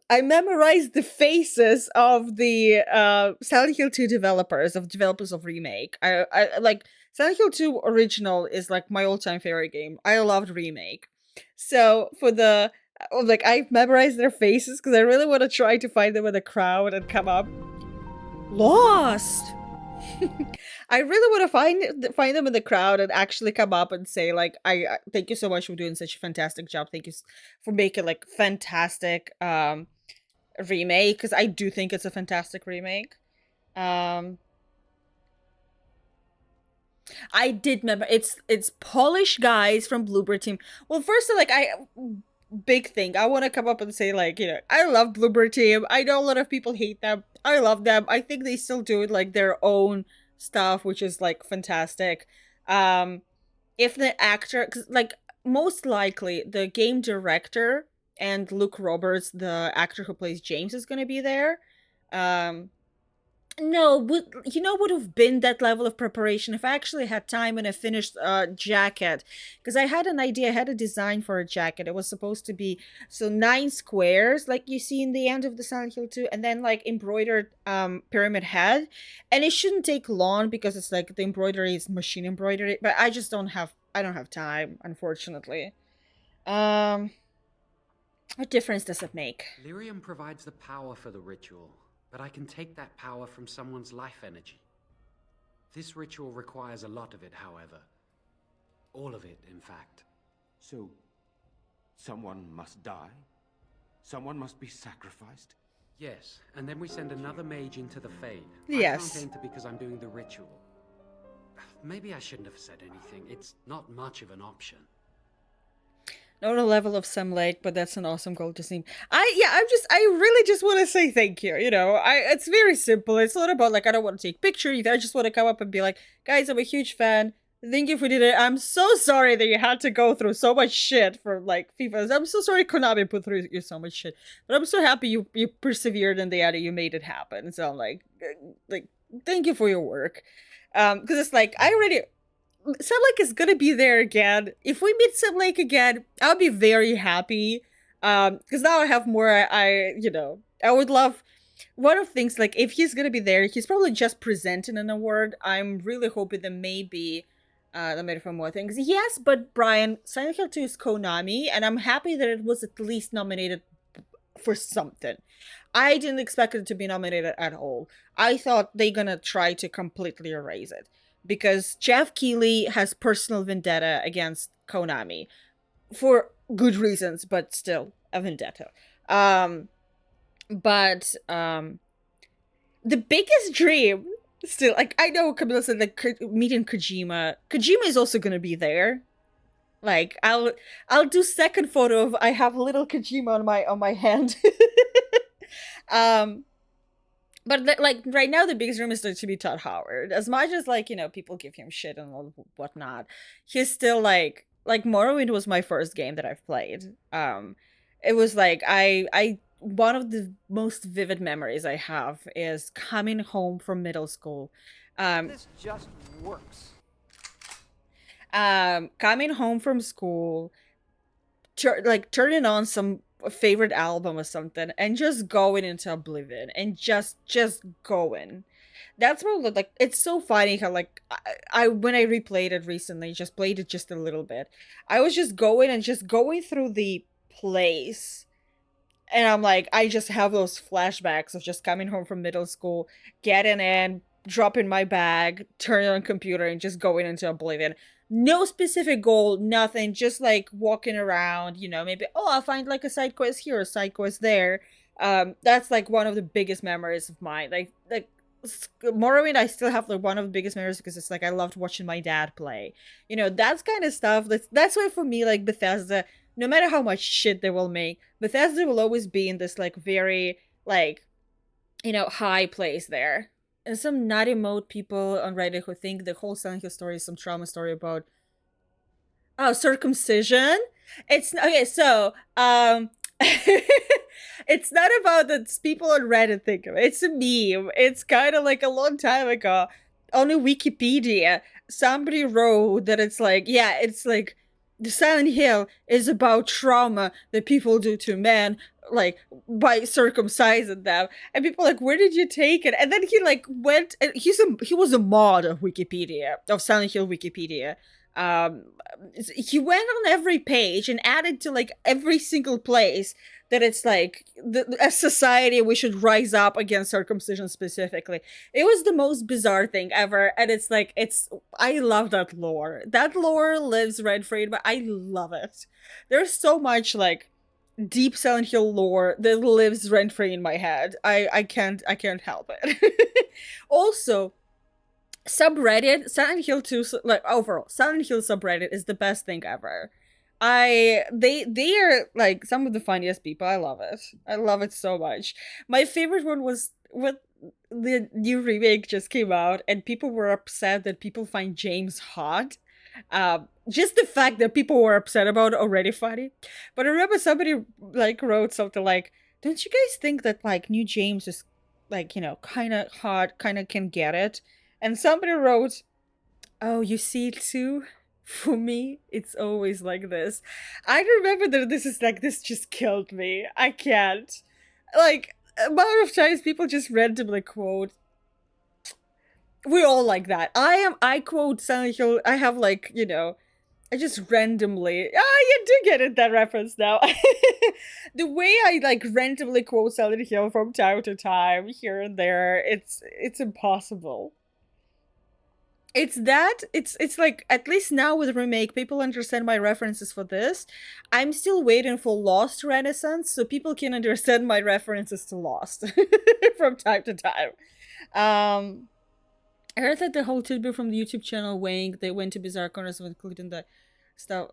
memorized the faces of the Silent Hill 2 developers of Remake. I like Silent Hill 2 original is like my all-time favorite game. I loved Remake. So for the I memorized their faces because I really want to try to find them in the crowd and come up. Lost. I really want to find them in the crowd and actually come up and say like, I thank you so much for doing such a fantastic job. Thank you for making like fantastic remake, because I do think it's a fantastic remake. I did remember it's Polish guys from Bluebird Team. Well, first big thing. I want to come up and say like, I love Bluebird Team. I know a lot of people hate them. I love them. I think they still do like their own stuff, which is like fantastic. If the actor, cause like most likely the game director and Luke Roberts, the actor who plays James, is gonna be there. No, would have been that level of preparation if I actually had time and a finished jacket. Because I had an idea, I had a design for a jacket. It was supposed to be 9 squares, like you see in the end of the Silent Hill 2, and then like embroidered pyramid head. And it shouldn't take long because it's like the embroidery is machine embroidery, but I don't have time, unfortunately. What difference does it make? Lyrium provides the power for the ritual. But I can take that power from someone's life energy. This ritual requires a lot of it, however. All of it, in fact. So, someone must die? Someone must be sacrificed? Yes, and then we send another mage into the Fade. Yes. I can't enter because I'm doing the ritual. Maybe I shouldn't have said anything. It's not much of an option. Not a level of Sam Lake, but that's an awesome goal to see. I really just want to say thank you. It's very simple. It's not about like, I don't want to take pictures. I just want to come up and be like, guys, I'm a huge fan. Thank you for doing it. I'm so sorry that you had to go through so much shit for like FIFA. I'm so sorry Konami put through you so much shit. But I'm so happy you persevered in the end and you made it happen. So I'm like, thank you for your work. Because it's like, Sam Lake is gonna be there again. If we meet Sam Lake again, I'll be very happy. Because now I have more. I would love. One of the things, like, if he's gonna be there, he's probably just presenting an award. I'm really hoping that maybe made for more things. Yes, but Brian, Silent Hill 2 is Konami, and I'm happy that it was at least nominated for something. I didn't expect it to be nominated at all. I thought they're gonna try to completely erase it. Because Jeff Keighley has personal vendetta against Konami for good reasons, but still a vendetta. The biggest dream still, like, I know Camilla said like meeting Kojima. Kojima is also gonna be there. Like, I'll do second photo of I have a little Kojima on my hand. But like right now, the biggest room is to be Todd Howard. As much as like people give him shit and all whatnot, he's still like Morrowind was my first game that I've played. It was like I one of the most vivid memories I have is coming home from middle school. This just works. Coming home from school, turning on some favorite album or something and just going into oblivion and just going. That's what, like, it's so funny how, like, I when I replayed it recently, just played it just a little bit, I was just going through the place, and I'm like, I just have those flashbacks of just coming home from middle school, getting in, dropping my bag, turning on computer, and just going into oblivion. No specific goal, nothing, just like walking around, maybe, oh, I'll find like a side quest here, a side quest there. That's like one of the biggest memories of mine. Like Morrowind, I still have like one of the biggest memories because it's like I loved watching my dad play. That's kind of stuff. That's why for me, like, Bethesda, no matter how much shit they will make, Bethesda will always be in this like very like high place there. And some naughty mode people on Reddit who think the whole Silent Hill story is some trauma story about circumcision. It's okay, so it's not about that people on Reddit think of it. It's a meme. It's kind of like a long time ago on Wikipedia, somebody wrote that it's like, yeah, it's like the Silent Hill is about trauma that people do to men, like by circumcising them. And people are like, where did you take it? And then he like went, and he was a mod of Wikipedia, of Silent Hill Wikipedia. He went on every page and added to like every single place that it's like as society we should rise up against circumcision specifically. It was the most bizarre thing ever, and it's like I love that lore. That lore lives rent free, but I love it. There's so much like deep Silent Hill lore that lives rent free in my head. I can't help it. Also, subreddit Silent Hill 2, like overall Silent Hill subreddit is the best thing ever. They are like some of the funniest people. I love it so much. My favorite one was when the new remake just came out and people were upset that people find James hot. Just the fact that people were upset about it already funny. But I remember somebody like wrote something like, don't you guys think that like new James is like, kind of hot, kind of can get it? And somebody wrote, oh, you see too? For me, it's always like this. I remember that this just killed me. I can't. Like, amount of times people just randomly quote. We're all like that. I quote Silent Hill. I have like, I just randomly. You do get it, that reference now. The way I like randomly quote Silent Hill from time to time, here and there, it's impossible. It's like, at least now with remake, people understand my references for this. I'm still waiting for Lost Renaissance so people can understand my references to Lost from time to time. I heard that the whole tidbit from the YouTube channel Wang, they went to bizarre corners of including the stuff.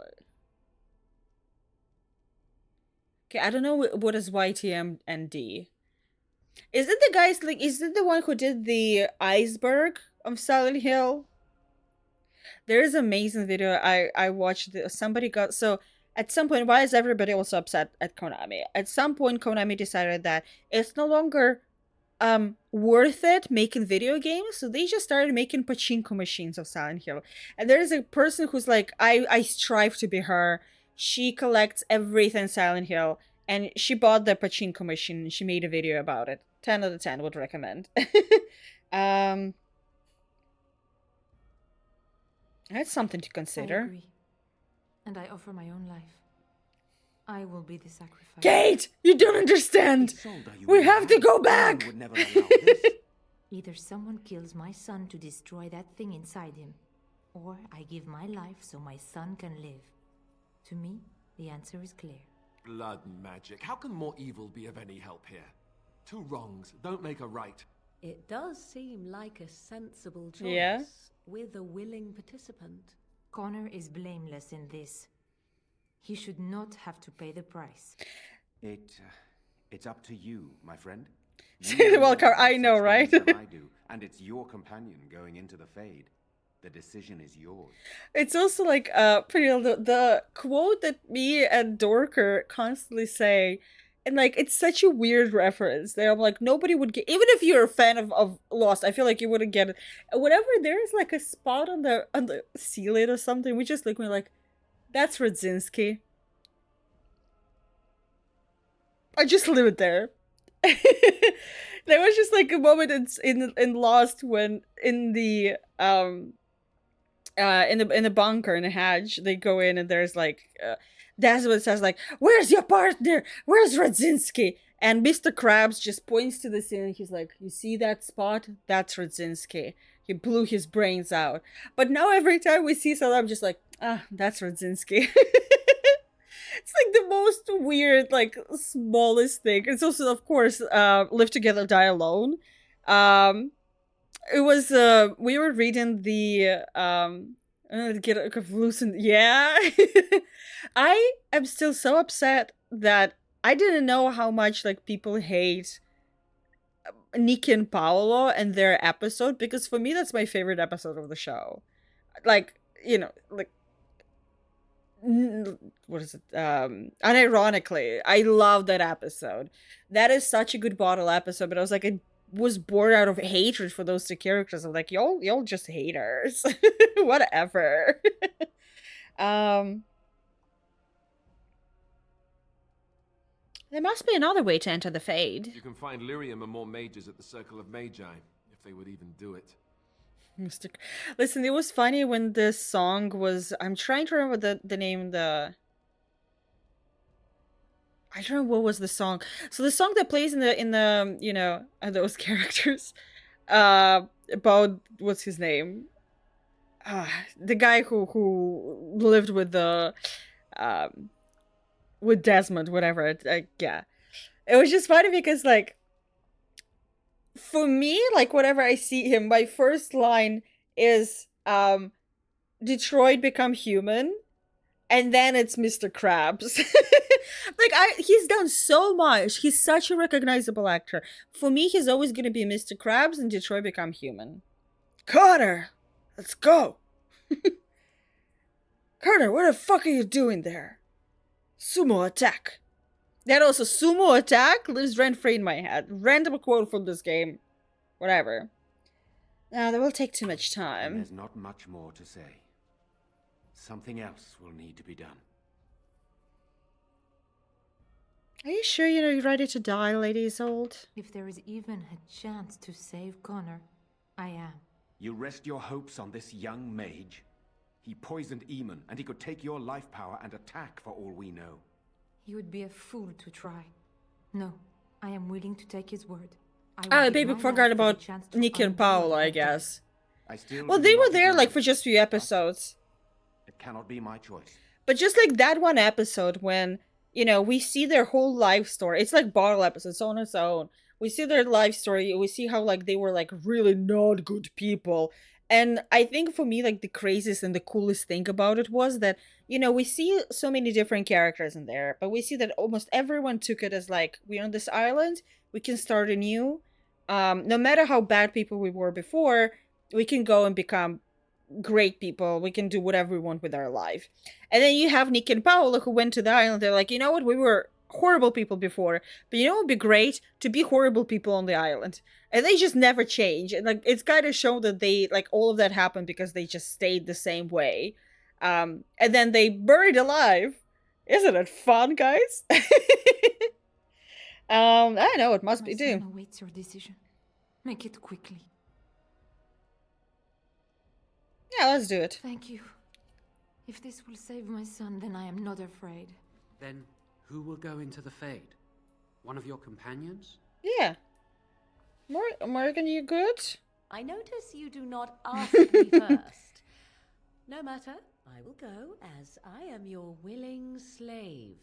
Okay, I don't know what is YTM and D. Is it the guys like? Is it the one who did the iceberg of Silent Hill? There is an amazing video I watched. Somebody got so at some point. Why is everybody also upset at Konami? At some point, Konami decided that it's no longer worth it making video games, so they just started making pachinko machines of Silent Hill. And there is a person who's like, I strive to be her. She collects everything Silent Hill, and she bought the pachinko machine and she made a video about it. 10 out of 10 would recommend. That's something to consider. I agree. And I offer my own life. I will be the sacrifice. Kate! You don't understand! We have to go back! Either someone kills my son to destroy that thing inside him, or I give my life so my son can live. To me, the answer is clear. Blood magic. How can more evil be of any help here? Two wrongs don't make a right. It does seem like a sensible choice. Yeah. With a willing participant. Connor is blameless in this. He should not have to pay the price. It's up to you, my friend. Well, I know, right? I do, and it's your companion going into the Fade. The decision is yours. It's also like pretty the quote that me and Dorker constantly say, and like it's such a weird reference that I'm like, nobody would get, even if you're a fan of Lost, I feel like you wouldn't get it. Whenever there's like a spot on the ceiling or something, we just look, we're like, that's Radzinski. I just leave it there. There was just like a moment in Lost when in the bunker in the hatch they go in and there's like Desmond says like, "Where's your partner? Where's Radzinski?" And Mr. Krabs just points to the scene and he's like, "You see that spot? That's Radzinski. He blew his brains out." But now every time we see someone, I'm just like, "Ah, that's Radzinski." It's like the most weird, like smallest thing. It's also, of course, Live Together, Die Alone. It was we were reading the get a convolution. Yeah. I am still so upset that I didn't know how much like people hate Nikki and Paolo and their episode, because for me that's my favorite episode of the show. Like, you know, like what is it? Unironically, I love that episode. That is such a good bottle episode, but I was like, I was bored out of hatred for those two characters. I'm like, y'all just haters. Whatever. um There must be another way to enter the Fade. You can find Lyrium and more mages at the Circle of Magi, if they would even do it. Mr. Listen, it was funny when this song was. I'm trying to remember the name. I don't know what was the song. So the song that plays in the you know those characters, about what's his name, the guy who lived with Desmond, whatever. Yeah, it was just funny because like, for me, like whenever I see him, my first line is Detroit become human, and then it's Mr. Krabs. Like he's done so much. He's such a recognizable actor. For me, he's always gonna be Mr. Krabs and Detroit become human. Carter, let's go. Carter, what the fuck are you doing there? Sumo attack. That also, sumo attack lives rent-free in my head. Random quote from this game. Whatever. Now, that will take too much time. And there's not much more to say. Something else will need to be done. Are you sure you're ready to die, Lady Isolde? If there is even a chance to save Connor, I am. You rest your hopes on this young mage? He poisoned Eamon, and he could take your life power and attack for all we know. He would be a fool to try. No, I am willing to take his word. Baby forgot about Nikki and Paolo, I guess. Well, they were there like for just a few episodes. It cannot be my choice. But just like that one episode when, we see their whole life story. It's like bottle episodes on its own. We see their life story. We see how like they were like really not good people. And I think for me, like the craziest and the coolest thing about it was that, we see so many different characters in there, but we see that almost everyone took it as like, we're on this island, we can start anew. No matter how bad people we were before, we can go and become great people. We can do whatever we want with our life. And then you have Nick and Paolo who went to the island. They're like, you know what? We were horrible people before, but you know what would be great? To be horrible people on the island. And they just never change. And like, it's kind of shown that they, like, all of that happened because they just stayed the same way. And then they buried alive. Isn't it fun, guys? I don't know, it must be due. My awaits your decision. Make it quickly. Yeah, let's do it. Thank you. If this will save my son, then I am not afraid. Then who will go into the Fade? One of your companions? Yeah. Morgan, you good? I notice you do not ask me first. No matter, I will go, as I am your willing slave.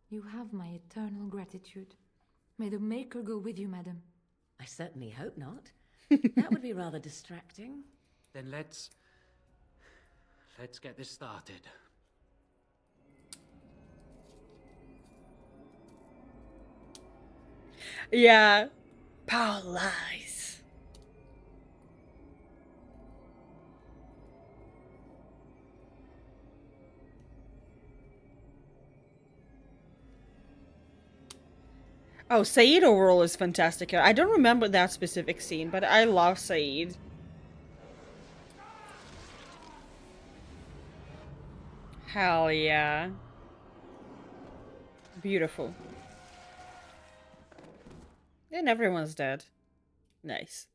You have my eternal gratitude. May the Maker go with you, madam. I certainly hope not. That would be rather distracting. Then let's get this started. Yeah. Power lies. Oh, Saeed overall is fantastic. I don't remember that specific scene, but I love Saeed. Hell yeah. Beautiful. And everyone's dead. Nice.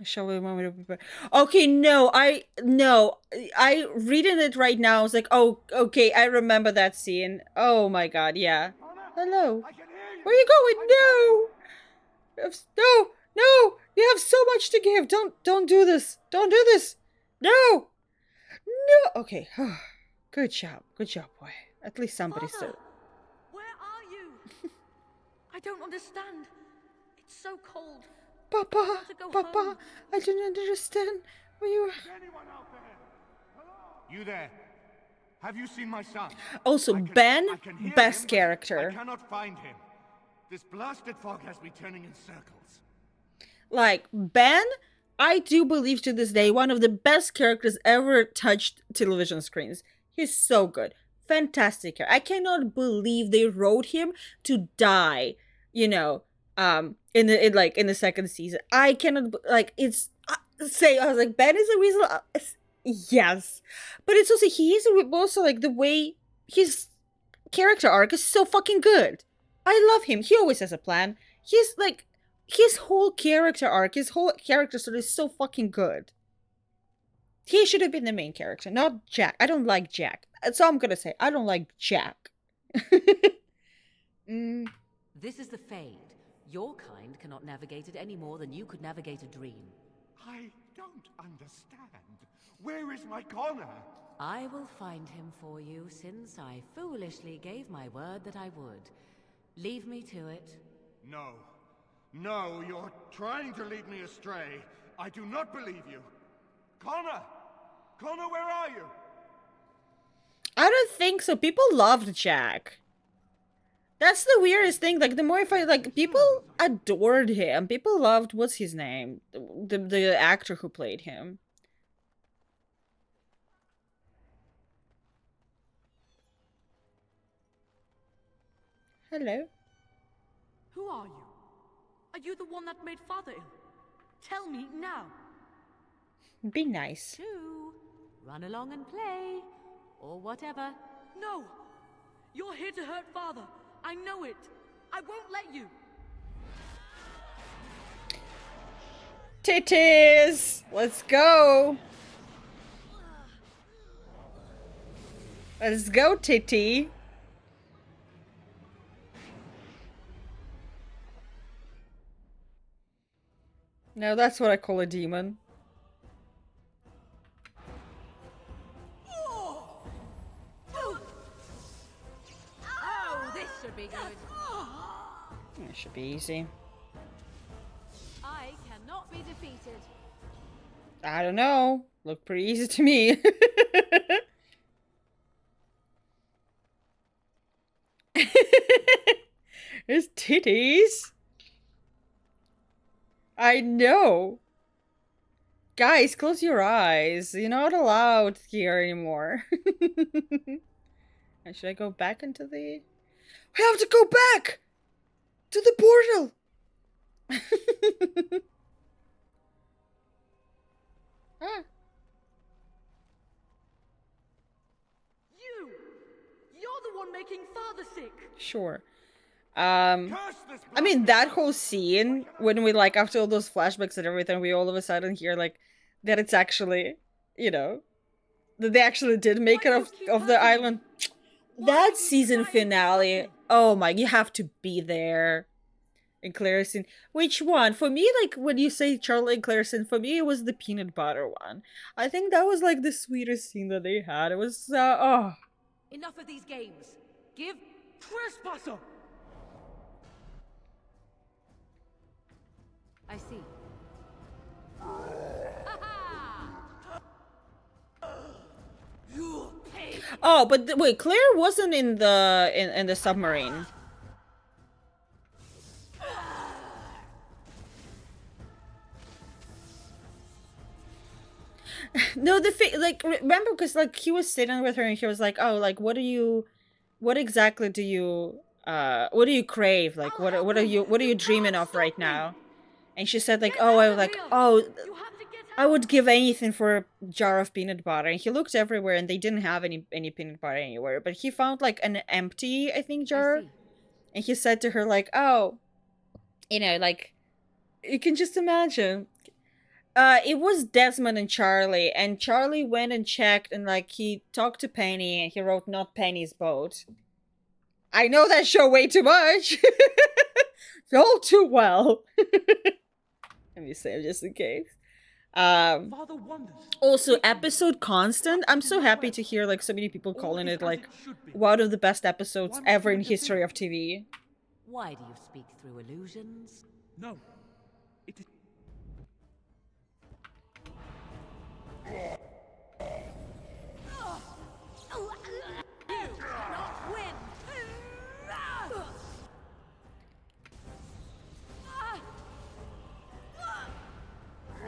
Shall we want me to prepare? Okay, no, I reading it right now. I was like, oh, okay, I remember that scene. Oh my god, yeah. Hello. Where are you going? No, no, no. You have so much to give. Don't do this. Don't do this. No, no. Okay. Good job, boy. At least somebody stood. Where are you? I don't understand. It's so cold. Papa, Papa, I don't understand. Where you? You there? Have you seen my son? Also, Ben, best character. I cannot find him. This blasted fog has me turning in circles. Like, Ben, I do believe to this day, one of the best characters ever touched television screens. He's so good. Fantastic character. I cannot believe they wrote him to die, you know, in the second season. I cannot, like, it's, I was like, Ben is a weasel? Yes. But it's also, he's also, like, the way his character arc is so fucking good. I love him. He always has a plan. He's, like, his whole character arc, his whole character story is so fucking good. He should have been the main character, not Jack. I don't like Jack. So I'm gonna say, I don't like Jack. This is the Fade. Your kind cannot navigate it any more than you could navigate a dream. I don't understand. Where is my Connor? I will find him for you, since I foolishly gave my word that I would. Leave me to it. No. No, you're trying to lead me astray. I do not believe you. Connor! Connor, where are you? I don't think so. People loved Jack. That's the weirdest thing. Like, the more I find, like, people adored him. People loved, what's his name? The actor who played him. Hello. Who are you? Are you the one that made Father ill? Tell me now. Be nice. Two. Run along and play. Or whatever. No! You're here to hurt Father. I know it. I won't let you. Titties! Let's go! Let's go, Titty! No, that's what I call a demon. Oh, this should be good. It should be easy. I cannot be defeated. I don't know. Looked pretty easy to me. There's titties. I know. Guys, close your eyes. You're not allowed here anymore. And should I go back into the... I have to go back! To the portal! Ah. You're the one making Father sick. Sure. I mean, that whole scene, when we, like, after all those flashbacks and everything, we all of a sudden hear, like, that it's actually, you know, that they actually did make it of the island. That season finale, oh my, you have to be there. And Clarisin. Which one? For me, like, when you say Charlie and Clarisin, for me, it was the peanut butter one. I think that was, like, the sweetest scene that they had. It was, oh. Enough of these games. Give Trespasser! I see. Oh, but wait, Claire wasn't in the submarine. No, like, remember, because, like, he was sitting with her and he was like, oh, like, what exactly do you crave? Like, what are you dreaming of right now? And she said, like, oh, I was like, oh, I would give anything for a jar of peanut butter. And he looked everywhere, and they didn't have any peanut butter anywhere. But he found like an empty, I think, jar, and he said to her like, "Oh, you know, like you can just imagine." It was Desmond and Charlie went and checked, and like he talked to Penny, and he wrote "Not Penny's boat." I know that show way too much, all too well. Let me save just in case. Father wonders. Also, episode constant. I'm so happy to hear like so many people calling it like one of the best episodes ever in history of TV. Why do you speak through illusions? No. It is...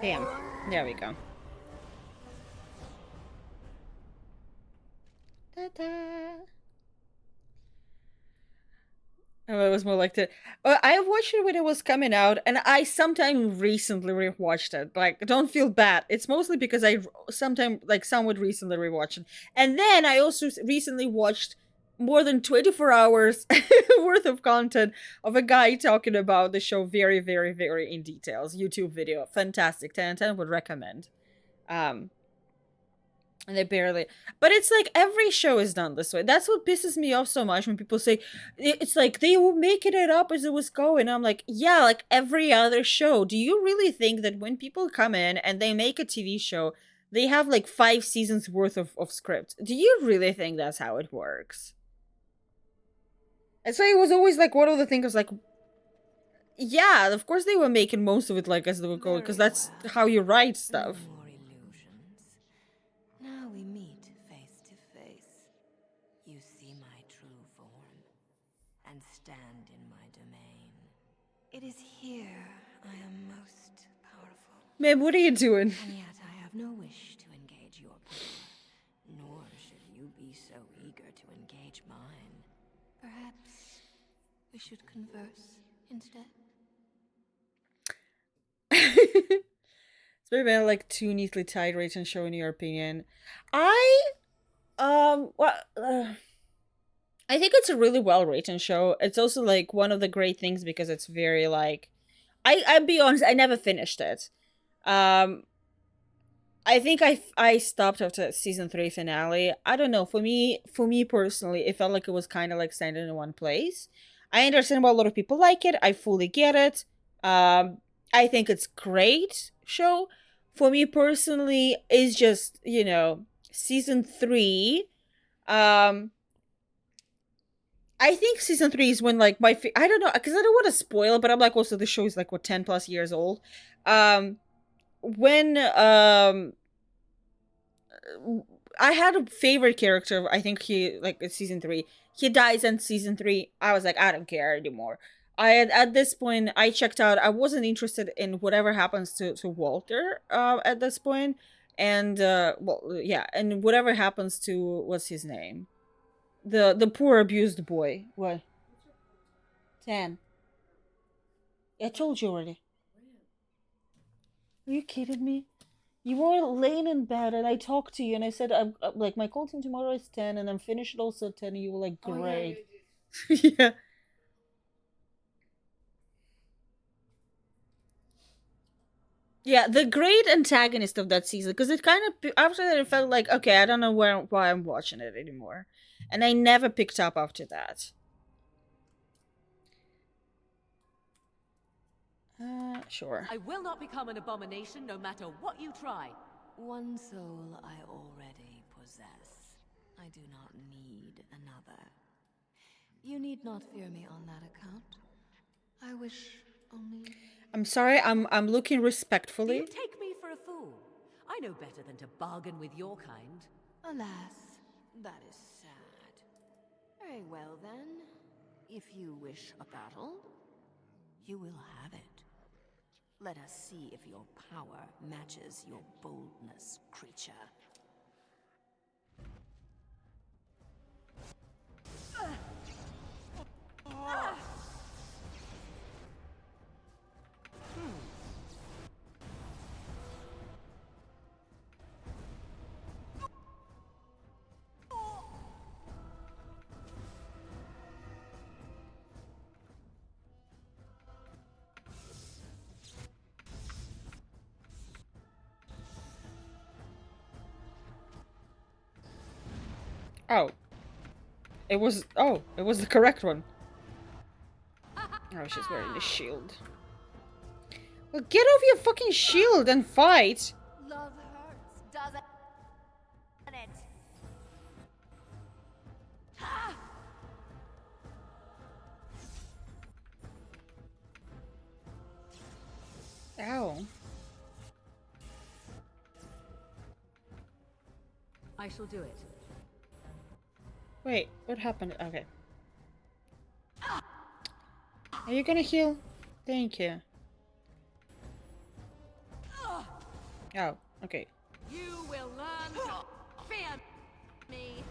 Damn. There we go. Ta-da. Oh, it was more like the. I watched it when it was coming out, and I sometime recently rewatched it. Like, don't feel bad. It's mostly because I sometime, like, somewhat recently rewatched it, and then I also recently watched more than 24 hours worth of content of a guy talking about the show very, very, very in details. YouTube video, fantastic. 10 and 10 would recommend. And they barely, but it's like every show is done this way. That's what pisses me off so much when people say it's like they were making it up as it was going. I'm like, yeah, like every other show. Do you really think that when people come in and they make a TV show, they have like 5 seasons worth of script? Do you really think that's how it works? And so it was always like one of the things like, yeah, of course they were making most of it like as they were going, because that's how you write stuff. Now we meet face to face. You see my true form and stand in my domain. It is here I am most powerful. Man, what are you doing? And yet I have no wish to engage your power, nor should you be so eager to engage mine. Perhaps we should converse instead. It's very bad, like too neatly tied written show in your opinion. Well, I think it's a really well written show. It's also like one of the great things because it's very like, I'll be honest, I never finished it. I think I stopped after season 3 finale. I don't know. For me personally, it felt like it was kind of like standing in one place. I understand why a lot of people like it. I fully get it. I think it's great show. For me personally, it's just, you know, season 3. I think season 3 is when like my I don't know, because I don't want to spoil, but I'm like also the show is like what 10 plus years old. When I had a favorite character, I think he like in season 3. He dies in season 3. I was like, I don't care anymore. At this point I checked out. I wasn't interested in whatever happens to Walter at this point. And well, yeah, and whatever happens to what's his name? The poor abused boy. What? 10. I told you already. Are you kidding me? You were laying in bed and I talked to you and I said, I'm like, my call team tomorrow is 10 and I'm finished also at 10 and you were like, great. Oh, yeah. Yeah. Yeah, the great antagonist of that season, because it kind of, after that it felt like, okay, I don't know why I'm watching it anymore. And I never picked up after that. Sure. I will not become an abomination no matter what you try. One soul I already possess. I do not need another. You need not fear me on that account. I wish only... I'm sorry, I'm looking Do respectfully. you take me for a fool? I know better than to bargain with your kind. Alas, that is sad. Very well then. If you wish a battle, you will have it. Let us see if your power matches your boldness, creature. Oh. It was the correct one. Oh, she's wearing the shield. Well, get off your fucking shield and fight! Love hurts, doesn't it? Ow. I shall do it. Wait, what happened? Okay. Are you gonna heal? Thank you. Oh, okay. You will learn to fear me.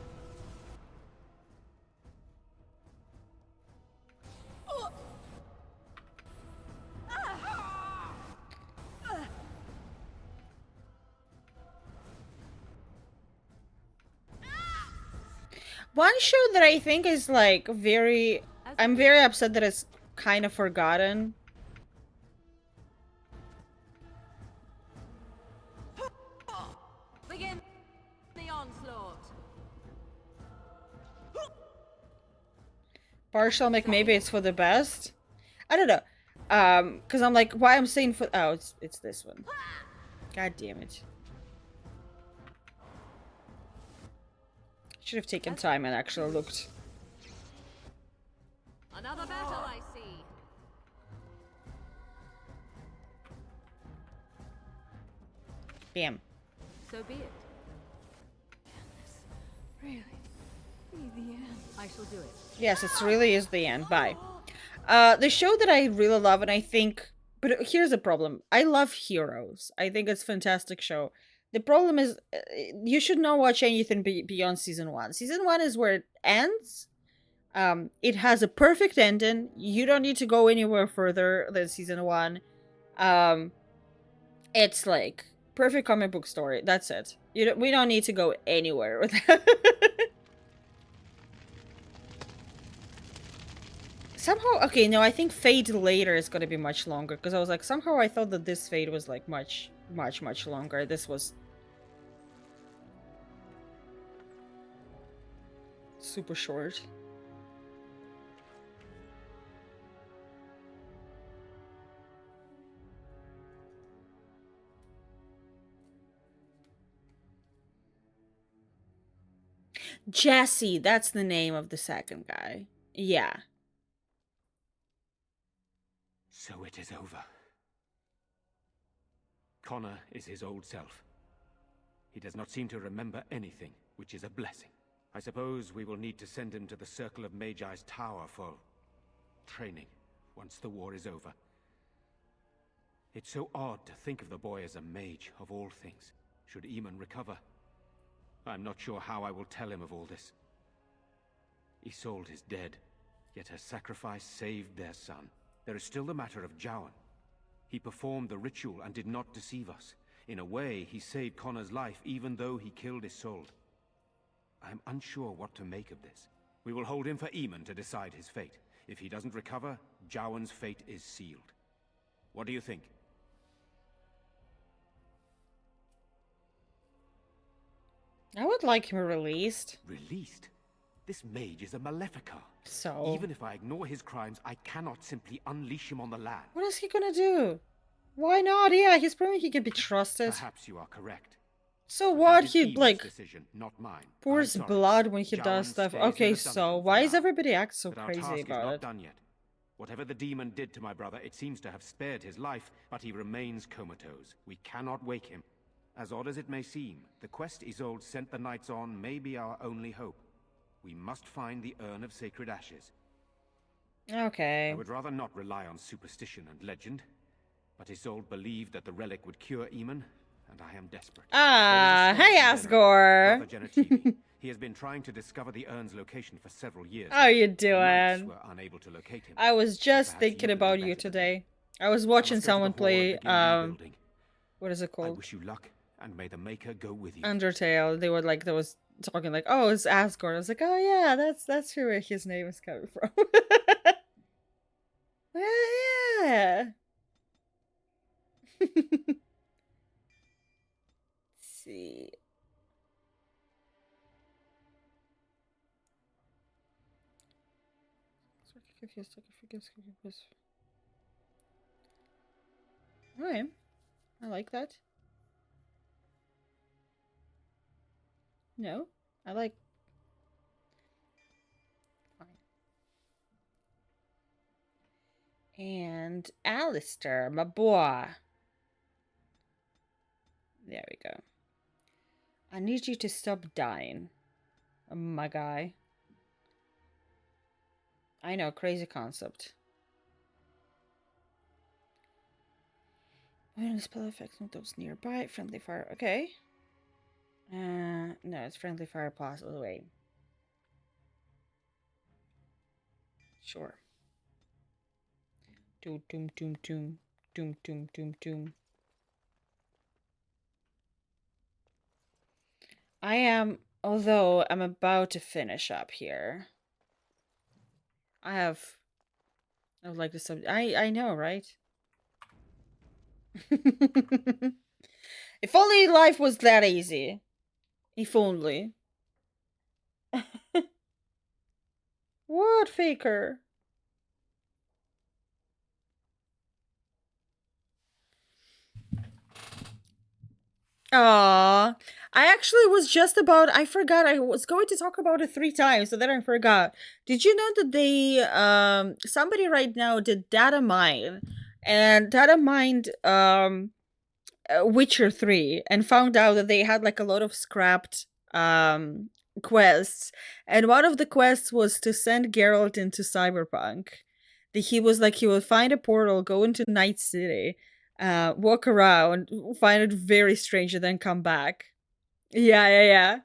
One show that I think is like very... I'm very upset that it's kind of forgotten. Begin the onslaught. Partial, like maybe it's for the best. I don't know. Cause I'm like, why I'm saying for... Oh, it's this one. God damn it. Should have taken time and actually looked. Another battle, I see. Bam. So be it. Really? Be the end. I shall do it. Yes, it really is the end. Bye. The show that I really love, and I think... But here's the problem. I love Heroes. I think it's a fantastic show. The problem is, you should not watch anything beyond season 1. Season 1 is where it ends. It has a perfect ending. You don't need to go anywhere further than season 1. It's like perfect comic book story. That's it. We don't need to go anywhere with that. Somehow, okay, no, I think Fate later is gonna be much longer, because I was like, somehow I thought that this Fate was like much longer. This was super short. Jesse, that's the name of the second guy. Yeah. So it is over. Connor is his old self. He does not seem to remember anything, which is a blessing. I suppose we will need to send him to the Circle of Magi's tower for training once the war is over. It's so odd to think of the boy as a mage, of all things, should Eamon recover. I'm not sure how I will tell him of all this. Isolde is dead, yet her sacrifice saved their son. There is still the matter of Jowan. He performed the ritual and did not deceive us. In a way, he saved Connor's life even though he killed Isolde. I am unsure what to make of this. We will hold him for Eamon to decide his fate. If he doesn't recover, Jowan's fate is sealed. What do you think? I would like him released. Released? This mage is a Maleficar. So? Even if I ignore his crimes, I cannot simply unleash him on the land. What is he gonna do? Why not? Yeah, he's proven he can be trusted. Perhaps you are correct. So what? He, Eamon's like, decision, not mine. pours blood when he does stuff. Okay, so why is everybody acting so But crazy our task about is not it? done yet. Whatever the demon did to my brother, it seems to have spared his life, but he remains comatose. We cannot wake him. As odd as it may seem, the quest Isolde sent the knights on may be our only hope. We must find the Urn of Sacred Ashes. Okay. I would rather not rely on superstition and legend, but Isolde believed that the relic would cure Eamon, and I am desperate. Ah, hey Asgore. Brother Genetivi. He has been trying to discover the urn's location for several years. How you The knights doing? were unable to locate him. I was just Perhaps thinking you about know you better than today. I was watching must go to the someone hall and play begin rebuilding. what is it I called? wish you luck, and may the Maker go with you. Undertale. They were like, there was talking like, oh, it's Asgore. I was like, oh yeah, that's where his name is coming from. Yeah. Let's see. Alright. I like that. No, I like. Fine. And Alistair, my boy. There we go. I need you to stop dying, my guy. I know, crazy concept. When spell effects on those nearby, friendly fire. Okay. No, it's friendly fire possible. Wait. Sure. Doom, doom, doom, doom, doom, doom, doom, doom. I am, although I'm about to finish up here. I would like to I know, right? If only life was that easy. If only. What, Faker? Aww. I actually was just about, I forgot, I was going to talk about it 3 times, so then I forgot. Did you know that they, somebody right now did data mine, and data mined, Witcher 3, and found out that they had like a lot of scrapped, quests, and one of the quests was to send Geralt into Cyberpunk. He was like, he would find a portal, go into Night City, walk around, find it very strange, and then come back. Yeah, yeah, yeah.